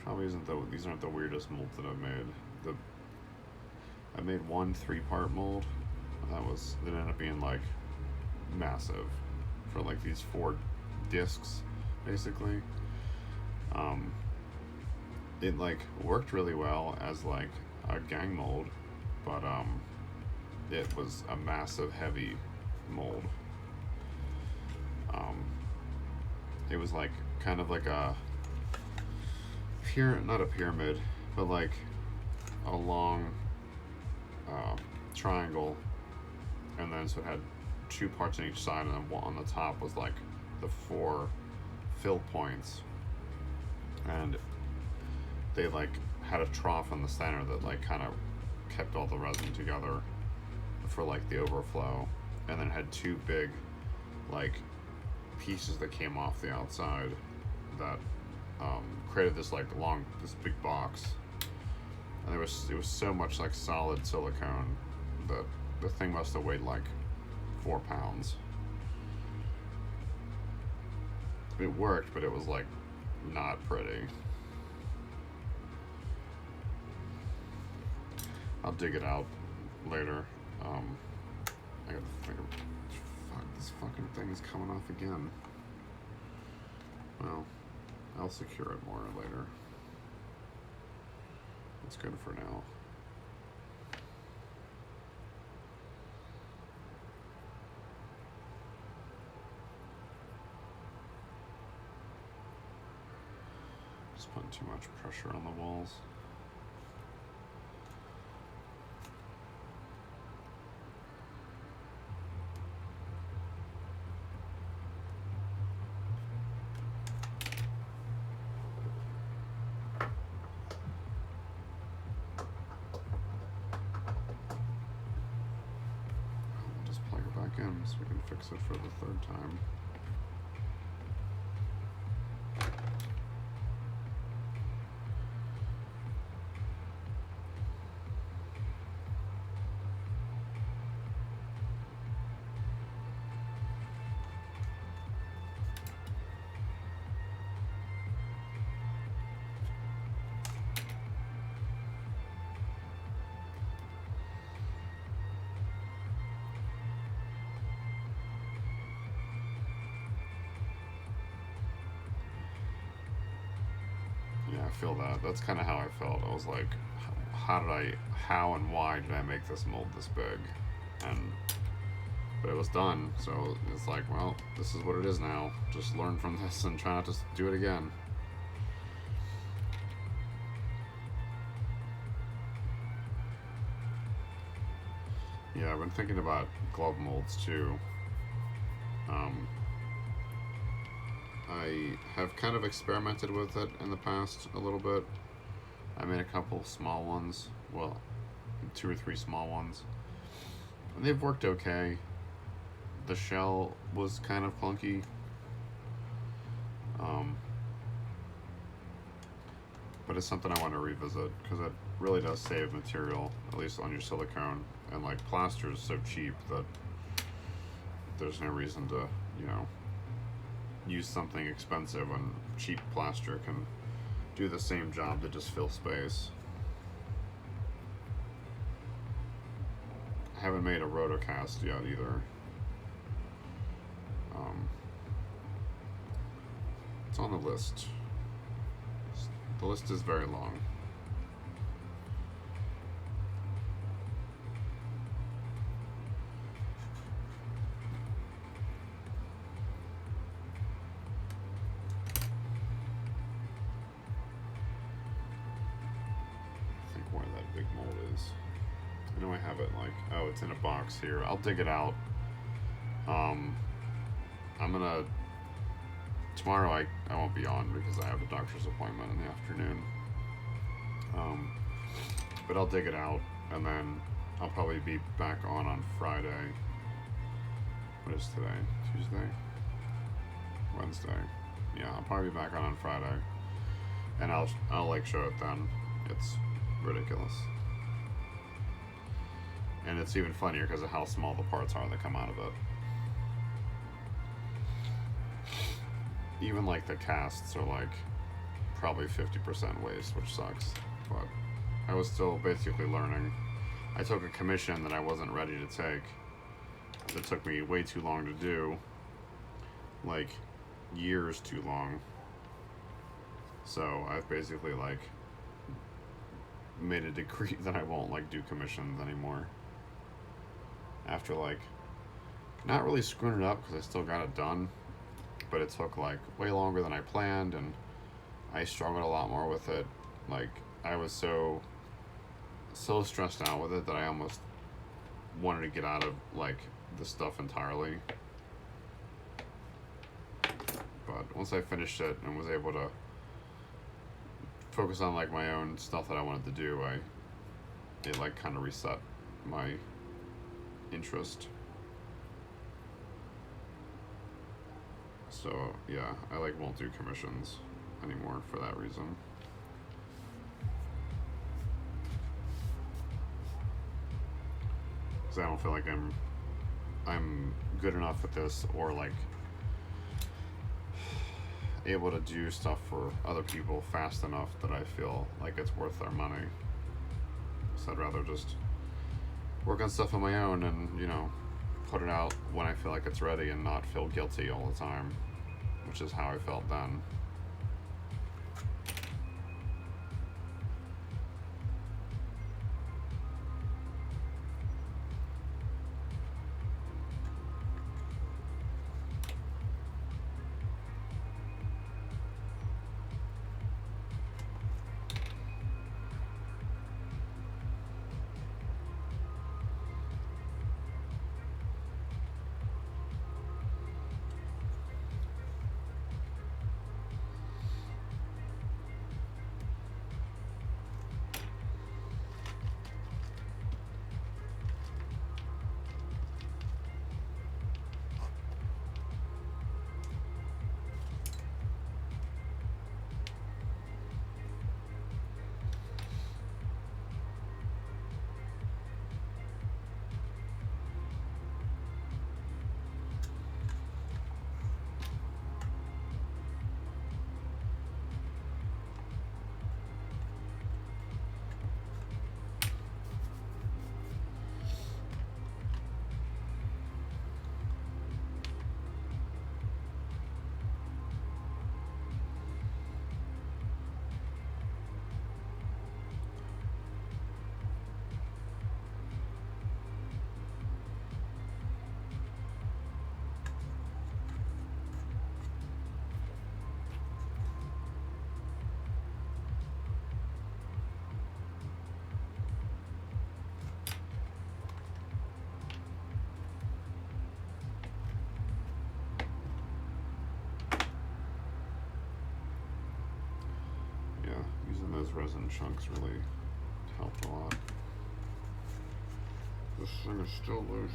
probably isn't these aren't the weirdest molds that I've made. I made one 3-part mold that ended up being like massive for like these 4 discs basically. It like worked really well as like a gang mold, but it was a massive heavy mold. It was like kind of like a not a pyramid, but like a long triangle, and then so it had 2 parts on each side, and then one on the top was like the 4 fill points, and they like had a trough in the center that like kind of kept all the resin together for like the overflow, and then had 2 big like pieces that came off the outside that created this big box, and it was so much like solid silicone that the thing must have weighed like 4 pounds. It worked, but it was like not pretty. I'll dig it out later. I gotta think of, fuck, this fucking thing is coming off again. Well, I'll secure it more later. It's good for now. Just putting too much pressure on the walls. So we can fix it for the 3rd time. Yeah, I feel that. That's kind of how I felt. I was like, how and why did I make this mold this big? But it was done, so it's like, well, this is what it is now. Just learn from this and try not to do it again. Yeah, I've been thinking about glove molds too. I have kind of experimented with it in the past a little bit. I made a couple small ones, well, 2 or 3 small ones, and they've worked okay. The shell was kind of clunky, but it's something I want to revisit because it really does save material, at least on your silicone, and like plaster is so cheap that there's no reason to, use something expensive when cheap plaster can do the same job to just fill space. I haven't made a rotocast yet either. It's on the list. The list is very long. I know I have it like, oh, it's in a box here. I'll dig it out. I'm gonna, tomorrow I won't be on because I have a doctor's appointment in the afternoon. But I'll dig it out, and then I'll probably be back on Friday. What is today? Tuesday? Wednesday. Yeah, I'll probably be back on Friday. And I'll like show it then. It's ridiculous. And it's even funnier because of how small the parts are that come out of it. Even like the casts are like probably 50% waste, which sucks. But I was still basically learning. I took a commission that I wasn't ready to take. It took me way too long to do. Like years too long. So I've basically like made a decree that I won't like do commissions anymore. After like not really screwing it up because I still got it done, but it took like way longer than I planned, and I struggled a lot more with it. Like I was so stressed out with it that I almost wanted to get out of like the stuff entirely. But once I finished it and was able to focus on like my own stuff that I wanted to do, it like kind of reset my interest. So yeah, I like won't do commissions anymore for that reason. Because I don't feel like I'm good enough at this, or like able to do stuff for other people fast enough that I feel like it's worth their money. So I'd rather just work on stuff on my own and, you know, put it out when I feel like it's ready and not feel guilty all the time, which is how I felt then. Using those resin chunks really helped a lot. This thing is still loose.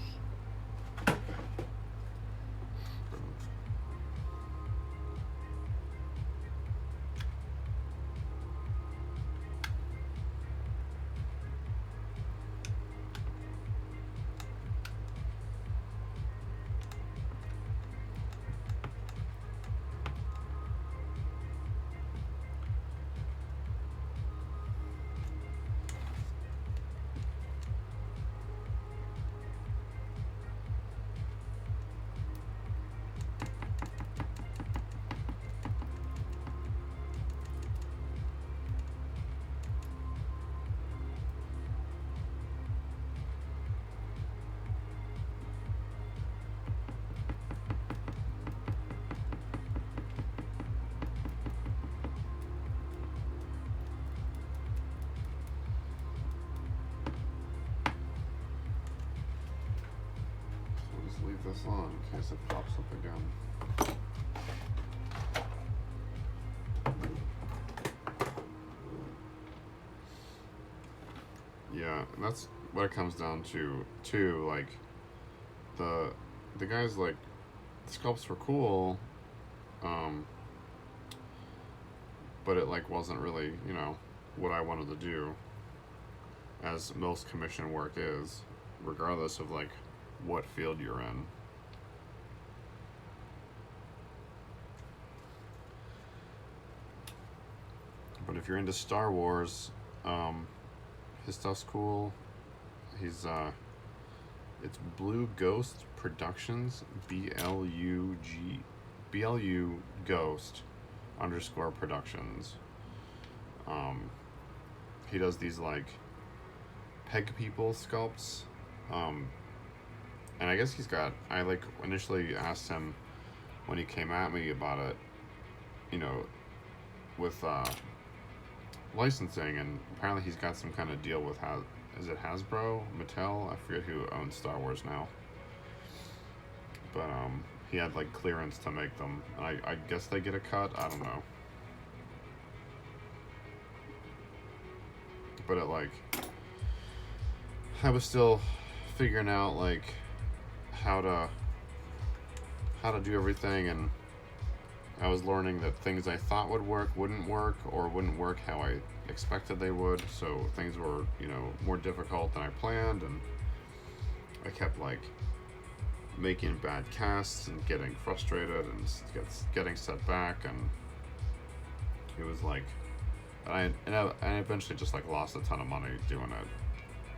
this on in case it pops up again. Yeah, that's what it comes down to too. Like the guys, like, the sculpts were cool, but it like wasn't really, you know, what I wanted to do, as most commission work is, regardless of like what field you're in. But if you're into Star Wars, his stuff's cool. He's it's Blue Ghost Productions, BLU Ghost _ Productions. He does these like peg people sculpts, and I guess he's got. I like initially asked him when he came at me about it, you know, with licensing, and apparently he's got some kind of deal with is it Hasbro, Mattel? I forget who owns Star Wars now. But he had like clearance to make them. I guess they get a cut. I don't know. But it like, I was still figuring out like how to do everything, and I was learning that things I thought would work wouldn't work, or wouldn't work how I expected they would. So things were, you know, more difficult than I planned, and I kept like making bad casts and getting frustrated and getting set back, and it was like, I eventually just like lost a ton of money doing it.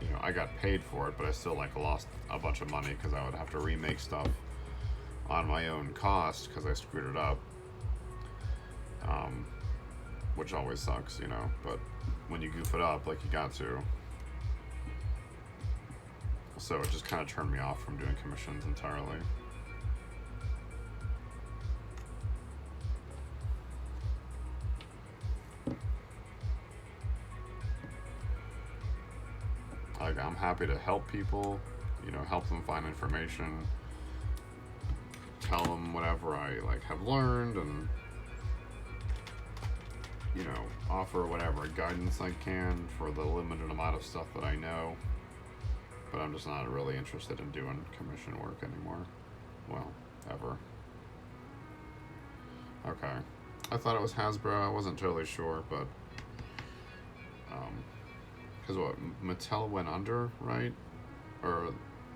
You know, I got paid for it, but I still like lost a bunch of money because I would have to remake stuff on my own cost because I screwed it up. Which always sucks, you know, but when you goof it up, like, you got to. So it just kind of turned me off from doing commissions entirely. Like, I'm happy to help people, you know, help them find information, tell them whatever I like have learned, and, you know, offer whatever guidance I can for the limited amount of stuff that I know. But I'm just not really interested in doing commission work anymore. Well, ever. Okay. I thought it was Hasbro. I wasn't totally sure, but because what, Mattel went under, right? Or,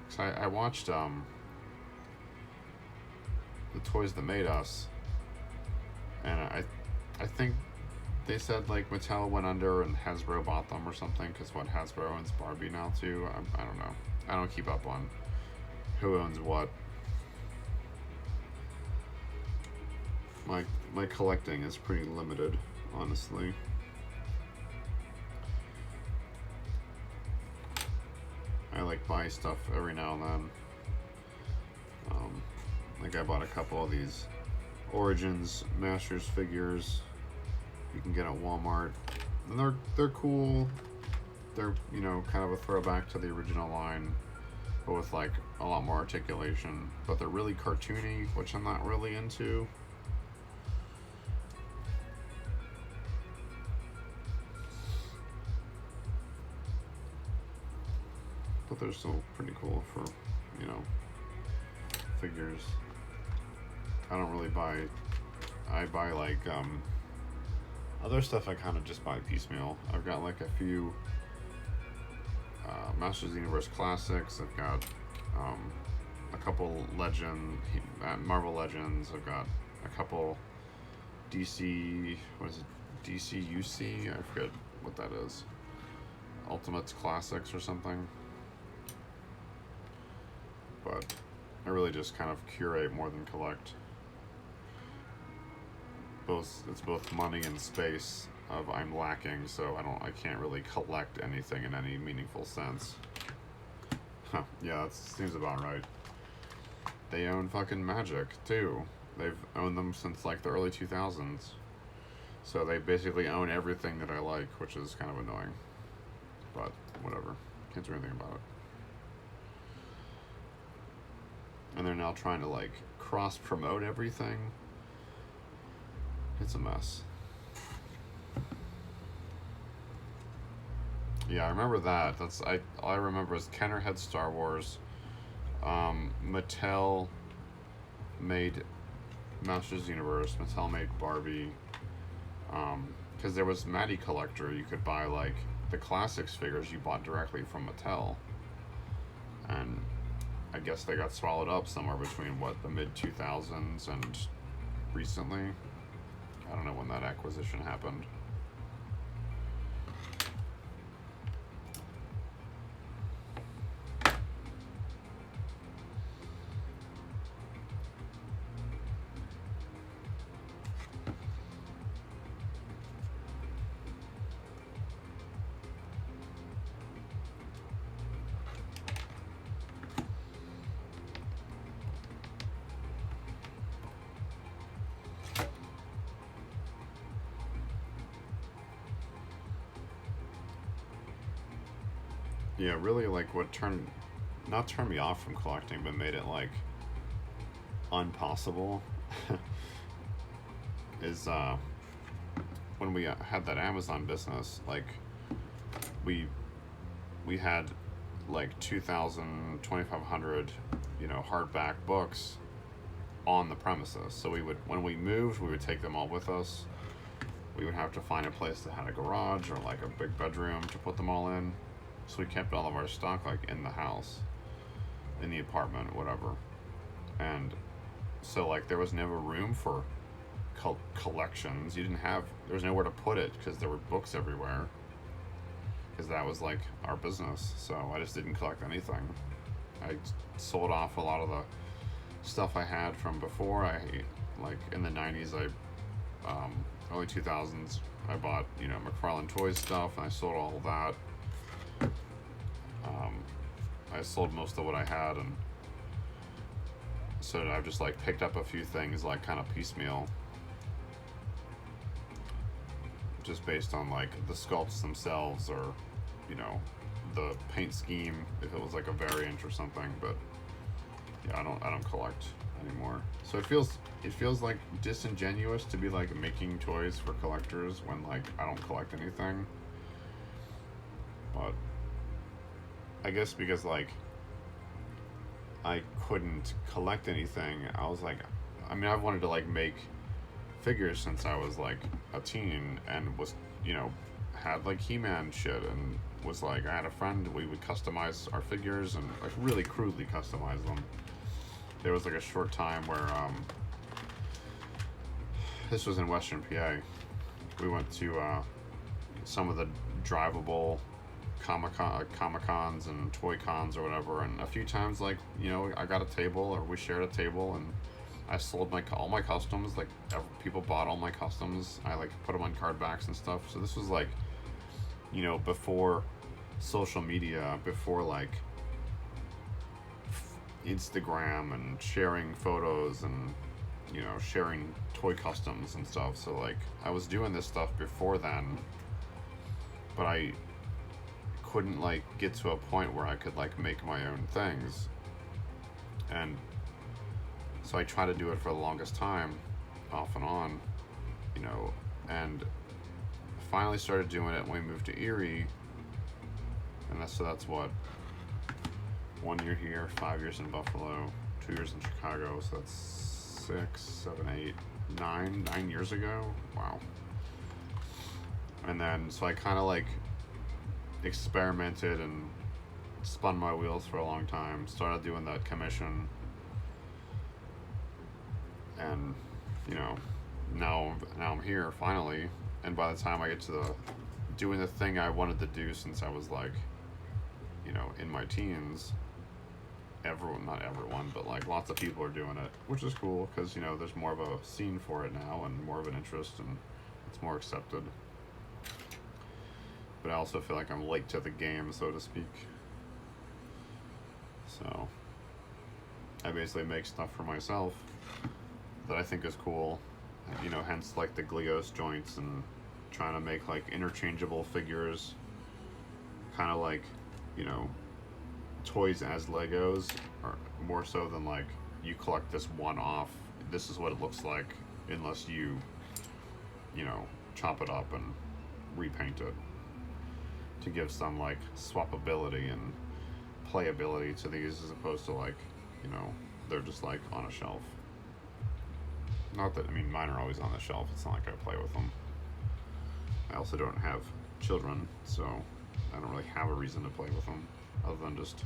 cause I watched The Toys That Made Us, and I think they said like Mattel went under and Hasbro bought them or something, because what, Hasbro owns Barbie now too? I don't know. I don't keep up on who owns what. My collecting is pretty limited, honestly. I like buy stuff every now and then. Like, I bought a couple of these Origins Masters figures you can get at Walmart, and they're cool. They're, you know, kind of a throwback to the original line, but with like a lot more articulation. But they're really cartoony, which I'm not really into. But they're still pretty cool for, you know, figures. I don't really buy. I buy like other stuff. I kind of just buy piecemeal. I've got like a few Masters of the Universe classics. I've got a couple Marvel Legends. I've got a couple DC. What is it? DC UC? I forget what that is. Ultimates Classics or something. But I really just kind of curate more than collect. It's both money and space of I'm lacking, so I can't really collect anything in any meaningful sense. Huh, yeah, that seems about right. They own fucking Magic too. They've owned them since like the early 2000s. So they basically own everything that I like, which is kind of annoying. But whatever. Can't do anything about it. and they're now trying to like cross promote everything. It's a mess. Yeah, I remember that. That's I all I remember is Kenner had Star Wars. Mattel made Masters Universe. Mattel made Barbie. Because there was Matty Collector. You could buy like the classics figures you bought directly from Mattel, and I guess they got swallowed up somewhere between what the mid 2000s and recently. I don't know when that acquisition happened. Yeah, really like what not turned me off from collecting, but made it like impossible is when we had that Amazon business, like we we had like 2,000, 2,500, hardback books on the premises. So we would, when we moved, we would take them all with us. We would have to find a place that had a garage or like a big bedroom to put them all in. So we kept all of our stock like in the house, in the apartment, whatever. And so like there was never room for collections. There was nowhere to put it because there were books everywhere. Because that was like our business. So I just didn't collect anything. I sold off a lot of the stuff I had from before. Like in the 90s, early 2000s, I bought, McFarlane Toys stuff, and I sold all of that. I sold most of what I had, and so I've just like picked up a few things like kind of piecemeal, just based on like the sculpts themselves, or the paint scheme if it was like a variant or something. But yeah, I don't collect anymore. So it feels like disingenuous to be like making toys for collectors when like I don't collect anything. But I guess because like I couldn't collect anything, I was like, I've wanted to like make figures since I was like a teen, and was had like He-Man shit, and was like, I had a friend, we would customize our figures and like really crudely customize them. There was like a short time where this was in Western PA. We went to some of the drivable Comic-Cons and Toy Cons or whatever, and a few times like I got a table, or we shared a table, and I sold all my customs. Like people bought all my customs. I like put them on card backs and stuff. So this was like before social media, before like Instagram and sharing photos and sharing toy customs and stuff. So like I was doing this stuff before then, but I couldn't like get to a point where I could like make my own things. And so I tried to do it for the longest time, off and on, and finally started doing it when we moved to Erie. And that's what, 1 year here, 5 years in Buffalo, 2 years in Chicago. So that's 6, 7, 8, 9 years ago. Wow. And then so I kind of like experimented and spun my wheels for a long time. Started doing that commission, and now I'm here finally. And by the time I get to doing the thing I wanted to do since I was like in my teens, not everyone, but like lots of people are doing it, which is cool because there's more of a scene for it now and more of an interest, and it's more accepted. But I also feel like I'm late to the game, so to speak. So I basically make stuff for myself that I think is cool, hence like the Glios joints, and trying to make like interchangeable figures, kind of like toys as Legos, or more so than like you collect this one off. This is what it looks like, unless you know, chop it up and repaint it to give some like swappability and playability to these, as opposed to like, you know, they're just like on a shelf. Not that, I mean, mine are always on the shelf. It's not like I play with them. I also don't have children, so I don't really have a reason to play with them other than just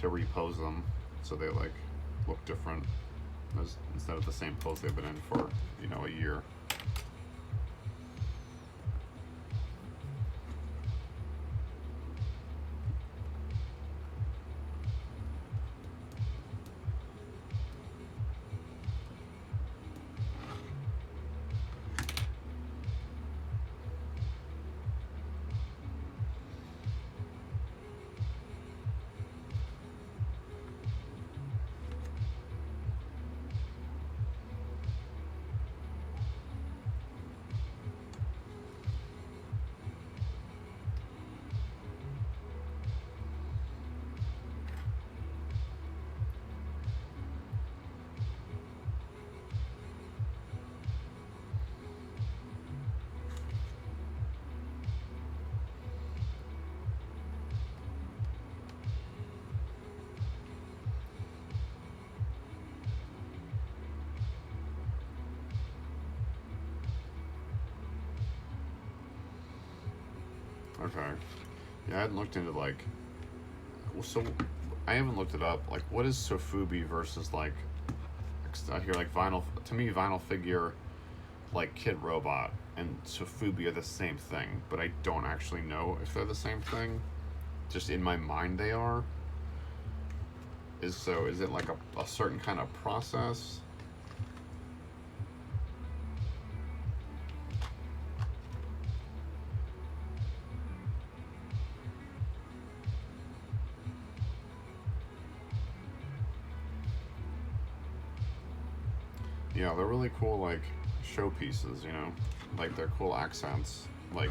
to repose them so they like look different as instead of the same pose they've been in for, you know, a year. Okay. Yeah, I hadn't looked into like, so I haven't looked it up. Like, what is sofubi versus like, I hear like vinyl. To me, vinyl figure, like Kid Robot and sofubi are the same thing, but I don't actually know if they're the same thing. Just in my mind, they are. Is it like a certain kind of process? Yeah, they're really cool, like showpieces, you know, like they're cool accents, like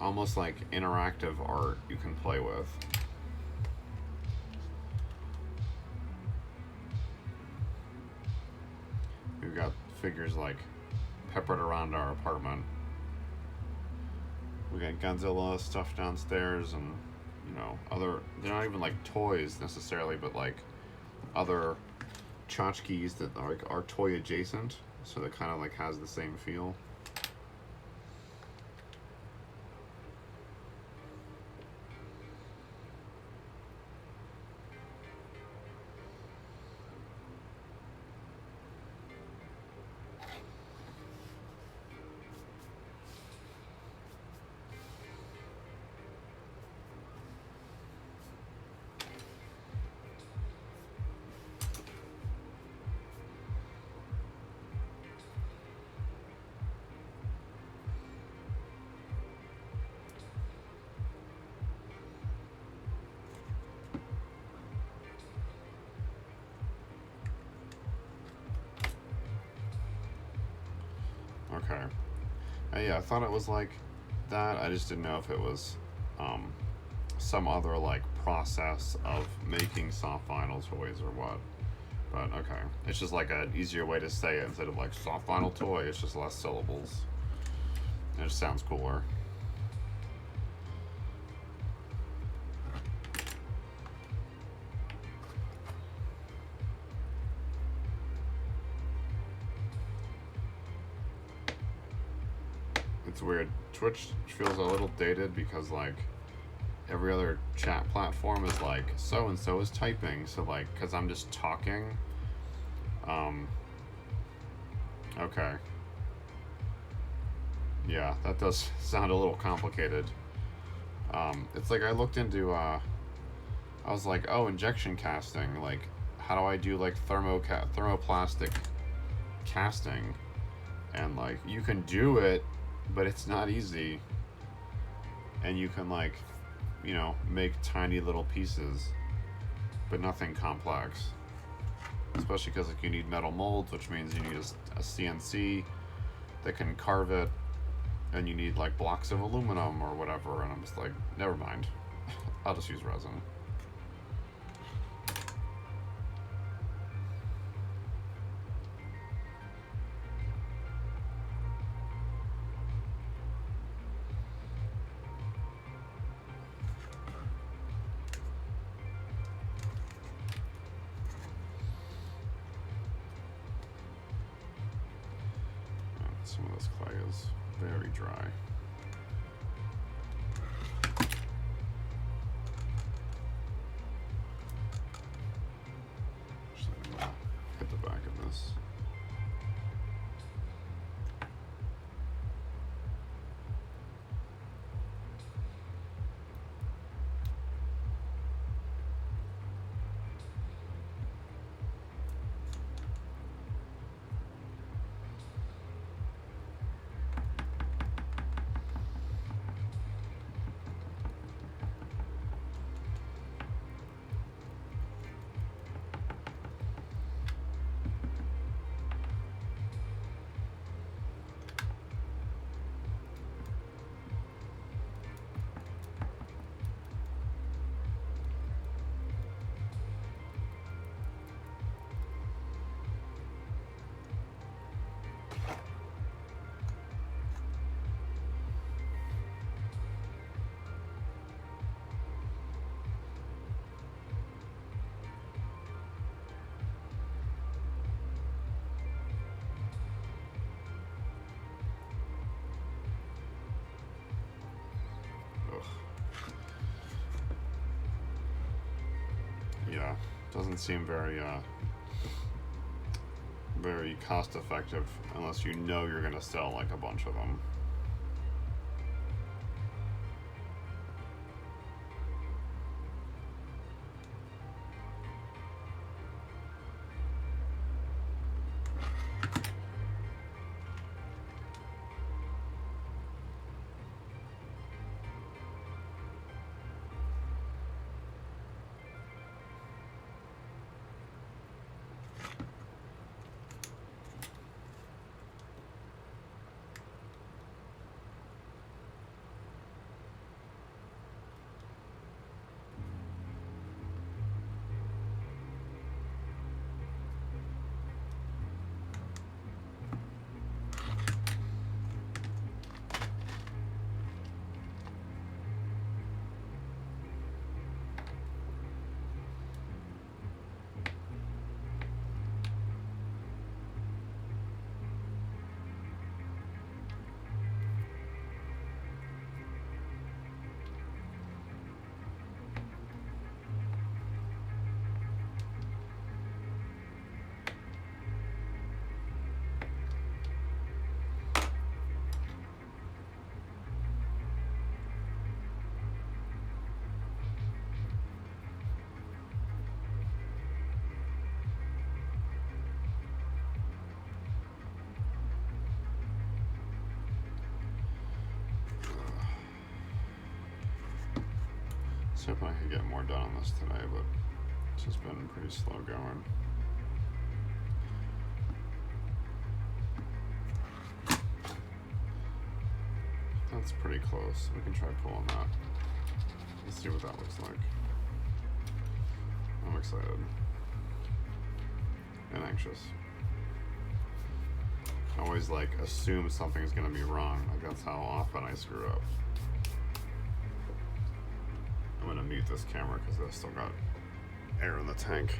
almost like interactive art you can play with. We've got figures like peppered around our apartment. We got Godzilla stuff downstairs, and you know, other, they're not even like toys necessarily, but like other tchotchkes that are toy adjacent, so that kind of like has the same feel. Okay. Yeah, I thought it was like that. I just didn't know if it was some other like process of making soft vinyl toys or what. But okay, it's just like an easier way to say it instead of like soft vinyl toy. It's just less syllables. It just sounds cooler. It's weird. Twitch feels a little dated because like every other chat platform is like so and so is typing, so like because I'm just talking. Okay. Yeah, that does sound a little complicated. It's like I looked into I was like, oh, injection casting, like how do I do like thermoplastic casting, and like you can do it, but it's not easy, and you can like, you know, make tiny little pieces, but nothing complex. Especially because like you need metal molds, which means you need a CNC that can carve it, and you need like blocks of aluminum or whatever. And I'm just like, never mind, I'll just use resin. Some of this clay is very dry. Actually, I'm gonna hit the back of this. Yeah, doesn't seem very very cost effective unless you know you're gonna sell like a bunch of them. I was hoping I could get more done on this today, but it's just been pretty slow going. That's pretty close. We can try pulling that. Let's see what that looks like. I'm excited and anxious. I always like assume something's gonna be wrong. Like that's how often I screw up. I'm gonna mute this camera because I've still got air in the tank.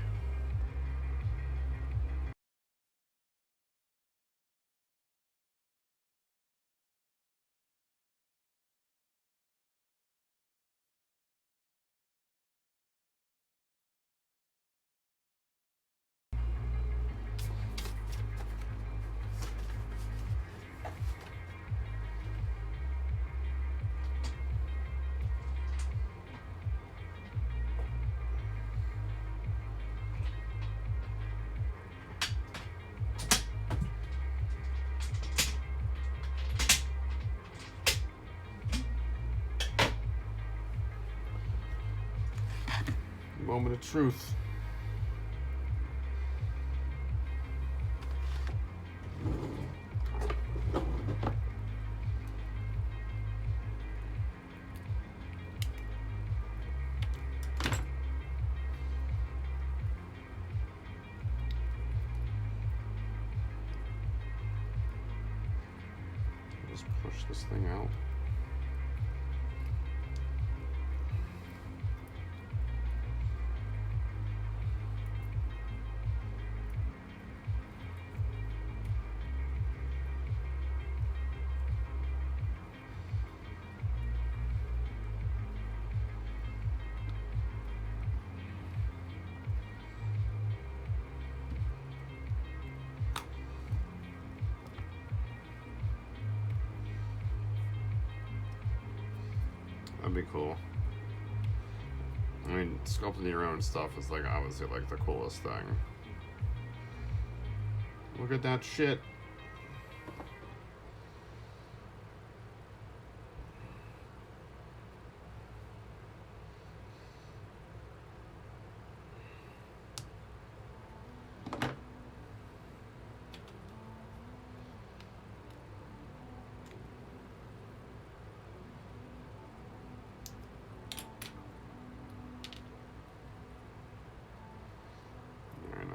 Moment of truth. Just push this thing out. That'd be cool. I mean, sculpting your own stuff is like obviously like the coolest thing. Look at that shit.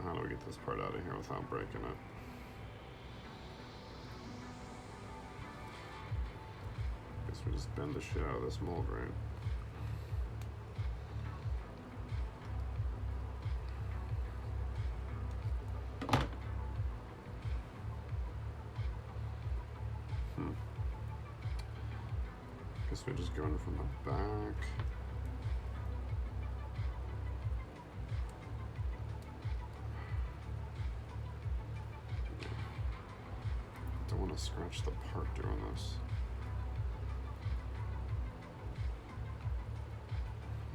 How do we get this part out of here without breaking it? Guess we just bend the shit out of this mold, right? Guess we just go in from the back. Don't want to scratch the part doing this.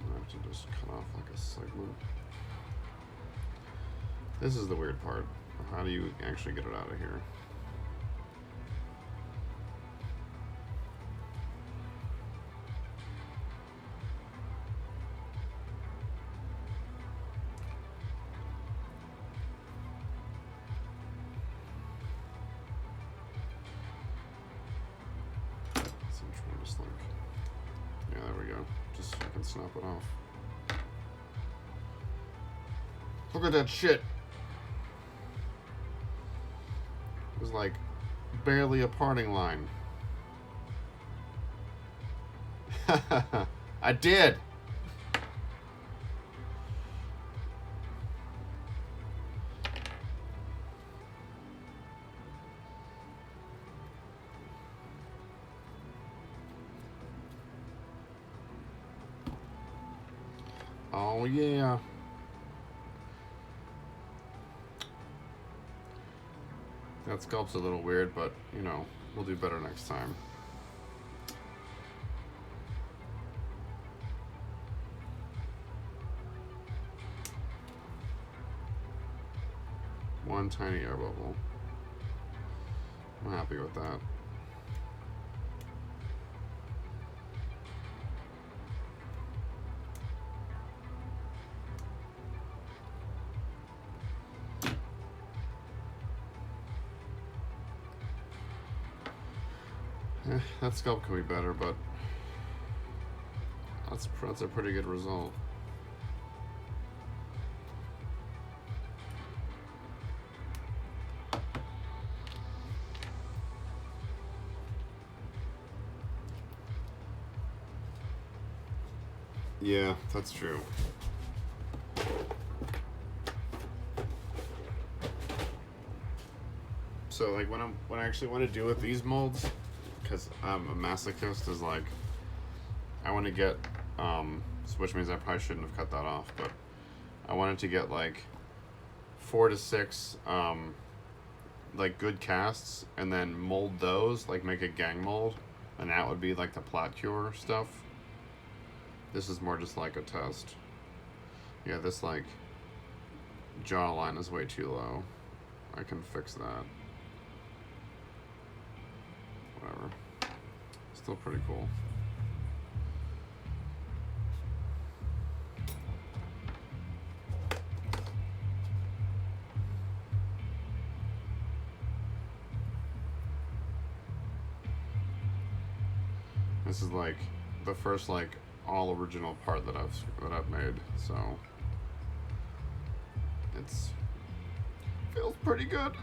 I have to just cut off like a segment. This is the weird part. How do you actually get it out of here? Yeah, there we go. Just fucking snap it off. Look at that shit. It was like barely a parting line. I did. Oh yeah. That sculpt's a little weird, but you know, we'll do better next time. One tiny air bubble. I'm happy with that. That sculpt could be better, but that's a pretty good result. Yeah, that's true. So like when I actually want to do with these molds, because I'm a masochist, is like I want to get which means I probably shouldn't have cut that off, but I wanted to get like 4 to 6 like good casts and then mold those, like make a gang mold, and that would be like the plat cure stuff. This is more just like a test. Yeah, this like jawline is way too low. I can fix that. Whatever. Still pretty cool. This is like the first like all original part that I've made, so it's feels pretty good.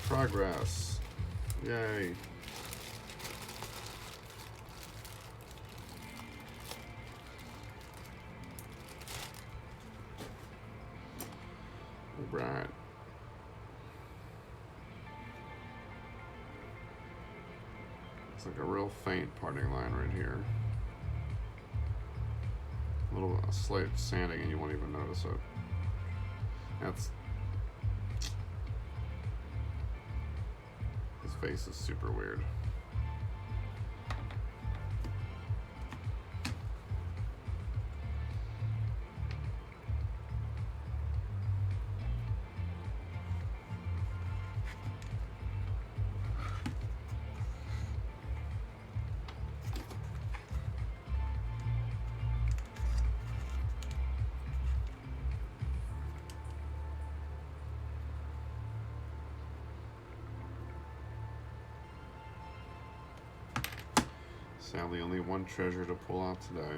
Progress. Yay. bright. It's like a real faint parting line right here. A little slight sanding and you won't even notice it. That's... His face is super weird. Sadly, only one treasure to pull out today.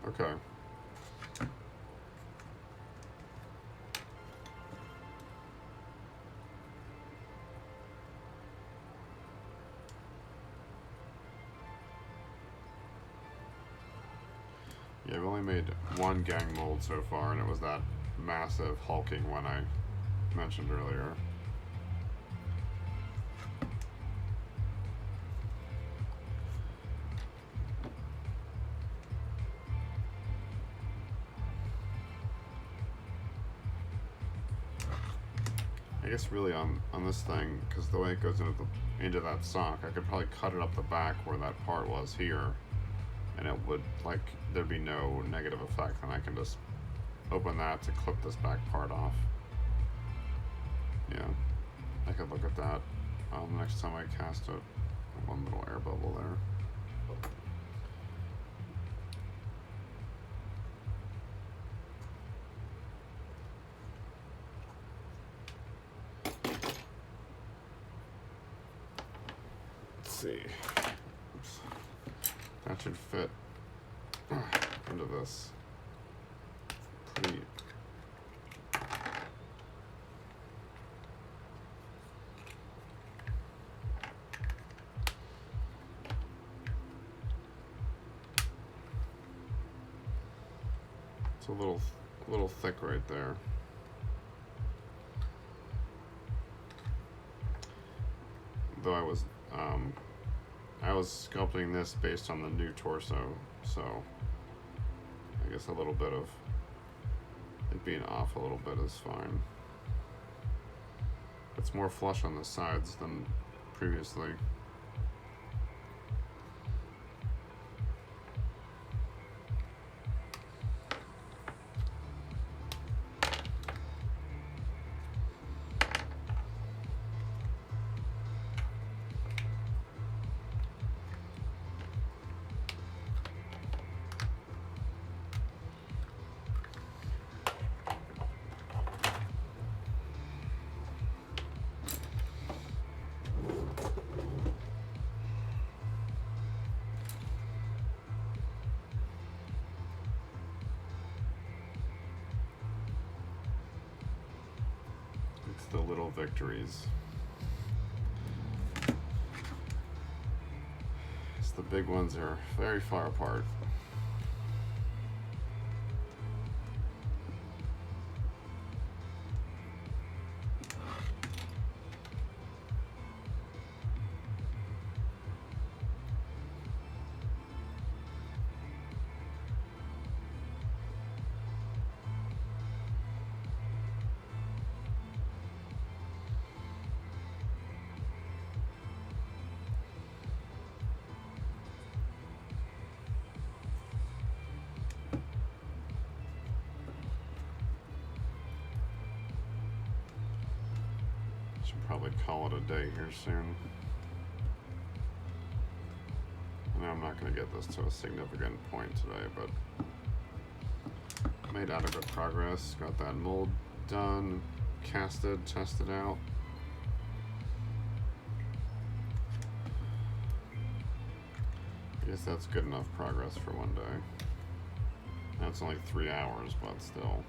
Okay. Yeah, I've only made one gang mold so far, and it was that massive hulking one I mentioned earlier. I guess really on this thing, because the way it goes into that sock, I could probably cut it up the back where that part was here, and it would, like, there'd be no negative effect, and I can just open that to clip this back part off. Yeah, I could look at that next time I cast it. One little air bubble there. Let's see. Oops. That should fit into this. Pretty. It's a little thick right there. Though I was sculpting this based on the new torso, so I guess a little bit of it being off a little bit is fine. It's more flush on the sides than previously. The little victories. It's the big ones are very far apart. Should probably call it a day here soon. I know I'm not going to get this to a significant point today, but made adequate progress. Got that mold done, casted, tested out. I guess that's good enough progress for one day. That's only 3 hours, but still.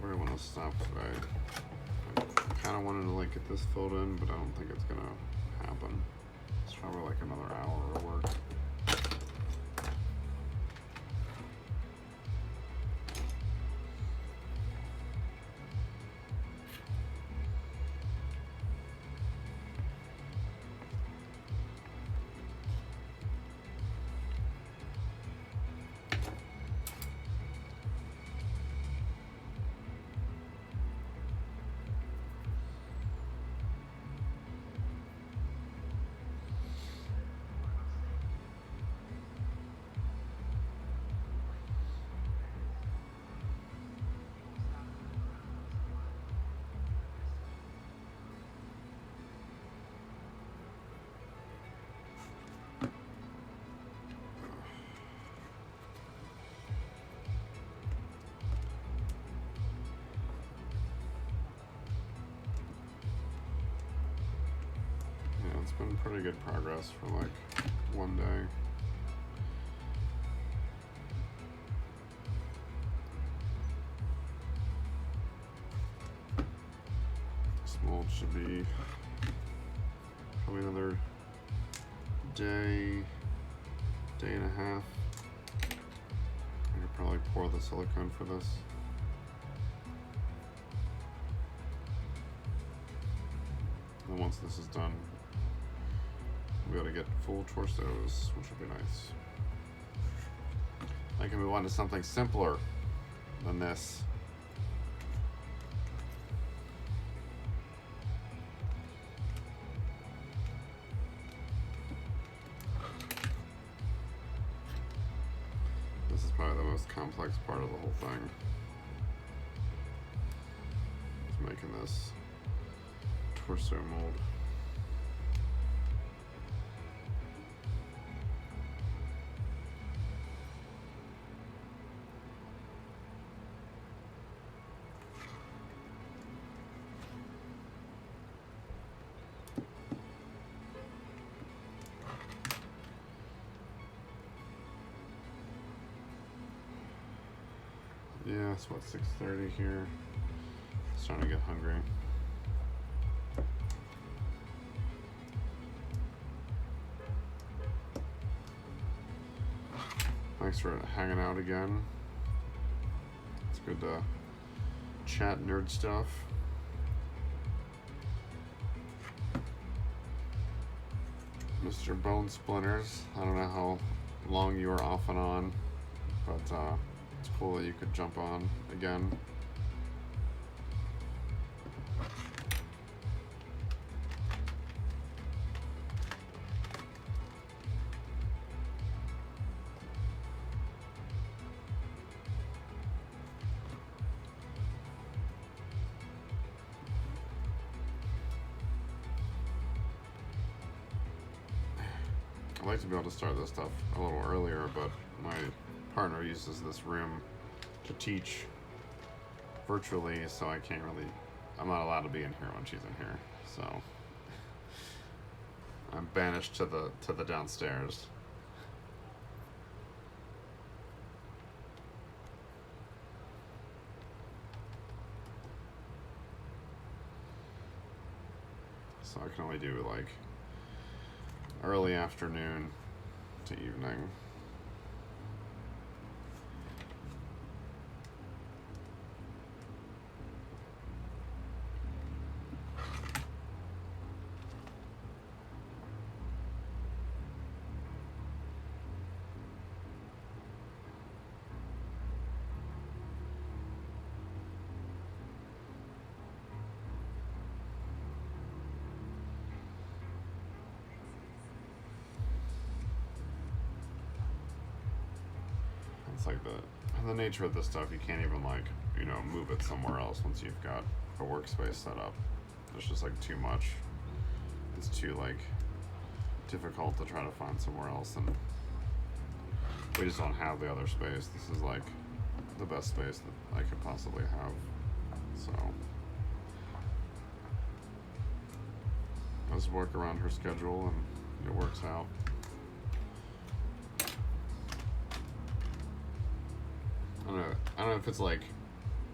where I want to stop today. I kind of wanted to like get this filled in, but I don't think it's gonna happen. It's probably like another hour of work. It's been pretty good progress for like one day. This mold should be probably another day and a half. I could probably pour the silicone for this. And once this is done, we'll be able to get full torsos, which would be nice. I can move on to something simpler than this. This is probably the most complex part of the whole thing. It's making this torso mold. Yeah, it's about 6:30 here. Starting to get hungry. Thanks for hanging out again. It's good to chat nerd stuff. Mr. Bone Splinters, I don't know how long you were off and on, but it's cool that you could jump on again. I'd like to be able to start this stuff a little earlier, but my partner uses this room to teach virtually, so I can't really, I'm not allowed to be in here when she's in here, so I'm banished to the downstairs. So I can only do like early afternoon to evening. It's like the nature of this stuff, you can't even like, you know, move it somewhere else once you've got a workspace set up. There's just like too much. It's too like difficult to try to find somewhere else, and we just don't have the other space. This is like the best space that I could possibly have. So I just work around her schedule and it works out. I don't know if it's like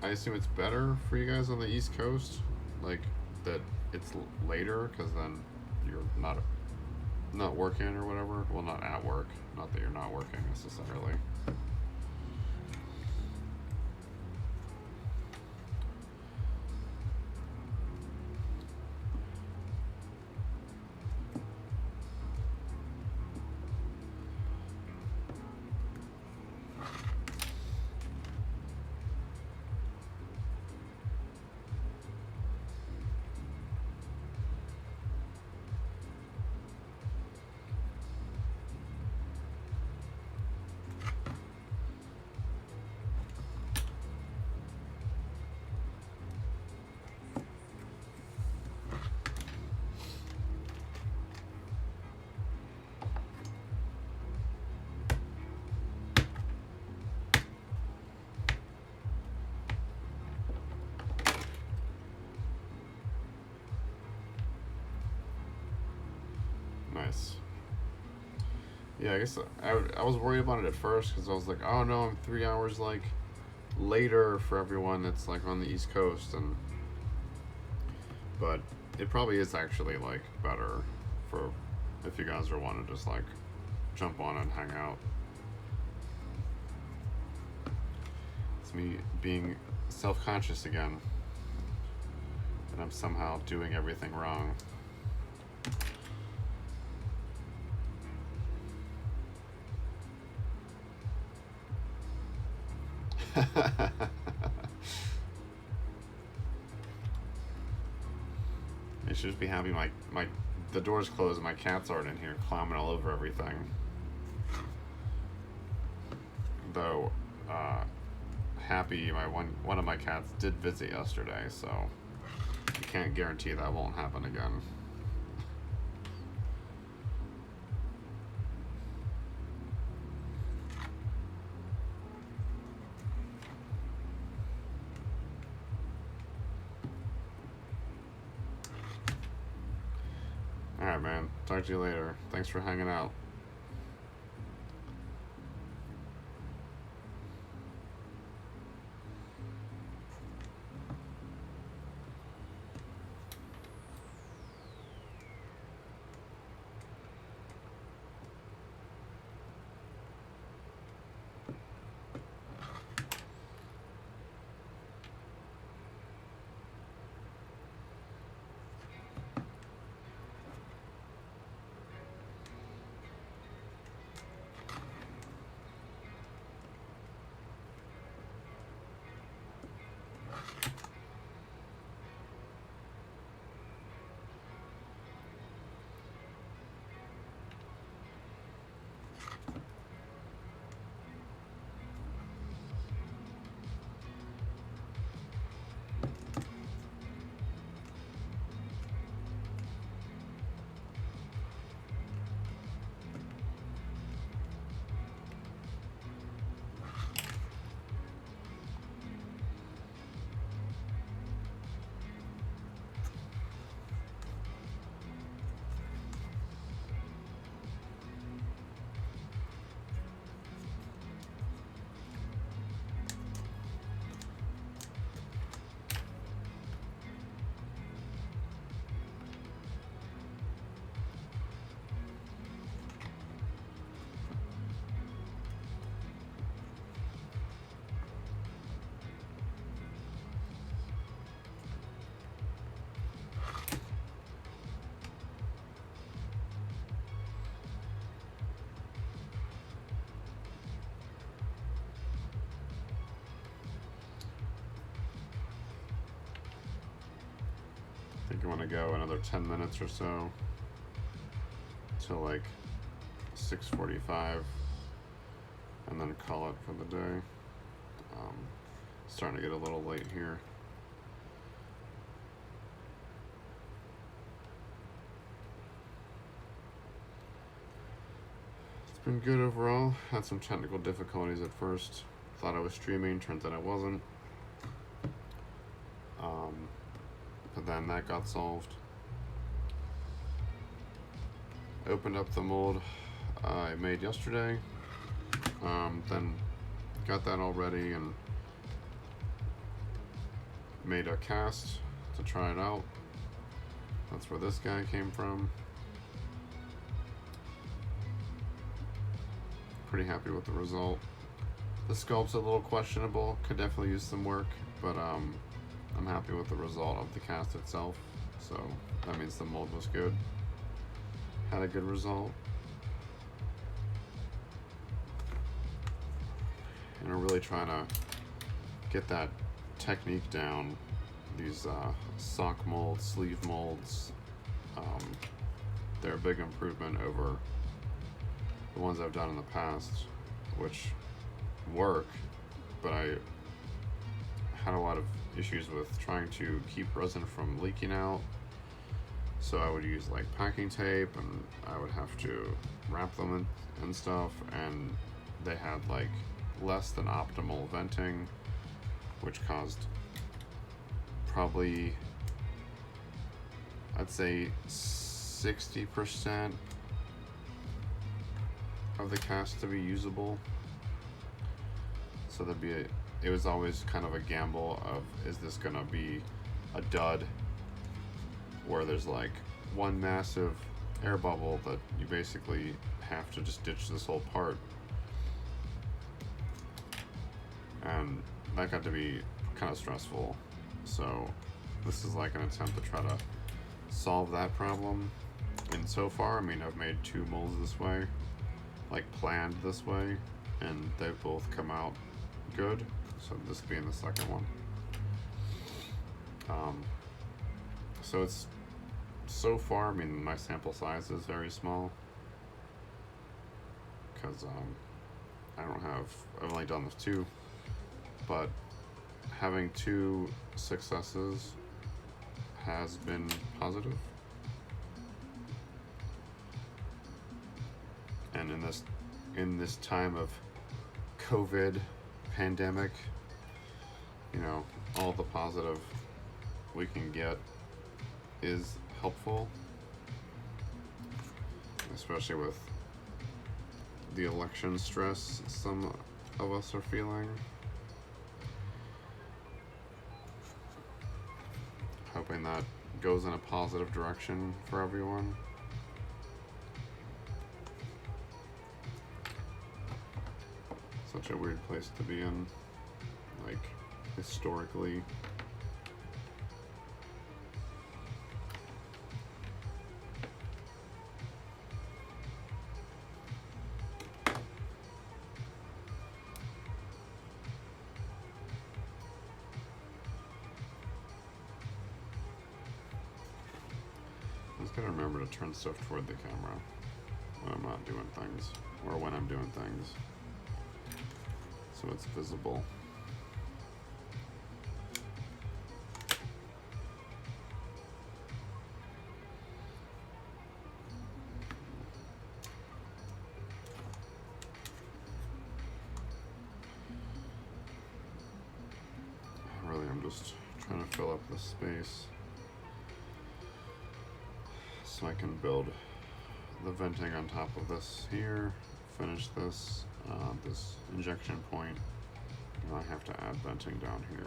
I assume it's better for you guys on the East Coast, like that it's later, because then you're not working or whatever. Well, not at work. Not that you're not working necessarily. Nice. Yeah, I guess I was worried about it at first because I was like, oh no, I'm 3 hours like later for everyone that's like on the East Coast, and but it probably is actually like better for if you guys are want to just like jump on and hang out. It's me being self-conscious again, that I'm somehow doing everything wrong. You should just be happy my the door's closed and my cats aren't in here climbing all over everything. Though happy my one of my cats did visit yesterday, so you can't guarantee that won't happen again. Alright, man. Talk to you later. Thanks for hanging out. I think you want to go another 10 minutes or so till like 6:45, and then call it for the day. Starting to get a little late here. It's been good overall. Had some technical difficulties at first. Thought I was streaming, turns out I wasn't. But then that got solved. Opened up the mold I made yesterday. Then got that all ready and made a cast to try it out. That's where this guy came from. Pretty happy with the result. The sculpt's a little questionable, could definitely use some work, but I'm happy with the result of the cast itself. So that means the mold was good. Had a good result. And I'm really trying to get that technique down. These sock molds, sleeve molds, they're a big improvement over the ones I've done in the past, which work, but I had a lot of issues with trying to keep resin from leaking out. So I would use like packing tape, and I would have to wrap them and stuff, and they had like less than optimal venting, which caused probably, I'd say 60% of the cast to be usable. So it was always kind of a gamble of, is this gonna be a dud where there's like one massive air bubble that you basically have to just ditch this whole part, and that got to be kind of stressful. So this is like an attempt to try to solve that problem. And so far, I mean, I've made 2 molds this way, like planned this way, and they've both come out good. So this being the second one. So it's, so far, I mean, my sample size is very small because I've only done this 2, but having 2 successes has been positive. And in this time of COVID pandemic, you know, all the positive we can get is helpful, especially with the election stress some of us are feeling. Hoping that goes in a positive direction for everyone. Such a weird place to be in, like, historically. I just gotta remember to turn stuff toward the camera when I'm not doing things, or when I'm doing things, so it's visible. Really, I'm just trying to fill up the space so I can build the venting on top of this here, finish this, this injection point, and I have to add venting down here,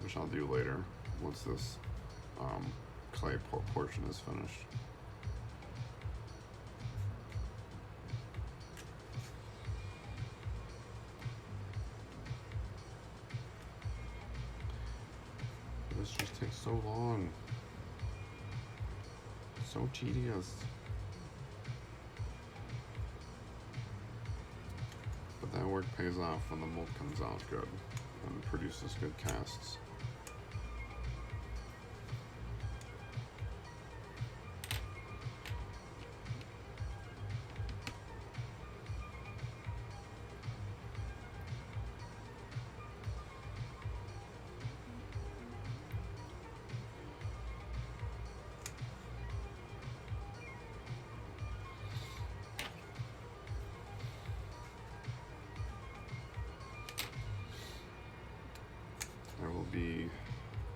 which I'll do later once this clay portion is finished. This just takes so long. So tedious. But that work pays off when the mold comes out good and produces good casts.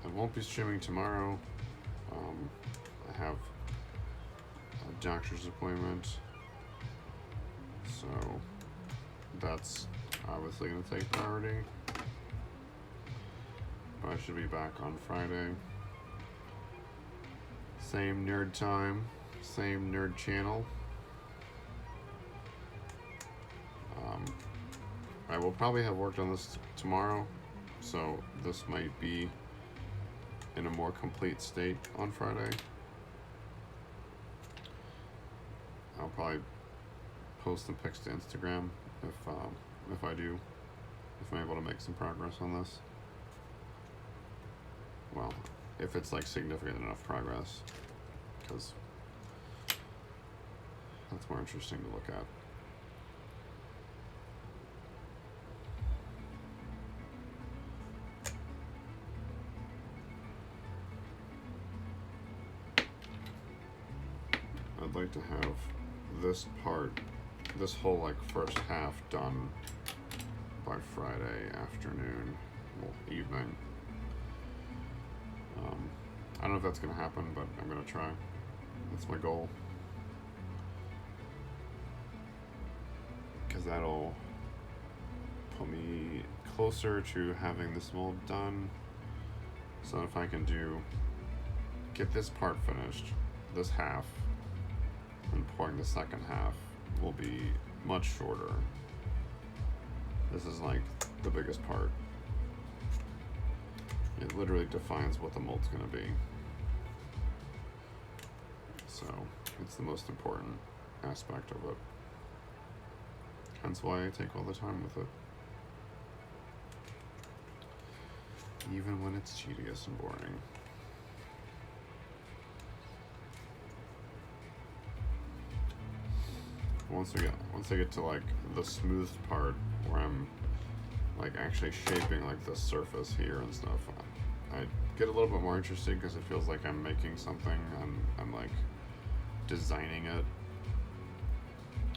I won't be streaming tomorrow. I have a doctor's appointment, so that's obviously going to take priority. I should be back on Friday. Same nerd time, same nerd channel. I will probably have worked on this tomorrow, so this might be in a more complete state on Friday. I'll probably post some pics to Instagram if I do, if I'm able to make some progress on this. Well, if it's like significant enough progress, because that's more interesting to look at. I'd like to have this part, this whole like first half done by Friday afternoon, well, evening. I don't know if that's gonna happen, but I'm gonna try. That's my goal. Because that'll put me closer to having this mold done. So if I can get this part finished, this half, and pouring the second half will be much shorter. This is like the biggest part. It literally defines what the mold's gonna be. So it's the most important aspect of it. Hence why I take all the time with it. Even when it's tedious and boring. Once I get to like the smooth part where I'm like actually shaping like the surface here and stuff, I get a little bit more interested because it feels like I'm making something and I'm like designing it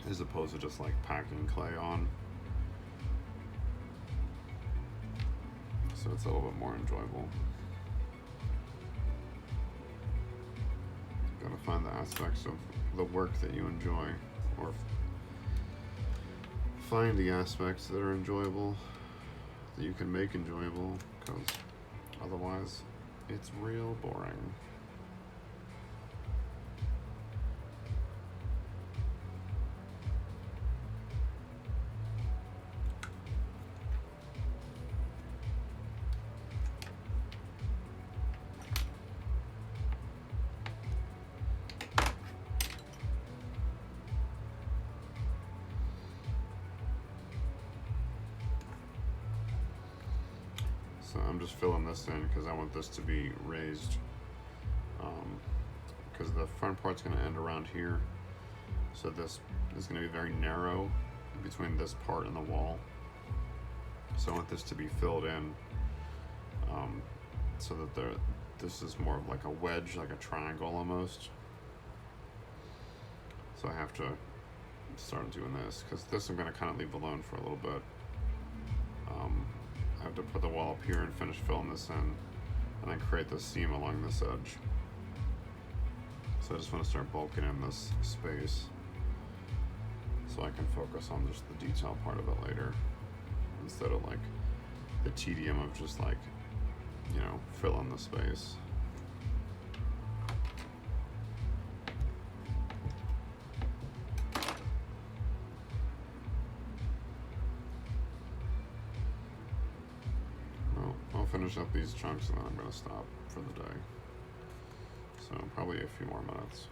as opposed to just like packing clay on. So it's a little bit more enjoyable. Gotta find the aspects of the work that you enjoy, or find the aspects that are enjoyable, that you can make enjoyable, because otherwise it's real boring. So I'm just filling this in because I want this to be raised, because the front part's going to end around here. So this is going to be very narrow between this part and the wall. So I want this to be filled in, so that this is more of like a wedge, like a triangle almost. So I have to start doing this, because this I'm going to kind of leave alone for a little bit. I have to put the wall up here and finish filling this in, and then create the seam along this edge. So I just want to start bulking in this space so I can focus on just the detail part of it later, instead of like the tedium of just like, you know, filling the space. I'll finish up these chunks and then I'm going to stop for the day. So probably a few more minutes.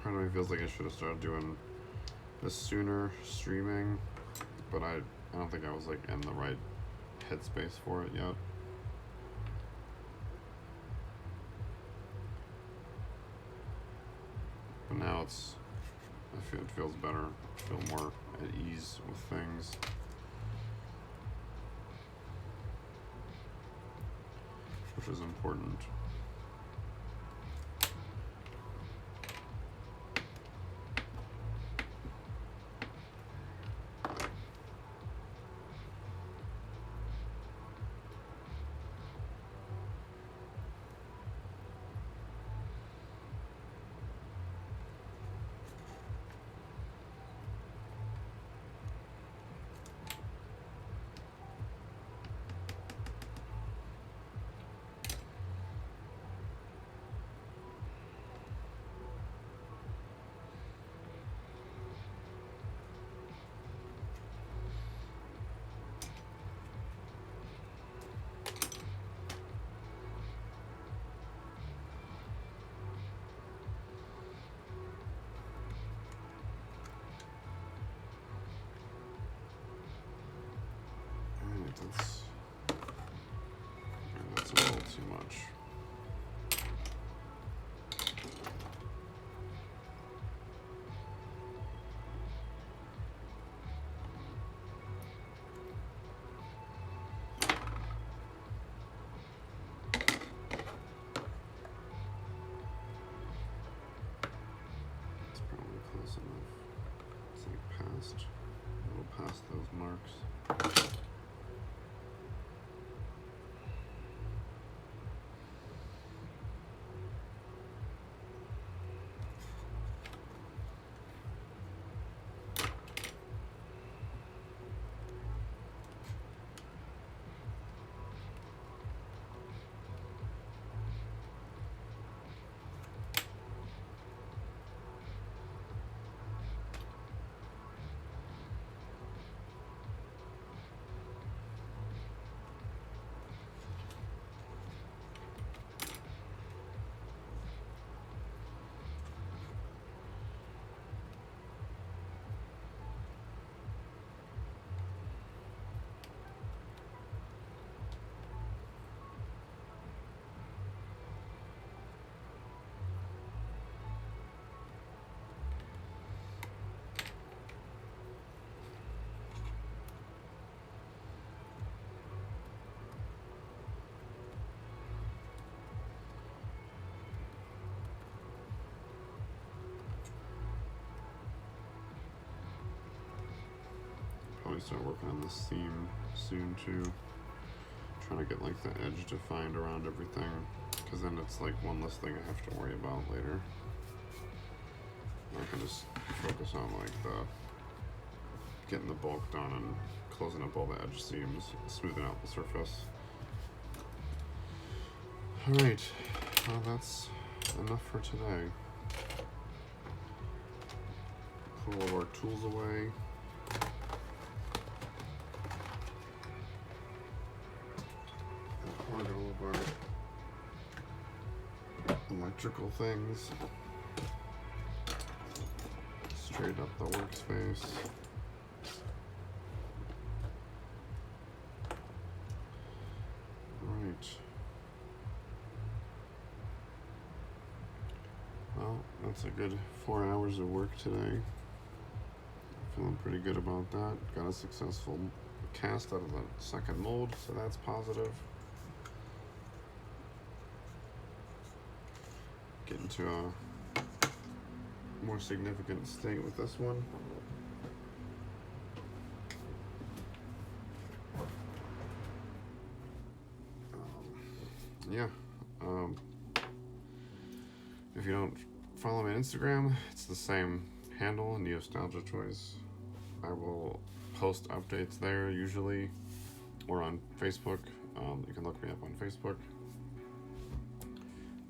Part of me feels like I should have started doing this sooner, streaming, but I don't think I was like in the right headspace for it yet. But now it feels better. I feel more at ease with things. which is important. That's a little too much. It's probably close enough. It's like past, a little past those marks. Probably start working on this seam soon too. Trying to get like the edge defined around everything, because then it's like one less thing I have to worry about later. I can just focus on like the getting the bulk done and closing up all the edge seams, smoothing out the surface. Alright, well that's enough for today. Put all of our tools away. All of our electrical things. Straighten up the workspace. Right. Well, that's a good 4 hours of work today. Feeling pretty good about that. Got a successful cast out of the second mold, so that's positive. Getting to a more significant state with this one. Yeah. If you don't follow me on Instagram, it's the same handle, Nostalgia Choice. I will post updates there usually, or on Facebook. You can look me up on Facebook.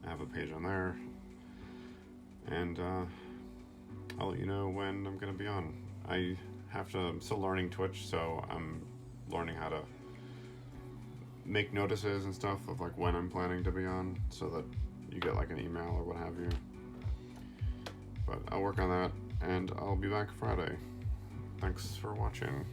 I have a page on there, and I'll let you know when I'm gonna be on. I'm still learning Twitch, so I'm learning how to make notices and stuff of like when I'm planning to be on, so that you get like an email or what have you. But I'll work on that, and I'll be back Friday. Thanks for watching.